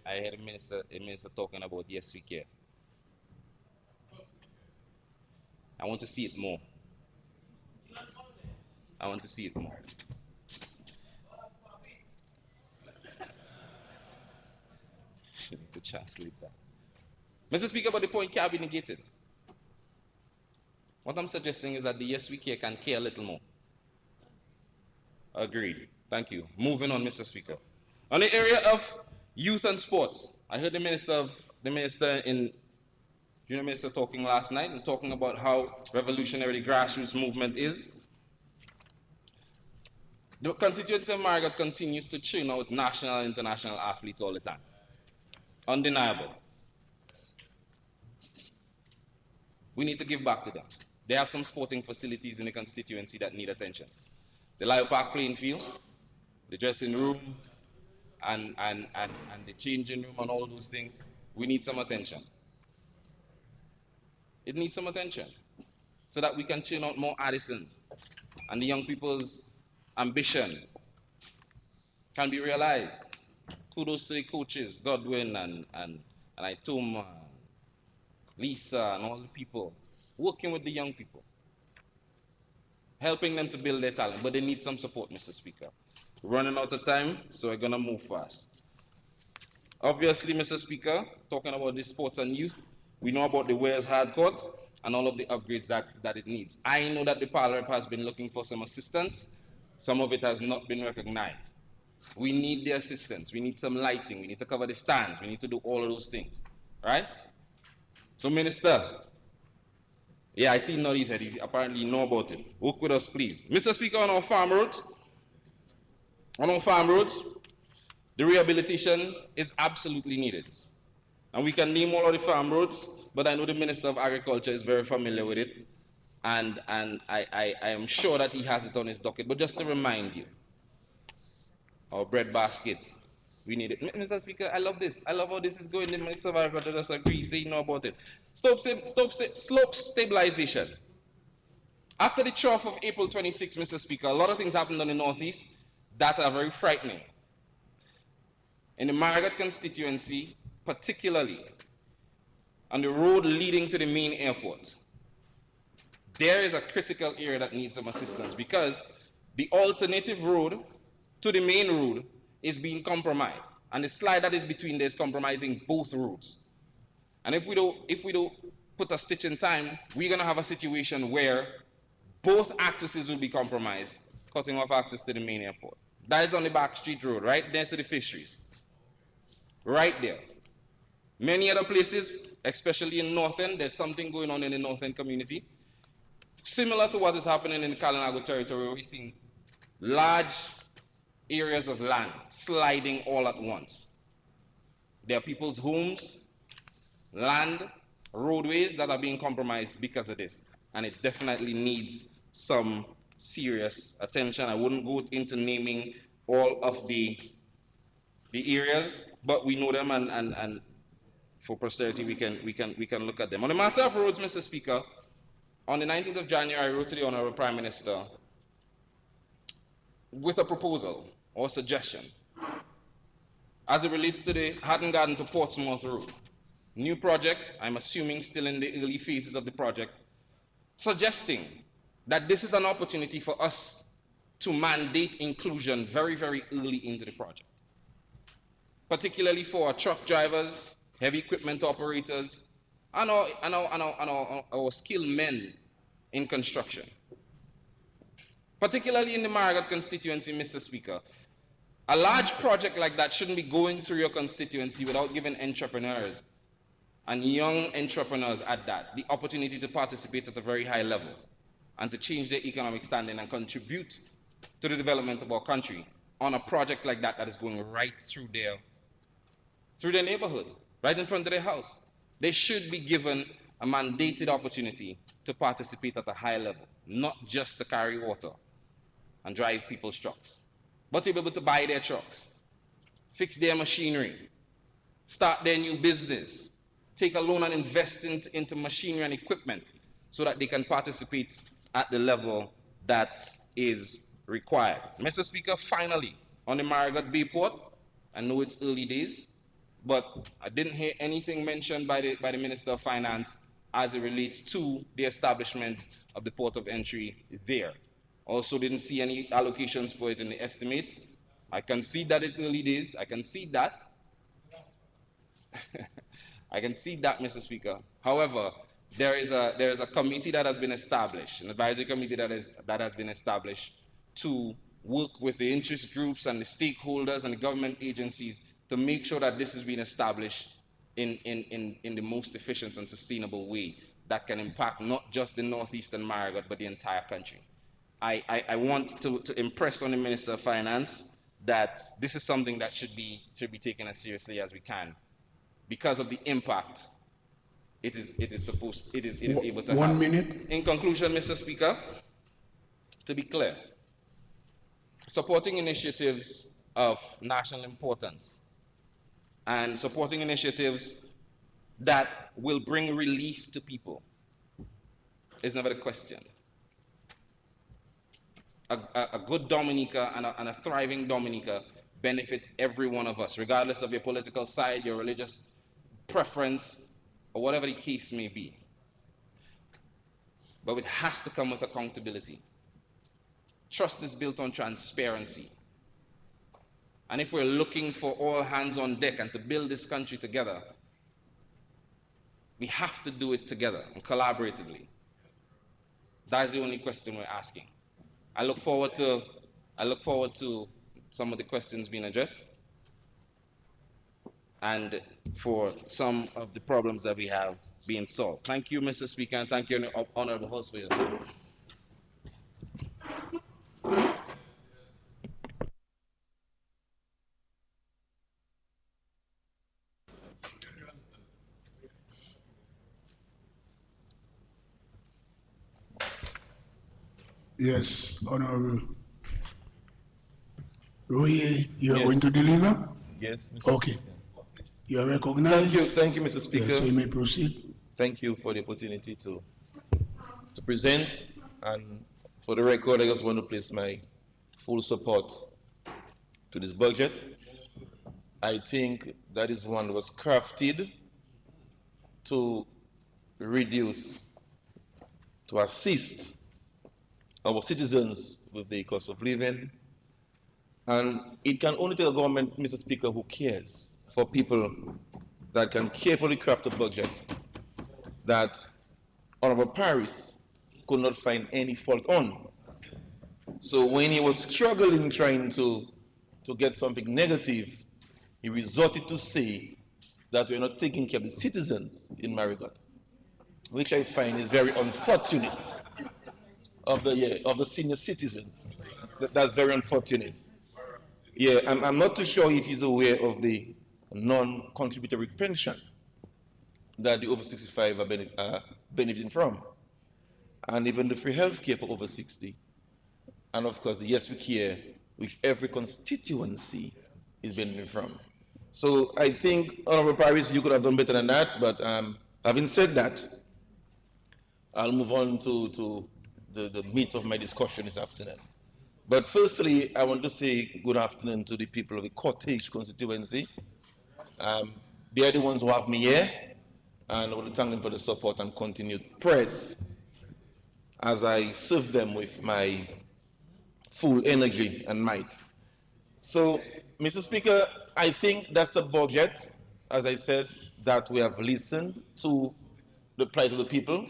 had a minister talking about Yes We Care. I want to see it more. I want to see it more. You need to translate that. Mr. Speaker, but the point can't be negated. What I'm suggesting is that the Yes We Care can care a little more. Agreed. Thank you. Moving on, Mr. Speaker. On the area of youth and sports, I heard the minister Junior Minister talking last night and talking about how revolutionary the grassroots movement is. The constituency of Marigot continues to churn out national and international athletes all the time. Undeniable. We need to give back to them. They have some sporting facilities in the constituency that need attention. The Lyle Park playing field, the dressing room, and the changing room and all those things, we need some attention. It needs some attention so that we can churn out more Addisons and the young people's ambition can be realized. Kudos to the coaches, Godwin and Itoma, Lisa and all the people working with the young people, helping them to build their talent, but they need some support, Mr. Speaker. We're running out of time, so we're gonna move fast. Obviously, Mr. Speaker, talking about the sports and youth, we know about the Wares Hard Court and all of the upgrades that it needs. I know that the Parliament has been looking for some assistance. Some of it has not been recognized. We need the assistance. We need some lighting. We need to cover the stands. We need to do all of those things, right? So, Minister, yeah, I see Noddy's head. He apparently know about it. Work with us, please. Mr. Speaker, on our farm roads, the rehabilitation is absolutely needed. And we can name all of the farm roads, but I know the Minister of Agriculture is very familiar with it. And I am sure that he has it on his docket. But just to remind you, our bread basket, we need it. Mr. Speaker, I love this. I love how this is going. The Minister of Agriculture does agree, say you know about it. Slope stabilization. After the trough of April 26, Mr. Speaker, a lot of things happened on the Northeast that are very frightening. In the Marigot constituency, particularly on the road leading to the main airport, there is a critical area that needs some assistance because the alternative road to the main road is being compromised, and the slide that is between there is compromising both roads. And if we don't put a stitch in time, we're going to have a situation where both accesses will be compromised, cutting off access to the main airport. That is on the back street road, right next to the fisheries. Right there. Many other places, especially in North End, there's something going on in the North End community. Similar to what is happening in the Kalinago territory, where we're seeing large areas of land sliding all at once. There are people's homes, land, roadways that are being compromised because of this. And it definitely needs some serious attention. I wouldn't go into naming all of the areas, but we know them, and for posterity we can look at them. On the matter of roads, Mr. Speaker, on the 19th of January, I wrote to the Honorable Prime Minister with a proposal or suggestion as it relates to the Hatton Garden to Portsmouth Road. New project, I'm assuming still in the early phases of the project, suggesting that this is an opportunity for us to mandate inclusion very, very early into the project, particularly for our truck drivers, heavy equipment operators, and our skilled men in construction. Particularly in the Marigot constituency, Mr. Speaker, a large project like that shouldn't be going through your constituency without giving entrepreneurs and young entrepreneurs at that the opportunity to participate at a very high level and to change their economic standing and contribute to the development of our country on a project like that that is going right through their neighborhood, right in front of their house. They should be given a mandated opportunity to participate at a high level, not just to carry water and drive people's trucks, but to be able to buy their trucks, fix their machinery, start their new business, take a loan and invest into machinery and equipment so that they can participate at the level that is required. Mr. Speaker, finally, on the Marigot Bayport, I know it's early days, but I didn't hear anything mentioned by the Minister of Finance as it relates to the establishment of the port of entry there. Also didn't see any allocations for it in the estimates. I can see that it's early days. I can see that. I can see that, Mr. Speaker. However, there is a committee that has been established, an advisory committee that has been established to work with the interest groups and the stakeholders and the government agencies to make sure that this is being established in the most efficient and sustainable way that can impact not just the northeastern Marigot, but the entire country. I want to impress on the Minister of Finance that this is something that should be taken as seriously as we can, because of the impact it is able to have. 1 minute. In conclusion, Mr. Speaker, to be clear, supporting initiatives of national importance and supporting initiatives that will bring relief to people is never the question. A good Dominica and a thriving Dominica benefits every one of us, regardless of your political side, your religious preference, or whatever the case may be. But it has to come with accountability. Trust is built on transparency. And if we're looking for all hands on deck and to build this country together, we have to do it together and collaboratively. That is the only question we're asking. I look forward to some of the questions being addressed and for some of the problems that we have being solved. Thank you, Mr. Speaker, and thank you, Honorable Host, for your time. Yes, Honorable. Roy, you are going to deliver? Yes, Mr. Okay. Speaker. You are recognized. Thank you, Mr. Speaker. Yes, so you may proceed. Thank you for the opportunity to present. And for the record, I just want to place my full support to this budget. I think that is one that was crafted to reduce, to assist our citizens with the cost of living. And it can only take a government, Mr. Speaker, who cares for people, that can carefully craft a budget that Honorable Paris could not find any fault on. So when he was struggling trying to get something negative, he resorted to say that we're not taking care of the citizens in Marigot, which I find is very unfortunate of the senior citizens. That's very unfortunate. Yeah, I'm not too sure if he's aware of the non-contributory pension that the over 65 are benefiting from, and even the free health care for over 60, and of course the Yes We Care, which every constituency is benefiting from. So I think, Honorable Paris, you could have done better than that, but having said that, I'll move on to the meat of my discussion this afternoon. But firstly, I want to say good afternoon to the people of the Cottage constituency. They are the ones who have me here, and I want to thank them for the support and continued prayers as I serve them with my full energy and might. So, Mr. Speaker, I think that's a budget, as I said, that we have listened to the plight of the people,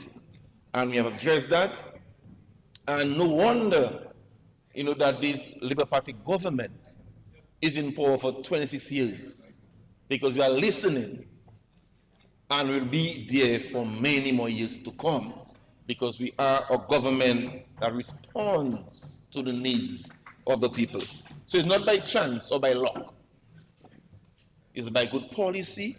and we have addressed that. And no wonder, that this Labour Party government is in power for 26 years, because we are listening and will be there for many more years to come, because we are a government that responds to the needs of the people. So it's not by chance or by luck. It's by good policy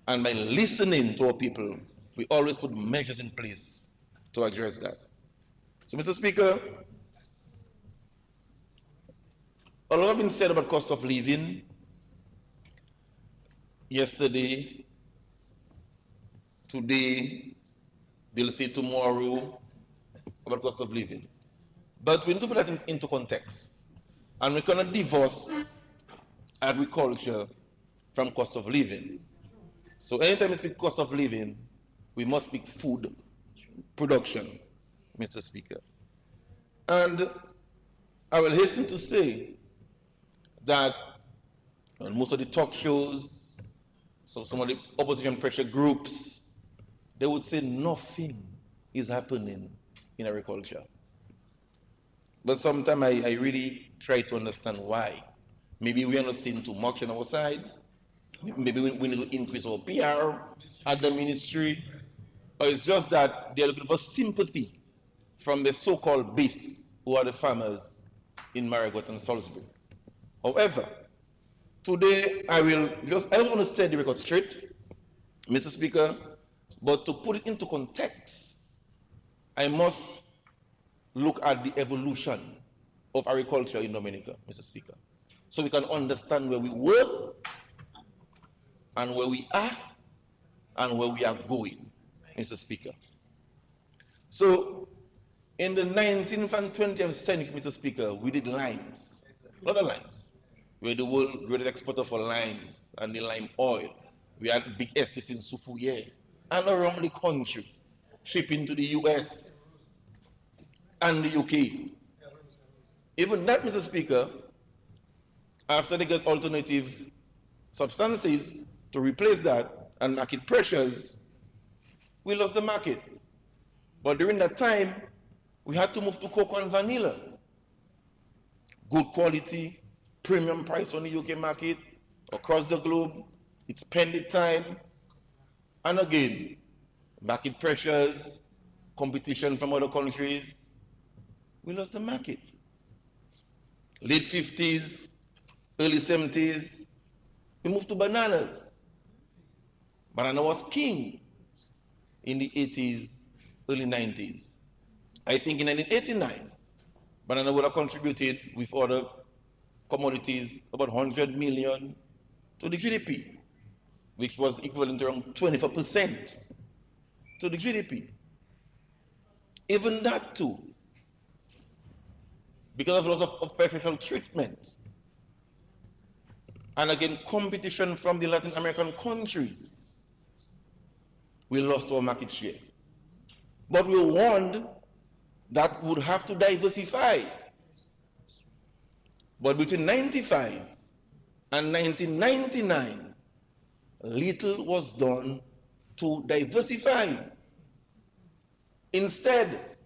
and by listening to our people. We always put measures in place to address that. So, Mr. Speaker, a lot has been said about cost of living yesterday, today, they'll say tomorrow about cost of living. But we need to put that into context. And we cannot divorce agriculture from cost of living. So anytime we speak cost of living, we must speak food production, Mr. Speaker. And I will hasten to say that on most of the talk shows, so some of the opposition pressure groups, they would say nothing is happening in agriculture. But sometimes I really try to understand why. Maybe we are not seeing too much on our side. Maybe we need to increase our PR at the ministry. Or it's just that they're looking for sympathy from the so-called base, who are the farmers in Marigot and Salisbury. However, today I just want to set the record straight, Mr. Speaker, but to put it into context, I must look at the evolution of agriculture in Dominica, Mr. Speaker, so we can understand where we were and where we are and where we are going, Mr. Speaker. So, in the 19th and 20th century, Mr. Speaker, we did limes, a lot of limes. We were the world greatest exporter for limes and the lime oil. We had big estates in Sufuye and around the country, shipping to the US and the UK. Even that, Mr. Speaker, after they got alternative substances to replace that and market pressures, we lost the market. But during that time, we had to move to cocoa and vanilla. Good quality, premium price on the UK market, across the globe, it's pending time. And again, market pressures, competition from other countries, we lost the market. Late 50s, early 70s, we moved to bananas. Banana was king in the 80s, early 90s. I think in 1989, banana would have contributed with other commodities about 100 million to the GDP, which was equivalent to around 24% to the GDP. Even that too, because of loss of preferential treatment. And again, competition from the Latin American countries, we lost our market share. But we warned that we would have to diversify. But between 95 and 1999, little was done to diversify. Instead,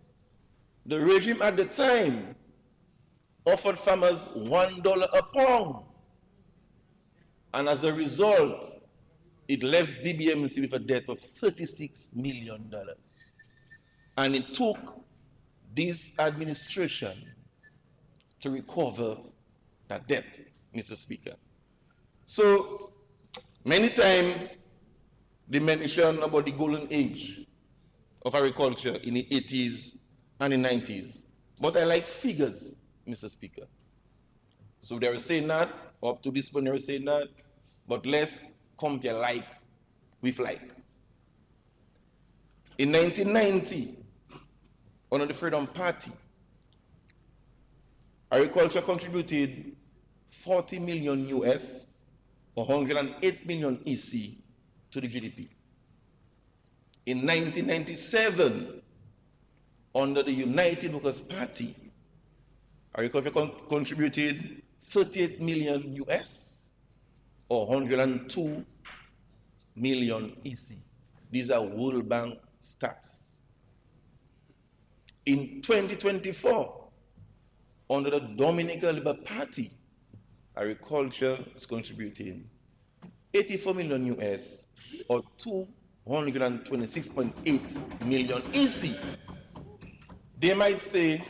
the regime at the time offered farmers $1 a pound. And as a result, it left DBMC with a debt of $36 million. And it took this administration to recover that debt, Mr. Speaker. So, many times they mention about the golden age of agriculture in the 80s and the 90s. But I like figures, Mr. Speaker. So they were saying that, up to this point they were saying that, but let's compare like with like. In 1990, under the Freedom Party, agriculture contributed 40 million US, 108 million EC to the GDP. In 1997, under the United Workers' Party, Agriculture contributed 38 million US or 102 million EC. These are World Bank stats. In 2024, under the Dominican Labour Party, agriculture is contributing 84 million US or 226.8 million EC. They might say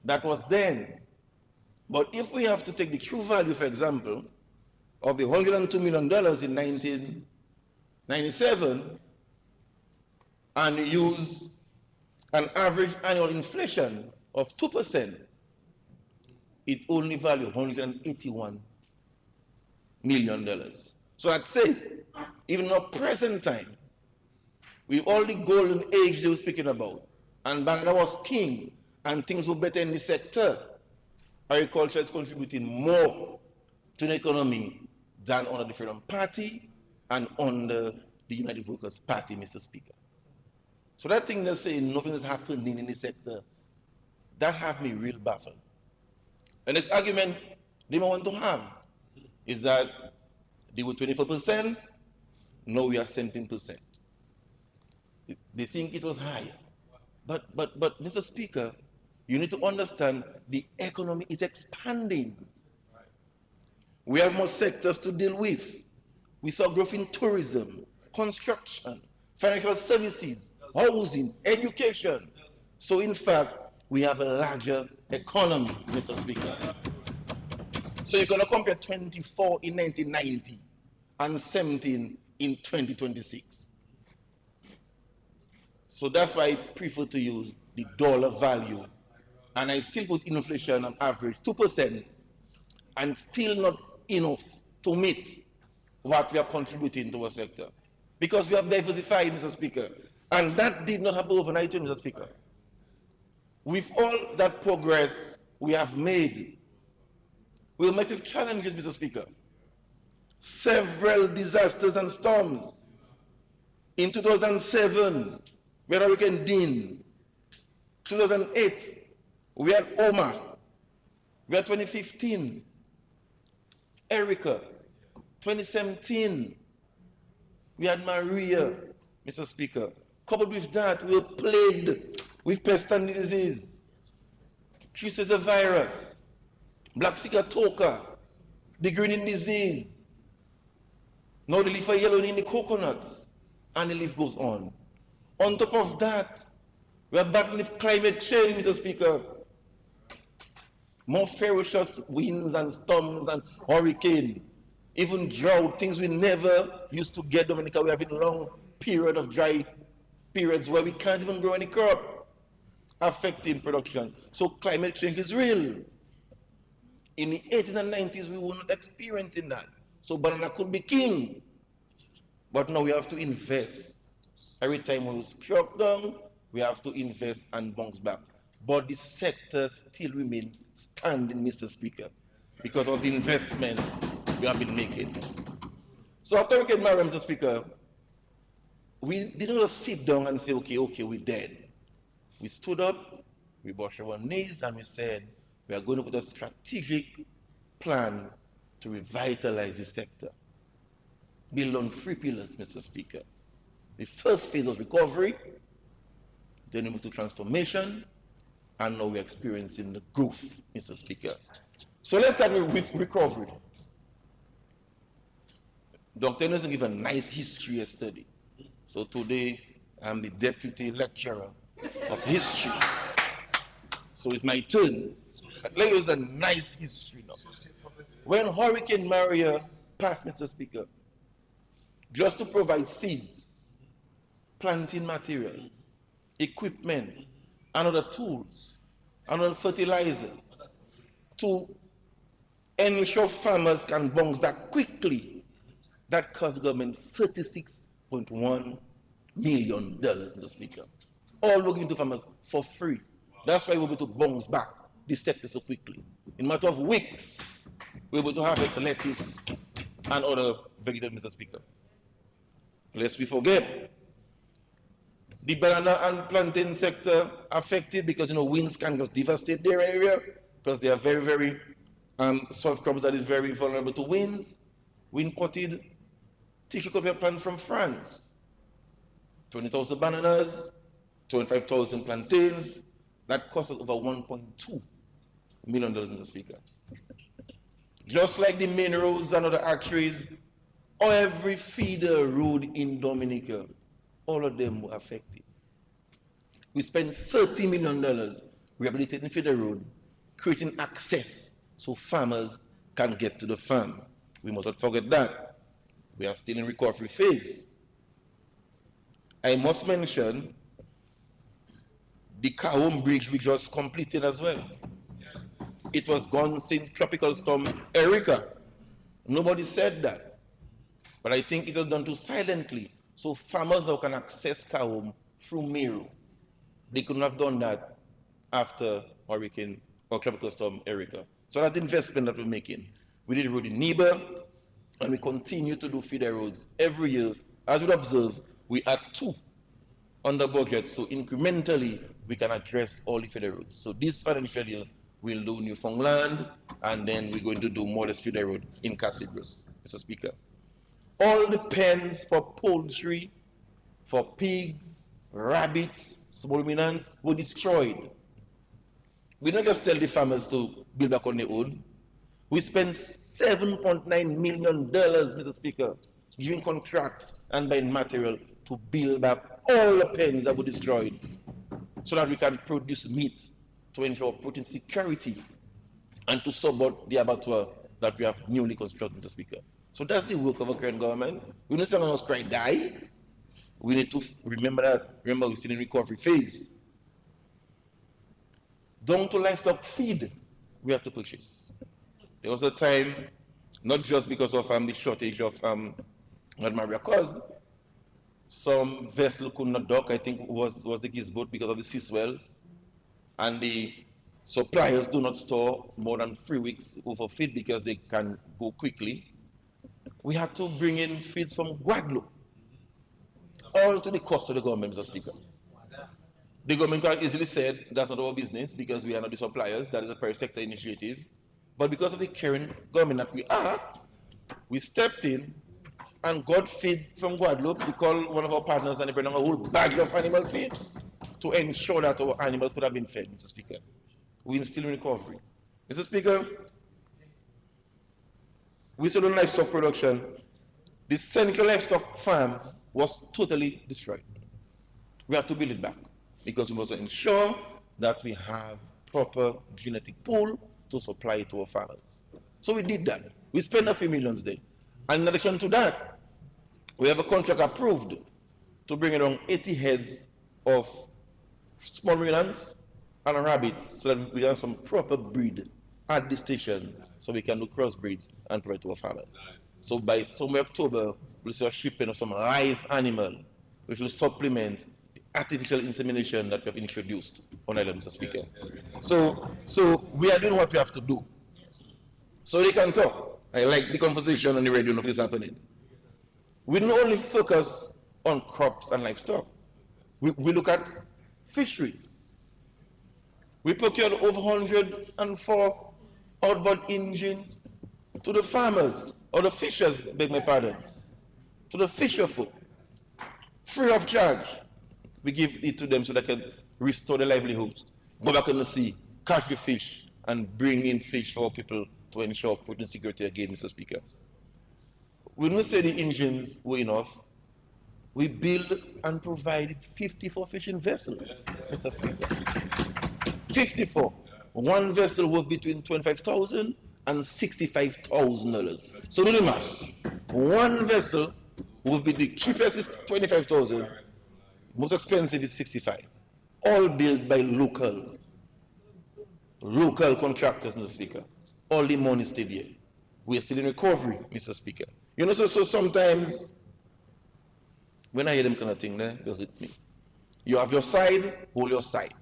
that was then, but if we have to take the true value, for example, of the $102 million in 1997 and use an average annual inflation of 2%, it only values $181 million. So that says, even in our present time, with all the golden age they were speaking about, and Bangla was king, and things were better in the sector, agriculture is contributing more to the economy than under the Freedom Party and under the United Workers' Party, Mr. Speaker. So that thing they're saying nothing is happening in the sector, that have me real baffled. And this argument they might want to have is that they were 24%, now we are 17%. They think it was higher. But Mr. Speaker, you need to understand the economy is expanding. We have more sectors to deal with. We saw growth in tourism, construction, financial services, housing, education. So in fact, we have a larger economy, Mr. Speaker. So you're going to compare 24 in 1990 and 17 in 2026. So that's why I prefer to use the dollar value. And I still put inflation on average 2% and still not enough to meet what we are contributing to our sector. Because we have diversified, Mr. Speaker. And that did not happen overnight, Mr. Speaker. With all that progress we have made, we were met with challenges, Mr. Speaker. Several disasters and storms. In 2007, we had Hurricane Dean. 2008, we had Omar. We had 2015, Erica. 2017, we had Maria, Mr. Speaker. Coupled with that, we were plagued with pest and disease. Tricella virus, black sigatoka, the greening disease. Now the leaf are yellowing in the coconuts, and the leaf goes on. On top of that, we are battling with climate change, Mr. Speaker. More ferocious winds and storms and hurricane, even drought, things we never used to get, Dominica. We have a long period of dry periods where we can't even grow any crop, affecting production. So climate change is real. In the 80s and 90s, we were not experiencing that. So banana could be king. But now we have to invest. Every time we struck down, we have to invest and bounce back. But the sector still remains standing, Mr. Speaker, because of the investment we have been making. So after Hurricane Maria, Mr. Speaker, we didn't just sit down and say, okay, we're dead. We stood up, we brushed our knees, and we said, we are going to put a strategic plan to revitalize the sector. Build on 3 pillars, Mr. Speaker. The first phase was recovery, then we moved to transformation, and now we're experiencing the growth, Mr. Speaker. So let's start with recovery. Dr. Anderson gave a nice history yesterday. So today, I'm the deputy lecturer of history. So it's my turn. Let us a nice history now. When Hurricane Maria passed, Mr. Speaker, just to provide seeds, planting material, equipment, and other tools, and other fertilizer, to ensure farmers can bounce back quickly, that cost the government $36.1 million, Mr. Speaker. All we're giving to farmers for free. That's why we're able to bounce back the sector so quickly. In a matter of weeks, we're able to harvest lettuce and other vegetables, Mr. Speaker. Lest we forget, the banana and plantain sector affected because winds can just devastate their area, because they are very soft crops that is very vulnerable to winds. We imported tiki coffee plants from France. 20,000 bananas, 25,000 plantains. That cost us over $1.2 million, Mr. Speaker. Just like the main roads and other arteries, every feeder road in Dominica, all of them were affected. We spent $30 million rehabilitating feeder road, creating access so farmers can get to the farm. We must not forget that. We are still in recovery phase. I must mention the Kahome Bridge we just completed as well. It was gone since Tropical Storm Erika. Nobody said that. But I think it was done too silently, so farmers now can access Kahome through Meru. They couldn't have done that after Hurricane or Tropical Storm Erika. So that's the investment that we're making. We did a road in Niba, and we continue to do feeder roads every year. As you observe, we add 2 under budget, so incrementally we can address all the feeder roads. So this financial year, we'll do Newfoundland, and then we're going to do Modest Feeder Road in Casibros, Mr. Speaker. All the pens for poultry, for pigs, rabbits, small ruminants were destroyed. We don't just tell the farmers to build back on their own. We spent $7.9 million, Mr. Speaker, giving contracts and buying material to build back all the pens that were destroyed so that we can produce meat to ensure protein security and to support the abattoir that we have newly constructed, Mr. Speaker. So that's the work of our current government. We don't say us cry die. We need to remember that. Remember, we're still in recovery phase. Down to livestock feed, we have to purchase. There was a time, not just because of the shortage of Maria cause, some vessel could not dock, I think was the Giz boat because of the sea swells, and the suppliers do not store more than 3 weeks worth of feed because they can go quickly. We had to bring in feeds from Guadeloupe, all to the cost of the government, Mr. Speaker. The government quite easily said that's not our business because we are not the suppliers, that is a private sector initiative. But because of the current government that we are, we stepped in and got feed from Guadeloupe. We called one of our partners and they brought a whole bag of animal feed to ensure that our animals could have been fed, Mr. Speaker. We're still in recovery. Mr. Speaker, we still on livestock production. The Central Livestock Farm was totally destroyed. We have to build it back because we must ensure that we have proper genetic pool to supply to our farmers. So we did that. We spent a few millions there. And in addition to that, we have a contract approved to bring around 80 heads of small ruminants and rabbits so that we have some proper breed at the station so we can do crossbreeds and provide to our farmers. So by somewhere October, we'll see a shipping of some live animal which will supplement the artificial insemination that we have introduced on island, Mr. Speaker. So we are doing what we have to do. So they can talk. I like the conversation on the radio of this happening. We don't only focus on crops and livestock. We look at fisheries. We procured over 104 outboard engines to the farmers, or the fishers, beg my pardon, to the fisher folk, free of charge. We give it to them so they can restore their livelihoods, go back in the sea, catch the fish, and bring in fish for people to ensure protein security again, Mr. Speaker. We don't say the engines were enough. We built and provided 54 fishing vessels, Mr. Speaker. 54. One vessel worth between $25,000 and $65,000. So do the math. One vessel will be the cheapest is $25,000, most expensive is $65,000. All built by local contractors, Mr. Speaker. All the money stayed here. We are still in recovery, Mr. Speaker. You know, so sometimes when I hear them kind of thing, they'll hit me. You have your side, hold your side.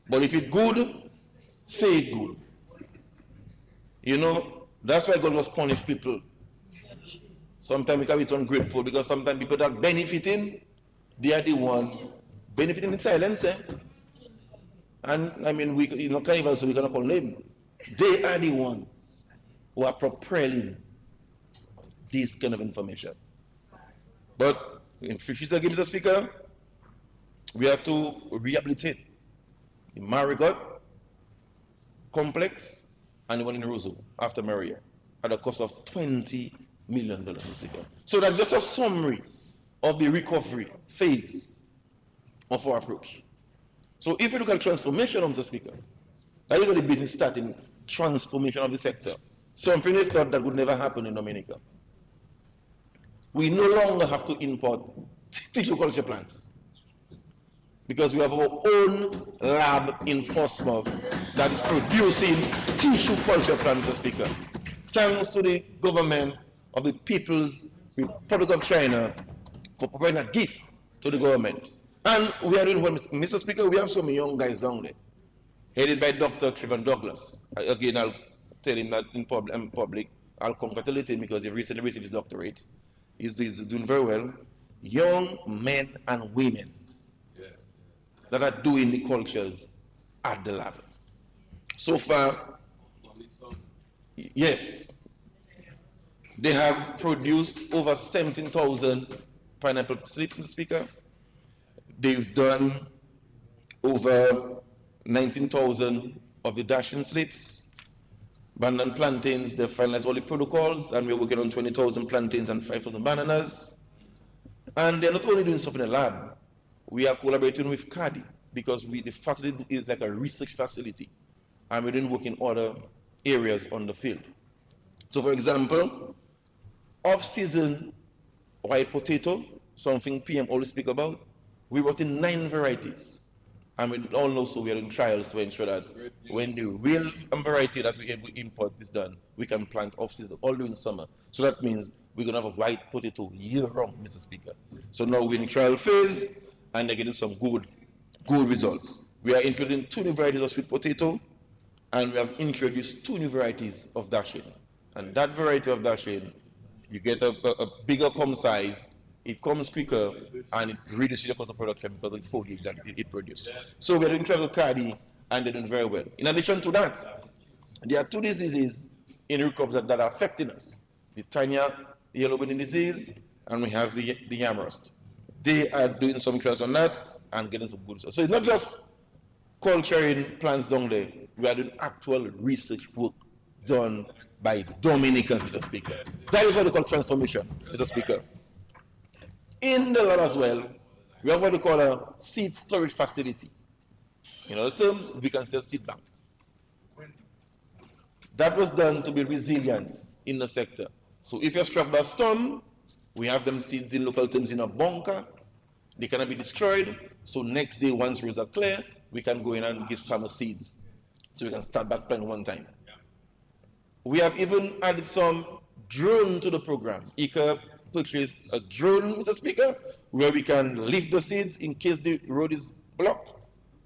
But if it's good, say it good. You know, that's why God must punish people. Sometimes we can be ungrateful because sometimes people that are benefiting, they are the ones benefiting in silence. And I mean, we can't even say we cannot call name. They are the ones who are propelling this kind of information. But in future, Mr. Speaker, we have to rehabilitate the Marigot complex and the one in Roseau after Maria at a cost of $20 million, Mr. Speaker. So that's just a summary of the recovery phase of our approach. So if you look at transformation, Mr. Speaker, that is where the business starting transformation of the sector. Something they thought that would never happen in Dominica. We no longer have to import tissue culture plants because we have our own lab in Portsmouth that is producing tissue culture plants, Mr. Speaker. Thanks to the government of the People's Republic of China for providing a gift to the government. And we are doing well, Mr. Speaker, we have some young guys down there, headed by Dr. Kevin Douglas. Again, I'll tell him that in public. I'll congratulate him because he recently received his doctorate. He's doing very well. Young men and women that are doing the cultures at the lab. So far, yes, they have produced over 17,000 pineapple slips, Mr. Speaker. They've done over 19,000 of the dashing slips. Banana plantains, they've finalized all the protocols, and we're working on 20,000 plantains and 5,000 bananas. And they're not only doing stuff in the lab, we are collaborating with CADI because the facility is like a research facility, and we're doing work in other areas on the field. So for example, off-season white potato, something PM always speak about, we worked in 9 varieties. And we all also we are in trials to ensure that when the real variety that we import is done, we can plant off-season all during summer. So that means we're going to have a white potato year-round, Mr. Speaker. So now we're in the trial phase, and they're getting some good results. We are introducing 2 new varieties of sweet potato, and we have introduced 2 new varieties of dashing. And that variety of dashing, you get a bigger comb size, it comes quicker, and it reduces your cost of production because of the foliage that it produces. So we're doing trial with CADI, and they're doing very well. In addition to that, there are 2 diseases in root crops that are affecting us. The Tanya yellow bean disease, and we have the yam rust. They are doing some trials on that and getting some good results. So it's not just culturing plants down there. We are doing actual research work done by Dominicans, Mr. Speaker. That is what we call transformation, Mr. Speaker. In the lab as well, we have what we call a seed storage facility. In other terms, we can say seed bank. That was done to be resilient in the sector. So if you're struck by a storm, we have them seeds in local terms in a bunker. They cannot be destroyed. So next day, once roads are clear, we can go in and give farmers seeds. So we can start back planting one time. We have even added some drone to the program. ICA purchased a drone, Mr. Speaker, where we can lift the seeds in case the road is blocked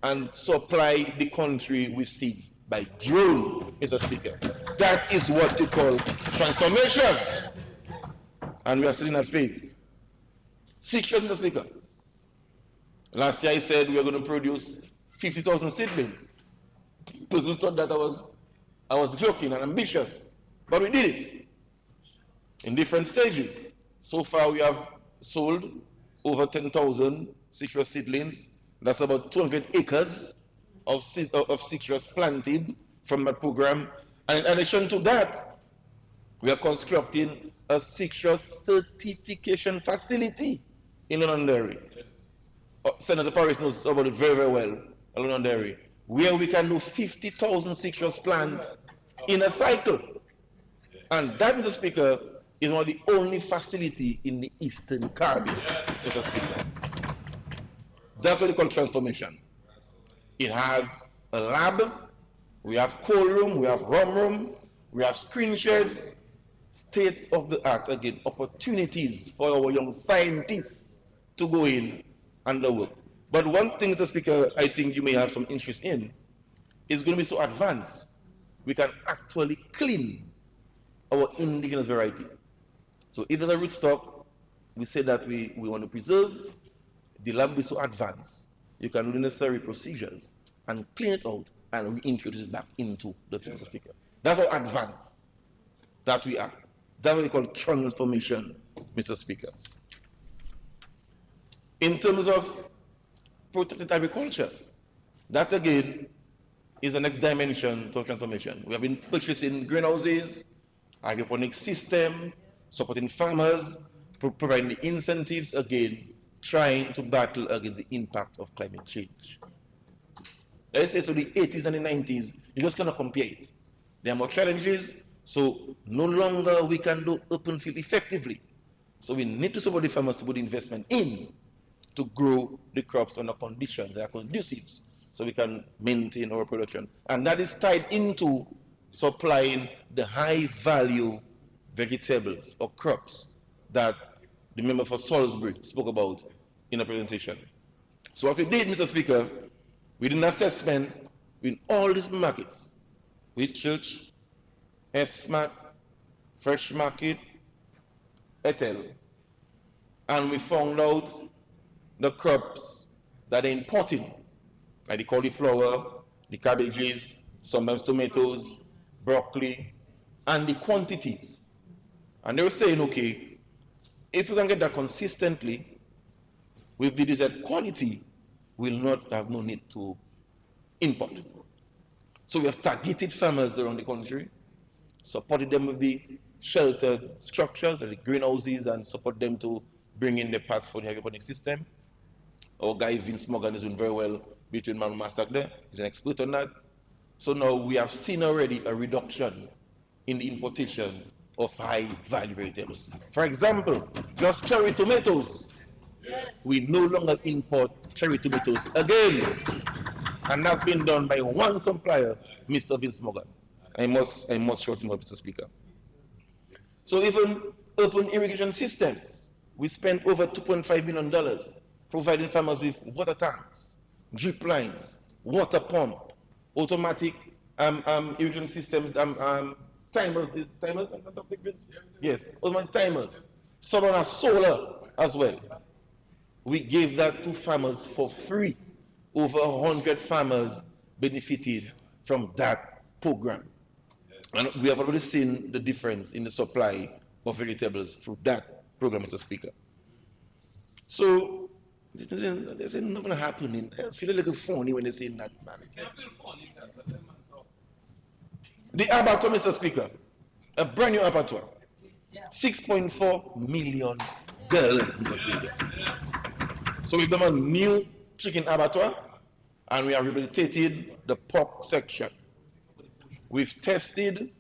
and supply the country with seeds by drone, Mr. Speaker. That is what we call transformation. And we are still in that phase. 6 years, Mr. Speaker. Last year I said we are going to produce 50,000 seedlings. People thought that I was joking and ambitious, but we did it in different stages. So far, we have sold over 10,000 citrus seedlings. That's about 200 acres of citrus planted from that program. And in addition to that, we are constructing a citrus certification facility in Londonderry. Senator Paris knows about it very, very well, Londonderry, where we can do 50,000 citrus plants in a cycle. And that, Mr. Speaker, is one of the only facility in the Eastern Caribbean, Mr. Speaker. That's what we call transformation. It has a lab, we have cold room, we have rum room, we have screen sheds, state of the art, again, opportunities for our young scientists to go in and do work. But one thing, Mr. Speaker, I think you may have some interest in, is going to be so advanced, we can actually clean our indigenous variety. So if there's a rootstock, we say that we want to preserve, the lab will be so advanced, you can do the necessary procedures and clean it out and we introduce it back into the field, Mr. Speaker. That's how advanced that we are. That's what we call transformation, Mr. Speaker. In terms of protected agriculture, that again is the next dimension to transformation. We have been purchasing greenhouses, hydroponic system, supporting farmers, providing the incentives again, trying to battle against the impact of climate change. Let's say to the 80s and the 90s, you just cannot compare it. There are more challenges, so no longer we can do open field effectively. So we need to support the farmers to put investment in to grow the crops under conditions that are conducive so we can maintain our production. And that is tied into supplying the high value vegetables or crops that the member for Salisbury spoke about in the presentation. So what we did, Mr. Speaker, we did an assessment in all these markets, with Church, S-Mart, Fresh Market, Ethel, and we found out the crops that are importing, like the cauliflower, the cabbages, sometimes tomatoes, broccoli, and the quantities. And they were saying, okay, if we can get that consistently with the desired quality, we'll not have no need to import. So we have targeted farmers around the country, supported them with the sheltered structures, like the greenhouses, and support them to bring in the parts for the hydroponic system. Our guy Vince Morgan is doing very well between Man Masak there. He's an expert on that. So now we have seen already a reduction in the importation of high value vegetables. For example, just cherry tomatoes. Yes. We no longer import cherry tomatoes again. And that's been done by one supplier, Mr. Vince Morgan. I must shout him up, Mr. Speaker. So even open irrigation systems, we spent over $2.5 million providing farmers with water tanks, drip lines, water pump, automatic irrigation systems, timers, yes, automatic timers, solar as well. We gave that to farmers for free. Over 100 farmers benefited from that program. And we have already seen the difference in the supply of vegetables through that program, Mr. Speaker. So, there's nothing happening. I just feel a little funny when they say that, man. The abattoir, Mr. Speaker, a brand new abattoir, $6.4 million, Mr. Speaker. So we've done a new chicken abattoir, and we have rehabilitated the pork section. We've tested,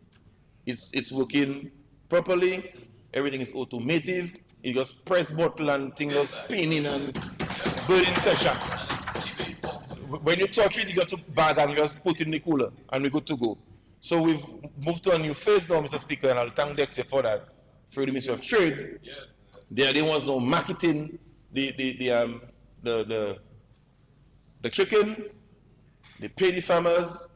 it's working properly, everything is automated, you just press button and things are spinning and burning session. When you touch it, you got to bag and just put it in the cooler, and we're good to go. So we've moved to a new phase now, Mr. Speaker, and I'll thank DEXA for that, through the Ministry of Trade. They are the ones now marketing the chicken, they pay the farmers,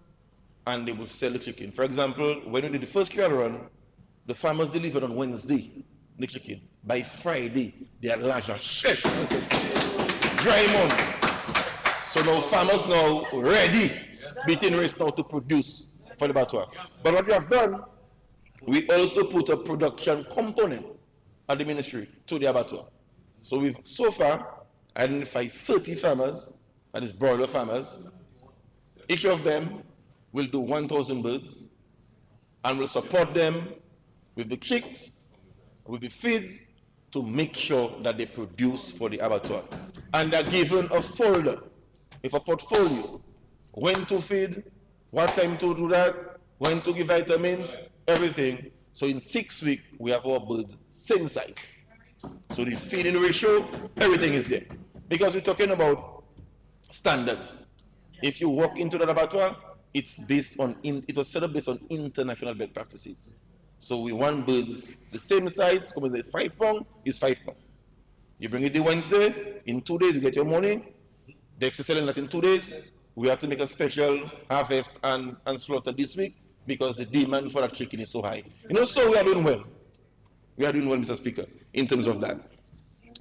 and they will sell the chicken. For example, when we did the first trial run, the farmers delivered on Wednesday the chicken. By Friday, they had large shesh, dry month. So now farmers now ready, beating race now to produce for the abattoir. But what we have done, we also put a production component at the ministry to the abattoir. So we've so far identified 30 farmers, that is broiler farmers. Each of them will do 1,000 birds, and will support them with the chicks, with the feeds, to make sure that they produce for the abattoir. And they're given a folder, with a portfolio, when to feed, what time to do that, when to give vitamins, everything. So in 6 weeks, we have our birds same size. So the feeding ratio, everything is there. Because we're talking about standards. If you walk into the abattoir, it was set up based on international best practices. So we want birds the same size, come with 5 pounds, is 5 pounds. You bring it the Wednesday, in 2 days you get your money. The excess selling that in 2 days. We have to make a special harvest and slaughter this week because the demand for that chicken is so high. So we are doing well. We are doing well, Mr. Speaker, in terms of that.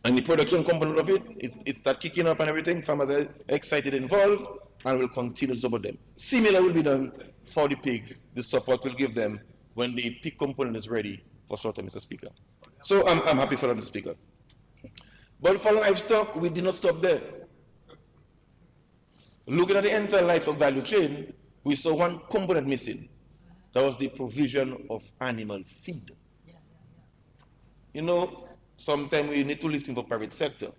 And the production component of it, it's start kicking up and everything. Farmers are excited, involved, and will continue to support them. Similar will be done for the pigs. The support will give them when the pig component is ready for slaughter, Mr. Speaker. So I'm happy for that, Mr. Speaker. But for livestock, we did not stop there. Looking at the entire livestock value chain, we saw one component missing. That was the provision of animal feed. You know, sometimes we need to lift in for private sector,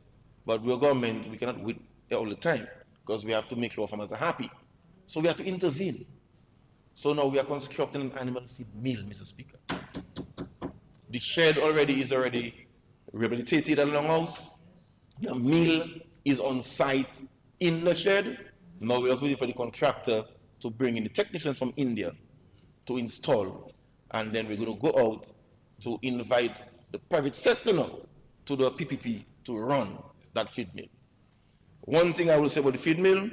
but we're government, we cannot wait all the time because we have to make sure farmers are happy. So we have to intervene. So now we are constructing an animal feed mill, Mr. Speaker. The shed is already rehabilitated at Longhouse. The mill is on site in the shed. Now we're just waiting for the contractor to bring in the technicians from India to install, and then we're going to go out to invite the private sector now to the PPP to run that feed mill. One thing I will say about the feed mill,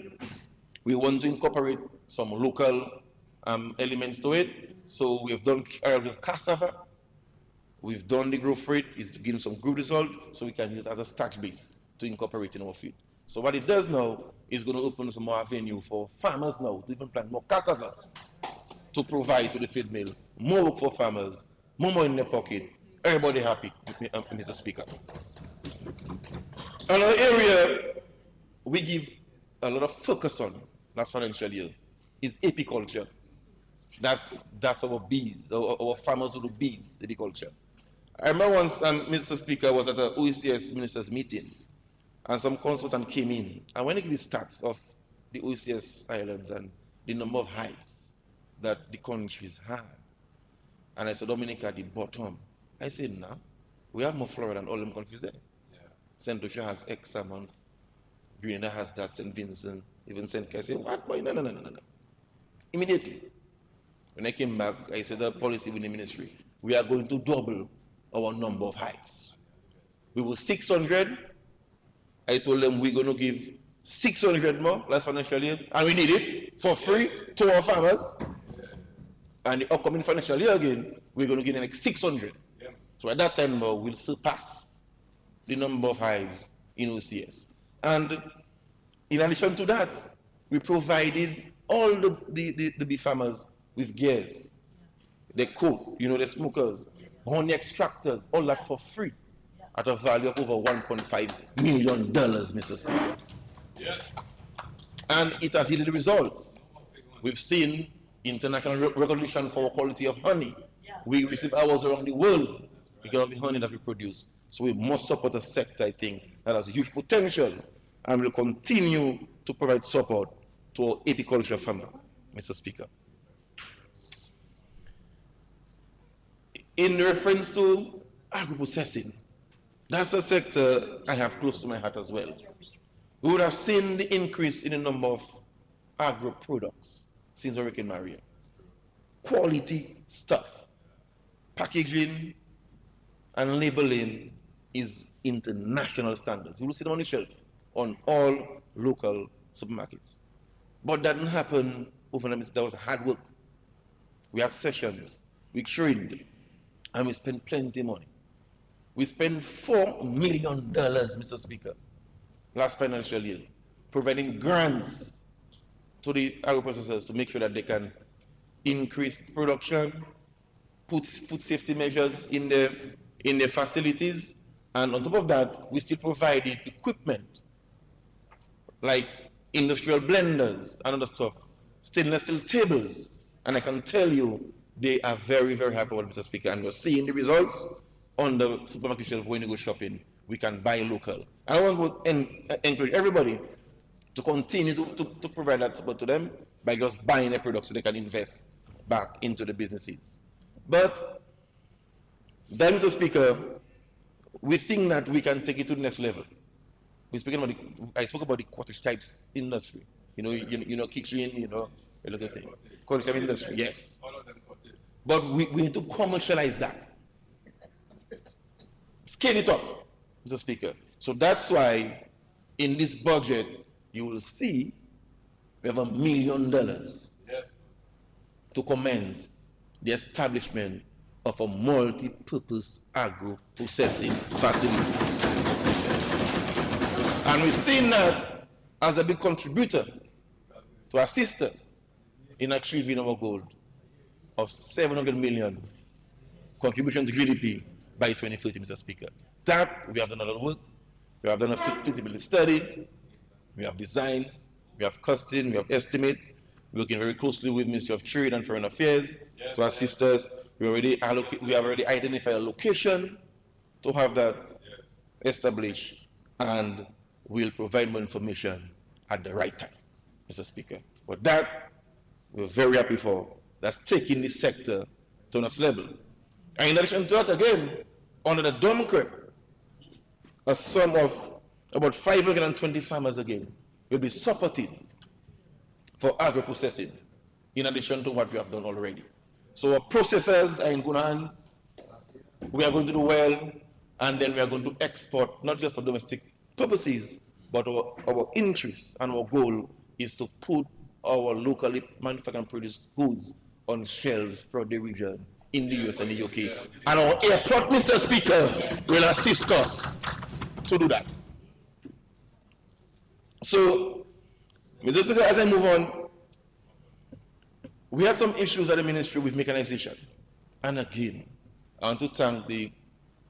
we want to incorporate some local elements to it. So we've done with cassava, we've done the growth rate, it's giving some good result, so we can use it as a starch base to incorporate in our feed. So what it does now is going to open some more avenue for farmers now to even plant more cassava to provide to the feed mill, more work for farmers, more in their pocket, everybody happy, Mr. Speaker. Another area we give a lot of focus on last financial year is apiculture. That's our bees, our farmers who do bees, apiculture. I remember once Mr. Speaker was at the OECS ministers meeting and some consultant came in, and when he gave the stats of the OECS islands and the number of hives that the countries have, and I said Dominica at the bottom, I said, no, we have more flora than all them countries there. Yeah. St. Lucia has X amount, Grenada has that, St. Vincent, even St. Kitts. I said, what, boy? No. Immediately, when I came back, I said the policy within the ministry, we are going to double our number of hives. We were 600. I told them we're going to give 600 more last financial year, and we need it for free to our farmers. And the upcoming financial year again, we're going to give them like 600. Yeah. So at that time, we'll surpass the number of hives in OCS. And in addition to that, we provided all the bee farmers with gears, the coat, the smokers, honey extractors, all that for free at a value of over $1.5 million, Mr. Speaker. Yes. And it has yielded results. We've seen international recognition for quality of honey. We receive awards around the world because of the honey that we produce. So we must support a sector, I think, that has huge potential and will continue to provide support to our apiculture farmer, Mr. Speaker. In reference to agro-processing, that's a sector I have close to my heart as well. We would have seen the increase in the number of agro products since Hurricane Maria. Quality stuff. Packaging and labeling is international standards. You will see them on the shelf on all local supermarkets. But that didn't happen overnight. That was hard work. We had sessions, we trained, and we spent plenty of money. We spent $4 million, Mr. Speaker, last financial year, providing grants to the agro-processors to make sure that they can increase production, put food safety measures in their facilities, and on top of that, we still provided equipment like industrial blenders and other stuff, stainless steel tables, and I can tell you they are very, very happy with Mr. Speaker, and we're seeing the results on the supermarket shelf when you go shopping. We can buy local. I want to encourage everybody to continue to provide that support to them by just buying their products so they can invest back into the businesses. But then, Mr. Speaker, we think that we can take it to the next level. I spoke about the cottage types industry. Kitchen, you look at it. Cottage type industry, yes. But we need to commercialize that. Scale it up, Mr. Speaker. So that's why in this budget, you will see we have $1 million to commence the establishment of a multi-purpose agro-processing facility. And we've seen that as a big contributor to assist us in achieving our goal of 700 million contribution to GDP by 2030, Mr. Speaker. That, we have done a lot of work. We have done a feasibility study. We have designs. We have costing. We have estimate. We're working very closely with Ministry of Trade and Foreign Affairs to assist us. We have already identified a location to have that established, and we'll provide more information at the right time, Mr. Speaker. But that, we're very happy for. That's taking this sector to the next level. And in addition to that, again, under the DOMCREP, a sum of about 520 farmers again will be supported for agro-processing, in addition to what we have done already. So our processors are in good hands. We are going to do well, and then we are going to export, not just for domestic purposes, but our interest and our goal is to put our locally manufactured and produced goods on shelves for the region in the US and the UK. And our airport, Mr. Speaker, will assist us to do that. So, Mr. Speaker, as I move on, we had some issues at the ministry with mechanization. And again, I want to thank the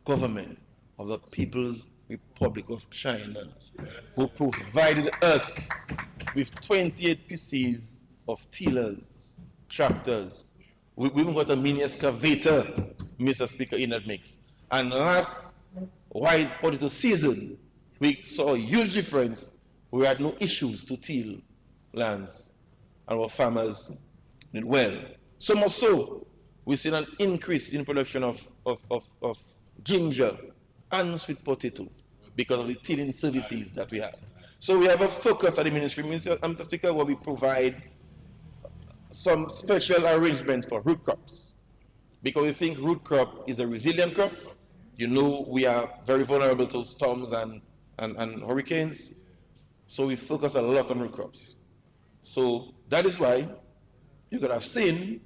government of the People's Republic of China, who provided us with 28 pieces of tillers, tractors. We even got a mini excavator, Mr. Speaker, in that mix. And last white potato season, we saw a huge difference. We had no issues to till lands, and our farmers did well. So much so, we've seen an increase in production of ginger and sweet potato because of the tilling services that we have. So we have a focus at the ministry, Mr. Speaker, where we provide some special arrangements for root crops, because we think root crop is a resilient crop. You know, we are very vulnerable to storms and hurricanes, so we focus a lot on root crops. So that is why you could have seen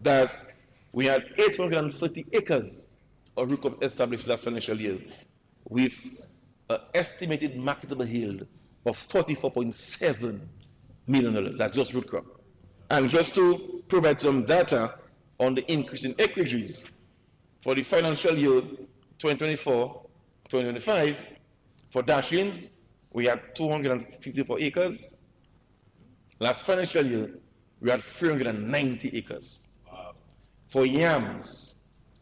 that we had 830 acres of root crop established last financial year, with an estimated marketable yield of $44.7 million. That's just root crop. And just to provide some data on the increase in acreages for the financial year 2024-2025, for dashings, we had 254 acres. Last financial year, we had 390 acres. For yams,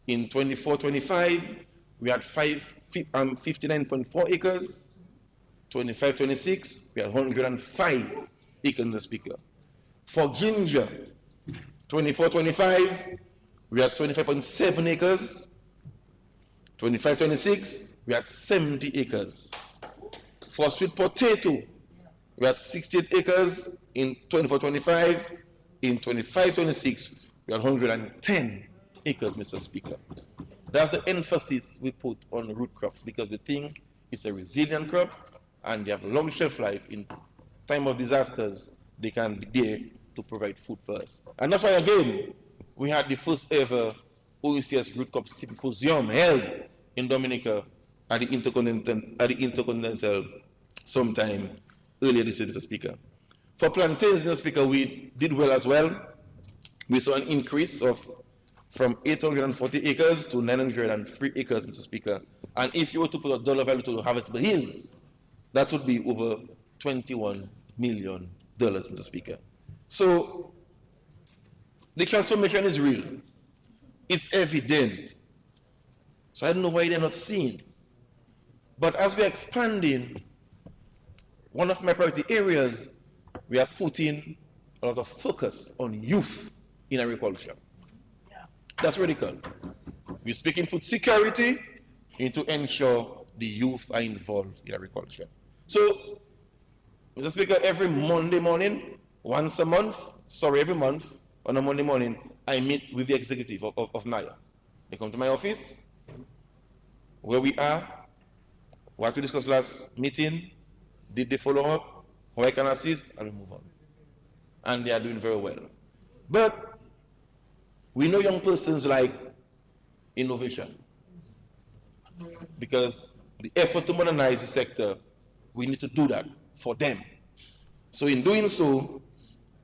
in 24-25, we had 59.4 acres. 25-26, we had 105 acres, Mr. Speaker. For ginger, 24-25, we had 25.7 acres. 25-26, we had 70 acres. For sweet potato, we had 68 acres in 24-25. In 25-26, we had 110 acres, Mr. Speaker. That's the emphasis we put on root crops, because we think it's a resilient crop and they have a long shelf life. In time of disasters, they can be there to provide food for us. And that's why, again, we had the first ever OECS root crop symposium held in Dominica at the Intercontinental sometime earlier this year, Mr. Speaker. For plantains, Mr. Speaker, we did well as well. We saw an increase from 840 acres to 903 acres, Mr. Speaker. And if you were to put a dollar value to harvestable yields, that would be over $21 million, Mr. Speaker. So the transformation is real. It's evident. So I don't know why they're not seen. But as we're expanding, one of my priority areas, we are putting a lot of focus on youth in agriculture. That's radical. We're speaking food security. You need to ensure the youth are involved in agriculture. So, Mr. Speaker, every Monday morning, every month, on a Monday morning, I meet with the executive of NIA. They come to my office, where we are, what we discussed last meeting, did they follow up, how I can assist, and we move on. And they are doing very well. But we know young persons like innovation, because the effort to modernize the sector, we need to do that for them. So in doing so,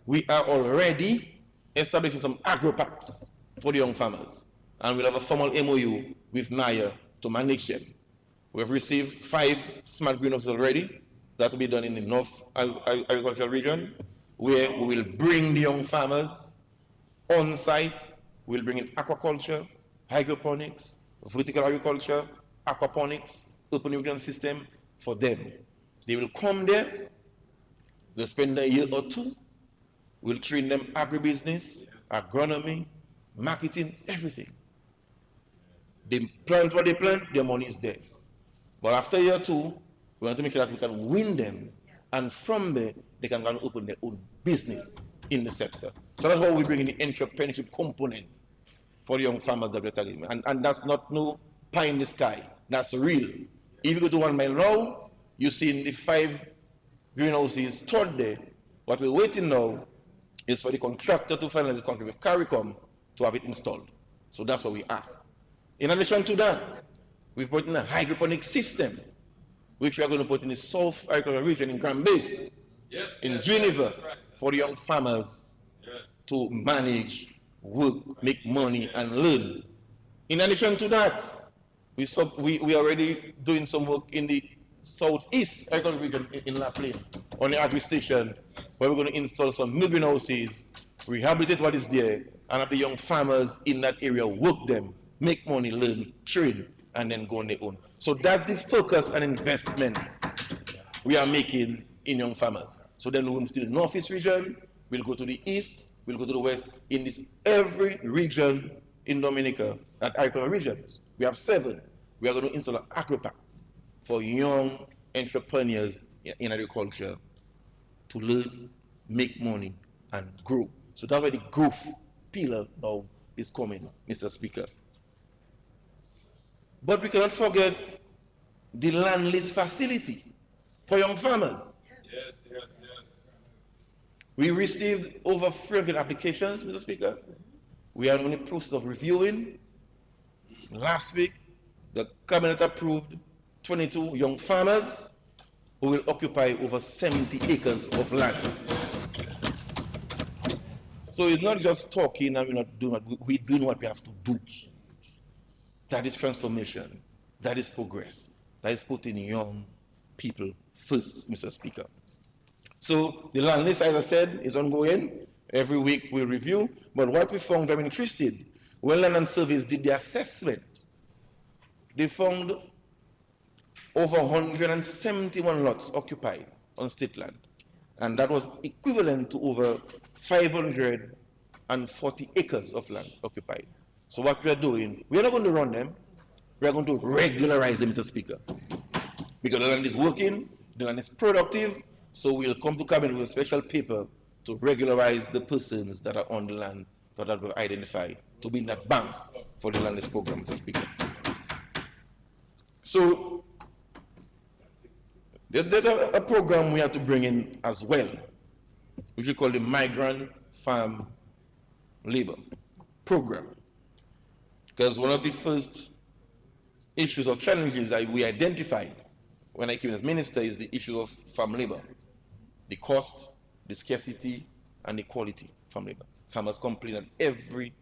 we are already establishing some agro packs for the young farmers. And we'll have a formal MOU with NIA to manage them. We have received 5 smart greenhouses already. That will be done in the North Agricultural Region, where we will bring the young farmers on site. We'll bring in aquaculture, hydroponics, vertical agriculture, aquaponics, open irrigation system for them. They will come there, they'll spend a year or 2, we'll train them agribusiness, agronomy, marketing, everything. They plant what they plant, their money is theirs. But after a year or 2, we want to make sure that we can win them, and from there, they can go and open their own business in the sector. So that's how we bring in the entrepreneurship component for the young farmers that we're talking about. And that's not no pie in the sky. That's real. If you go to 1 mile now, you see in the 5 greenhouses stored there. What we're waiting now is for the contractor to finalize the contract with CARICOM to have it installed. So that's where we are. In addition to that, we've put in a hydroponic system, which we are going to put in the South Agricultural Region in Grand Bay, in Geneva, for the young farmers to manage, work, make money, and learn. In addition to that, we are already doing some work in the Southeast Agricultural Region in La Plaine, on the agri station, where we're going to install some new greenhouses, rehabilitate what is there, and have the young farmers in that area work them, make money, learn, train, and then go on their own. So that's the focus and investment we are making in young farmers. So then we'll move to the Northeast region, we'll go to the East, we'll go to the West. In this every region in Dominica, at agricultural regions, we have 7. We are going to install an agri-pack for young entrepreneurs in agriculture to learn, make money, and grow. So that's where the growth pillar now is coming, Mr. Speaker. But we cannot forget the land lease facility for young farmers. We received over 300 applications, Mr. Speaker. We are in the process of reviewing. Last week, the cabinet approved 22 young farmers who will occupy over 70 acres of land. So it's not just talking and we're doing what we have to do. That is transformation. That is progress. That is putting young people first, Mr. Speaker. So the land list, as I said, is ongoing. Every week we review. But what we found very interesting, when Land and Surveys did the assessment, they found over 171 lots occupied on state land. And that was equivalent to over 540 acres of land occupied. So what we are doing, we are not going to run them, we are going to regularize them, Mr. Speaker. Because the land is working, the land is productive, so we'll come to cabinet with a special paper to regularize the persons that are on the land that are identified to be in that bank for the land lease program, Mr. Speaker. So there's a program we have to bring in as well, which we call the Migrant Farm Labor Program. Because one of the first issues or challenges that we identified when I came as minister is the issue of farm labor. The cost, the scarcity, and the quality farm labor. Farmers complain at every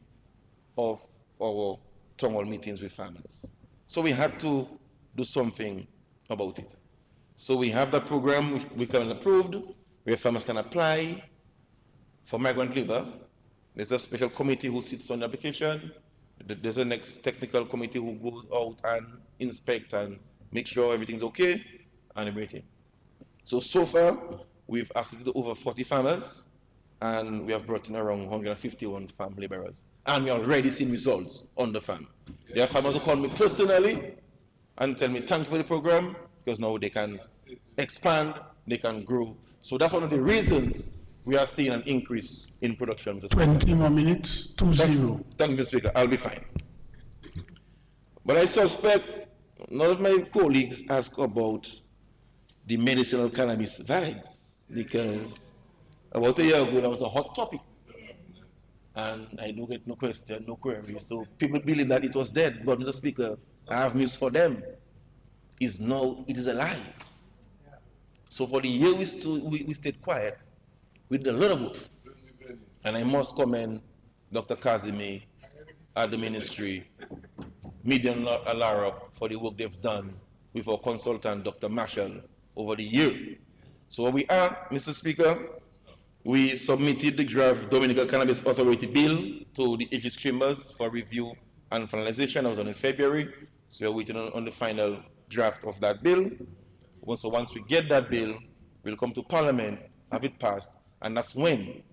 of our town hall meetings with farmers. So we had to do something about it. So we have that program we can approved, where farmers can apply for migrant labor. There's a special committee who sits on the application. There's a next technical committee who goes out and inspect and make sure everything's okay and everything. So far, we've assisted over 40 farmers and we have brought in around 151 farm laborers. And we are already seeing results on the farm. There are farmers who call me personally and tell me thank you for the program, because now they can expand, they can grow. So that's one of the reasons we are seeing an increase in production. 20 more minutes, 2-0. Thank you, Mr. Speaker. I'll be fine. But I suspect none of my colleagues ask about the medicinal cannabis vibe, because about a year ago that was a hot topic. And I don't get no question, no query. So people believe that it was dead, but Mr. Speaker, I have news for them. It is alive. So for the year we stayed quiet, we did a lot of work. And I must commend Dr. Kazimi at the ministry, Median Alara, for the work they've done with our consultant, Dr. Marshall, over the year. So where we are, Mr. Speaker, we submitted the draft Dominican Cannabis Authority bill to the Aegis Chambers for review and finalization. That was on in February. So we're waiting on the final draft of that bill. So once we get that bill, we'll come to Parliament, have it passed, and that's when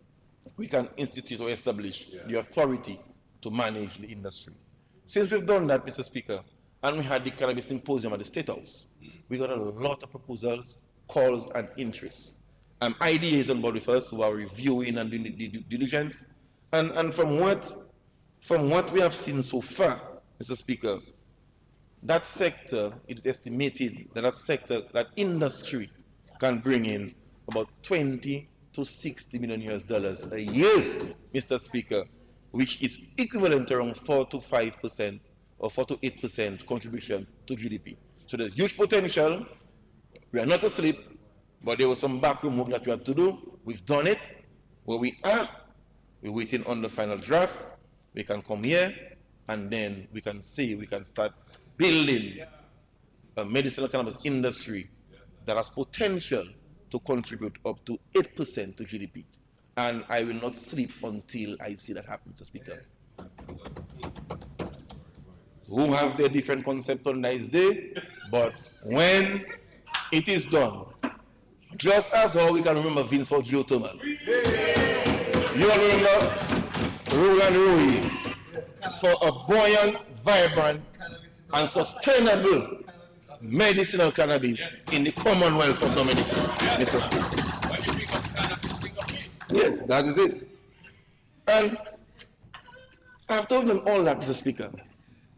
we can institute or establish the authority to manage the industry. Since we've done that, Mr. Speaker, and we had the Cannabis Symposium at the State House, we got a lot of proposals, calls, and interests. IDAs on board with us who are reviewing and doing the due diligence. And from what we have seen so far, Mr. Speaker, that sector, it is estimated that that industry can bring in about 20 to 60 million US dollars a year, Mr. Speaker, which is equivalent to around 4 to 5% or 4 to 8% contribution to GDP. So there's huge potential. We are not asleep, but there was some backroom work that we had to do. We've done it. Where we are, we're waiting on the final draft. We can come here, and then we can see, we can start building a medicinal cannabis industry that has potential to contribute up to 8% to GDP. And I will not sleep until I see that happen, Mr. Speaker. Who have their different concept on this day, but when it is done, just as how we can remember Vince for geothermal. You all remember Roland Rui for a buoyant, vibrant, and sustainable medicinal cannabis in the Commonwealth of Dominica, Mr. Speaker. Yes, that is it. And after we've done all that, Mr. Speaker,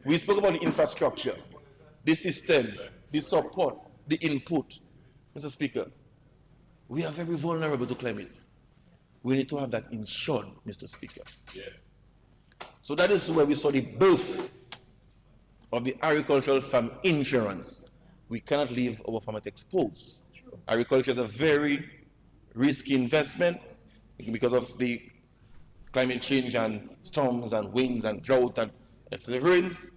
we spoke about the infrastructure, the systems, the support, the input. Mr. Speaker, we are very vulnerable to climate. We need to have that insured, Mr. Speaker. Yes. So that is where we saw the birth of the agricultural farm insurance. We cannot leave our farmers exposed. Agriculture is a very risky investment because of the climate change and storms and winds and drought and excessive rains.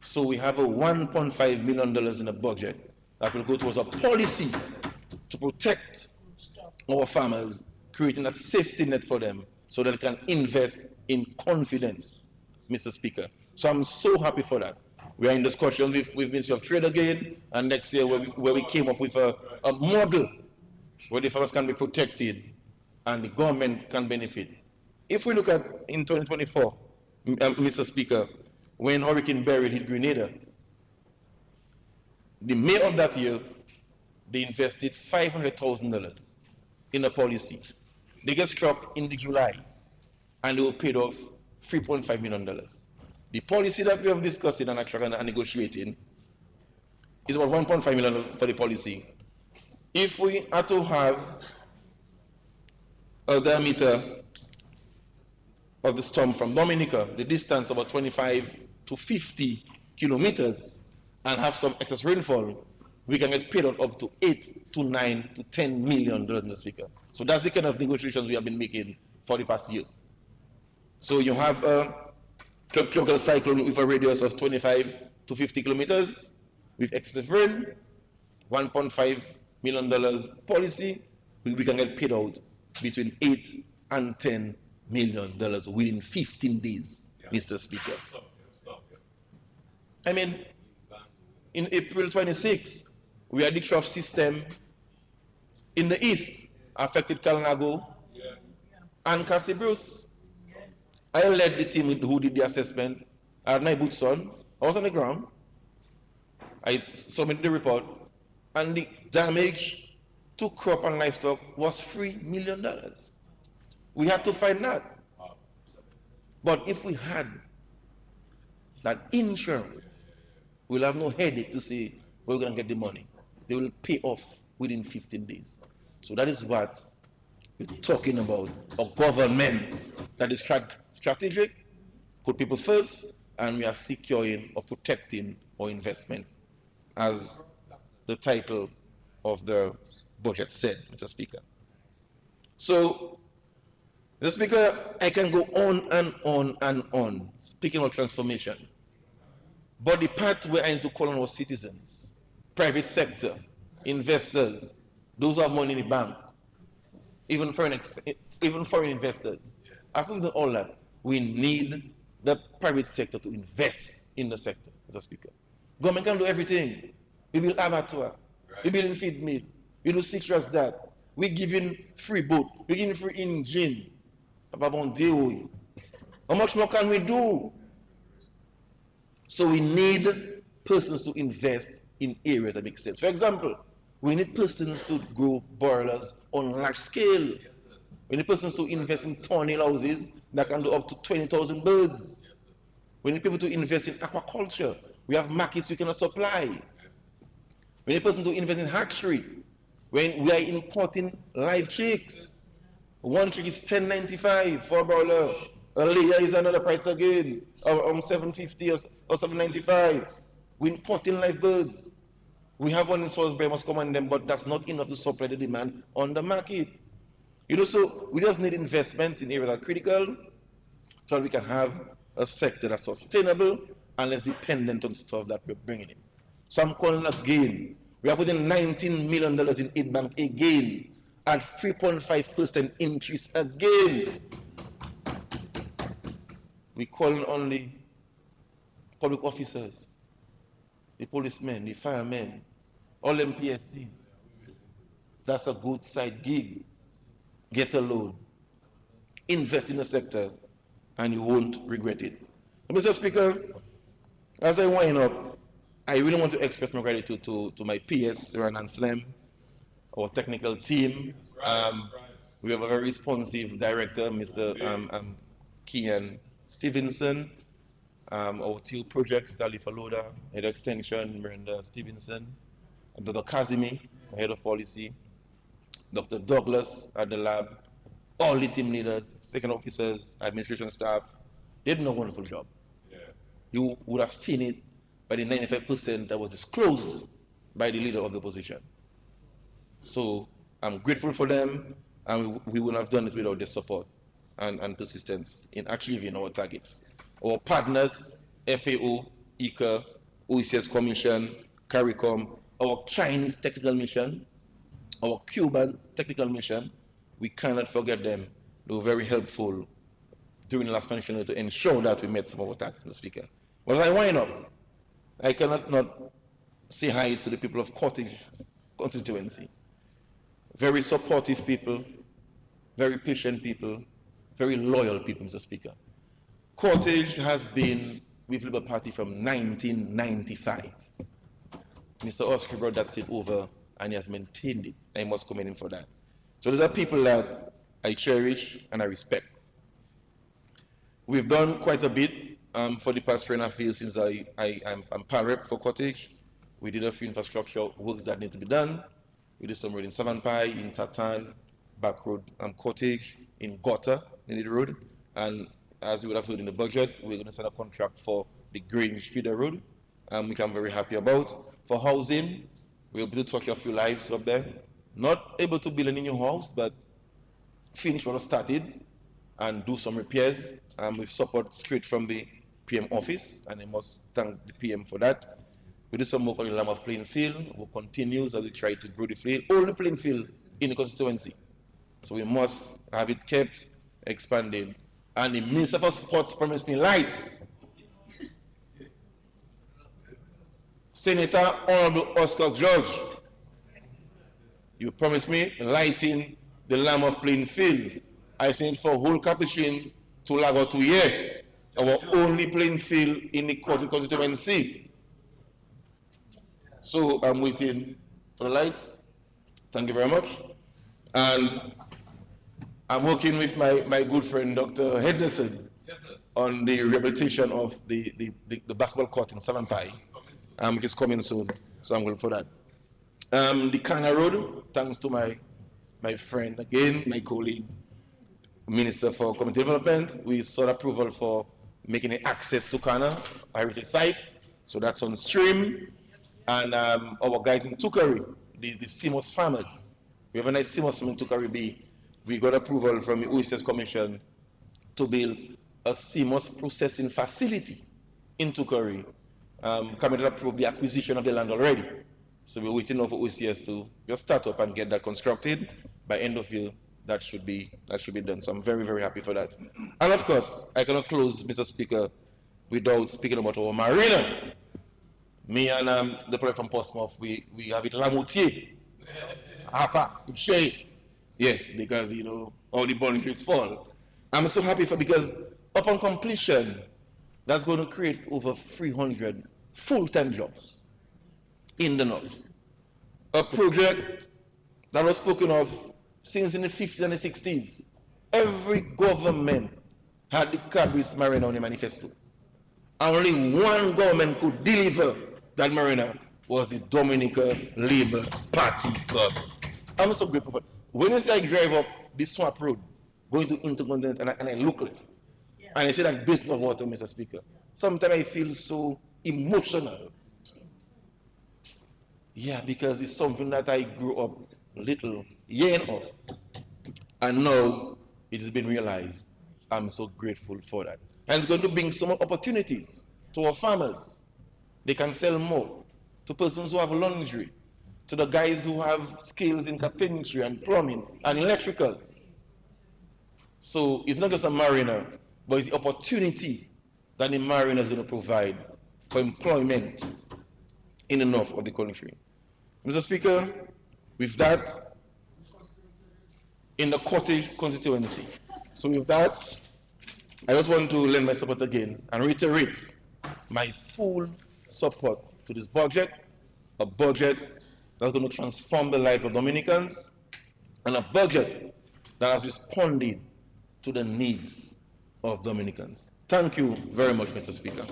So we have a $1.5 million in the budget that will go towards a policy to protect our farmers, creating a safety net for them so that they can invest in confidence, Mr. Speaker. So I'm so happy for that. We are in discussion with Ministry of Trade again, and next year where we came up with a model where the farmers can be protected and the government can benefit. If we look at in 2024, Mr. Speaker, when Hurricane Beryl hit Grenada, the May of that year, they invested $500,000 in a policy. They get struck in the July, and they were paid off $3.5 million. The policy that we have discussed and actually negotiating is about $1.5 million for the policy. If we are to have a diameter of the storm from Dominica, the distance about 25 to 50 kilometers, and have some excess rainfall, we can get paid out up to 8 to 9 to $10 million, Mr. Speaker. So that's the kind of negotiations we have been making for the past year. So you have a tropical cyclone with a radius of 25 to 50 kilometers with excessive rain, $1.5 million policy, we can get paid out between 8 and $10 million within 15 days, Mr. Speaker. I mean, in April 26, we had the trough system in the east affected Kalnago and Cassie Bruce. I led the team who did the assessment. I had my boots on. I was on the ground. I submitted the report, and the damage to crop and livestock was $3 million. We had to find that. But if we had that insurance, we'll have no headache to say we're going to get the money. They will pay off within 15 days. So that is what we're talking about, a government that is strategic, put people first, and we are securing or protecting our investment, as the title of the budget said, Mr. Speaker. So Mr. Speaker, I can go on and on and on, speaking of transformation. But the part where I need to call on our citizens, private sector, investors, those who have money in the bank, even foreign investors, after doing all that, we need the private sector to invest in the sector, Mr. Speaker. Government can do everything. We build abattoir, we build in feed mill, we do citrus that, we giving free boat, we giving free engine. How much more can we do? So we need persons to invest in areas that make sense. For example, we need persons to grow broilers on large scale. We need persons to invest in tiny houses that can do up to 20,000 birds. We need people to invest in aquaculture. We have markets we cannot supply. We need persons to invest in hatchery. When we are importing live chicks, one chick is $10.95 for a broiler. A layer is another price again, around $7.50 or $7.95. We're importing live birds. We have one in Salisbury, I must commend them, but that's not enough to supply the demand on the market. You know, so we just need investments in areas that are critical so that we can have a sector that's sustainable and less dependent on stuff that we're bringing in. So I'm calling again. We are putting $19 million in aid bank again at 3.5% increase again. We calling on the public officers, the policemen, the firemen, all MPSCs. That's a good side gig. Get a loan, invest in the sector, and you won't regret it. Mr. Speaker, as I wind up, I really want to express my gratitude to my PS, Renan Slem, our technical team. We have a very responsive director, Mr. Kian Stevenson, our TEAL projects, Dali Faloda, Head of Extension, Miranda Stevenson, Dr. Kazimi, Head of Policy, Dr. Douglas at the lab, all the team leaders, second officers, administration staff. They did a wonderful job. Yeah. You would have seen it by the 95% that was disclosed by the leader of the opposition. So I'm grateful for them, and we wouldn't have done it without their support and persistence in achieving our targets. Our partners, FAO, ICA, OECS Commission, CARICOM, our Chinese technical mission, our Cuban technical mission, we cannot forget them. They were very helpful during the last financial year to ensure that we met some of our targets, Mr. Speaker. But as I wind up, I cannot not say hi to the people of Cottage constituency. Very supportive people, very patient people, very loyal people, Mr. Speaker. Cottage has been with Labour Party from 1995. Mr. Oscar brought that seat over and he has maintained it. I must commend him for that. So those are people that I cherish and I respect. We've done quite a bit for the past 3.5 years since I'm PAREP for Cottage. We did a few infrastructure works that need to be done. We did some road in Savanpai, in Tatan, Back Road, Cottage, in Gota, in the road. And as you would have heard in the budget, we're going to send a contract for the Grange Feeder Road, which I'm very happy about. For housing, we're able to touch a few lives up there. Not able to build any new house, but finish what was started and do some repairs with support straight from the PM office, and I must thank the PM for that. We did some work on the Lamb of playing field. Work continues as we try to grow the field, all the playing field in the constituency. So we must have it kept, expanded. And the Minister for Sports promised me lights. Senator Honorable Oscar George, you promised me lighting the Lamb of playing field. I sent for whole Capuchin to Lago to here, our only playing field in the constituency. So I'm waiting for the lights. Thank you very much. And I'm working with my good friend, Dr. Henderson, on the rehabilitation of the basketball court in Savanpai, which is coming soon. So I'm going for that. The Kana Road, thanks to my friend again, my colleague, Minister for Community Development, we sought approval for making an access to Kana, a heritage site. So that's on stream. And our guys in Tukari, the CMOS farmers, we have a nice CMOS farm in Tukari B. we got approval from the OECS Commission to build a seamless processing facility in Tukari. Cabinet approved the acquisition of the land already. So we're waiting now for OECS to just start up and get that constructed. By end of year, that should be done. So I'm very, very happy for that. And of course, I cannot close, Mr. Speaker, without speaking about our marina. Me and the player from Portsmouth, we have it Lamoutier. Hafa, Shea. Yes, because you know all the boundaries fall. I'm so happy because upon completion, that's going to create over 300 full-time jobs in the north. A project that was spoken of since in the 50s and the 60s. Every government had the Cadbury's Marina on the manifesto. And only one government could deliver that marina was the Dominica Labour Party government. I'm so grateful for it. When you say I drive up this swamp road, going to Intercontinental, and I look left, and I see that basin of water, Mr. Speaker, sometimes I feel so emotional. Yeah, because it's something that I grew up little yearning of. And now it has been realized. I'm so grateful for that. And it's going to bring some opportunities to our farmers. They can sell more to persons who have laundry, to the guys who have skills in carpentry and plumbing and electrical. So it's not just a marina, but it's the opportunity that the marina is going to provide for employment in the north of the country. Mr. Speaker, with that, in the cottage constituency. So with that, I just want to lend my support again and reiterate my full support to this budget, a budget that's going to transform the life of Dominicans, and a budget that has responded to the needs of Dominicans. Thank you very much, Mr. Speaker.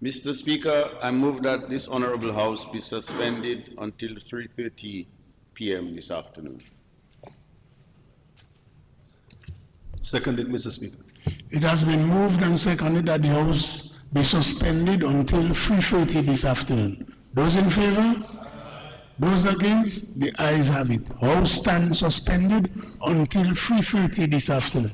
Mr. Speaker, I move that this Honorable House be suspended until 3:30 p.m. this afternoon. Seconded, Mr. Speaker. It has been moved and seconded that the House be suspended until 3:30 this afternoon. Those in favor? Those against? The ayes have it. House stands suspended until 3:30 this afternoon.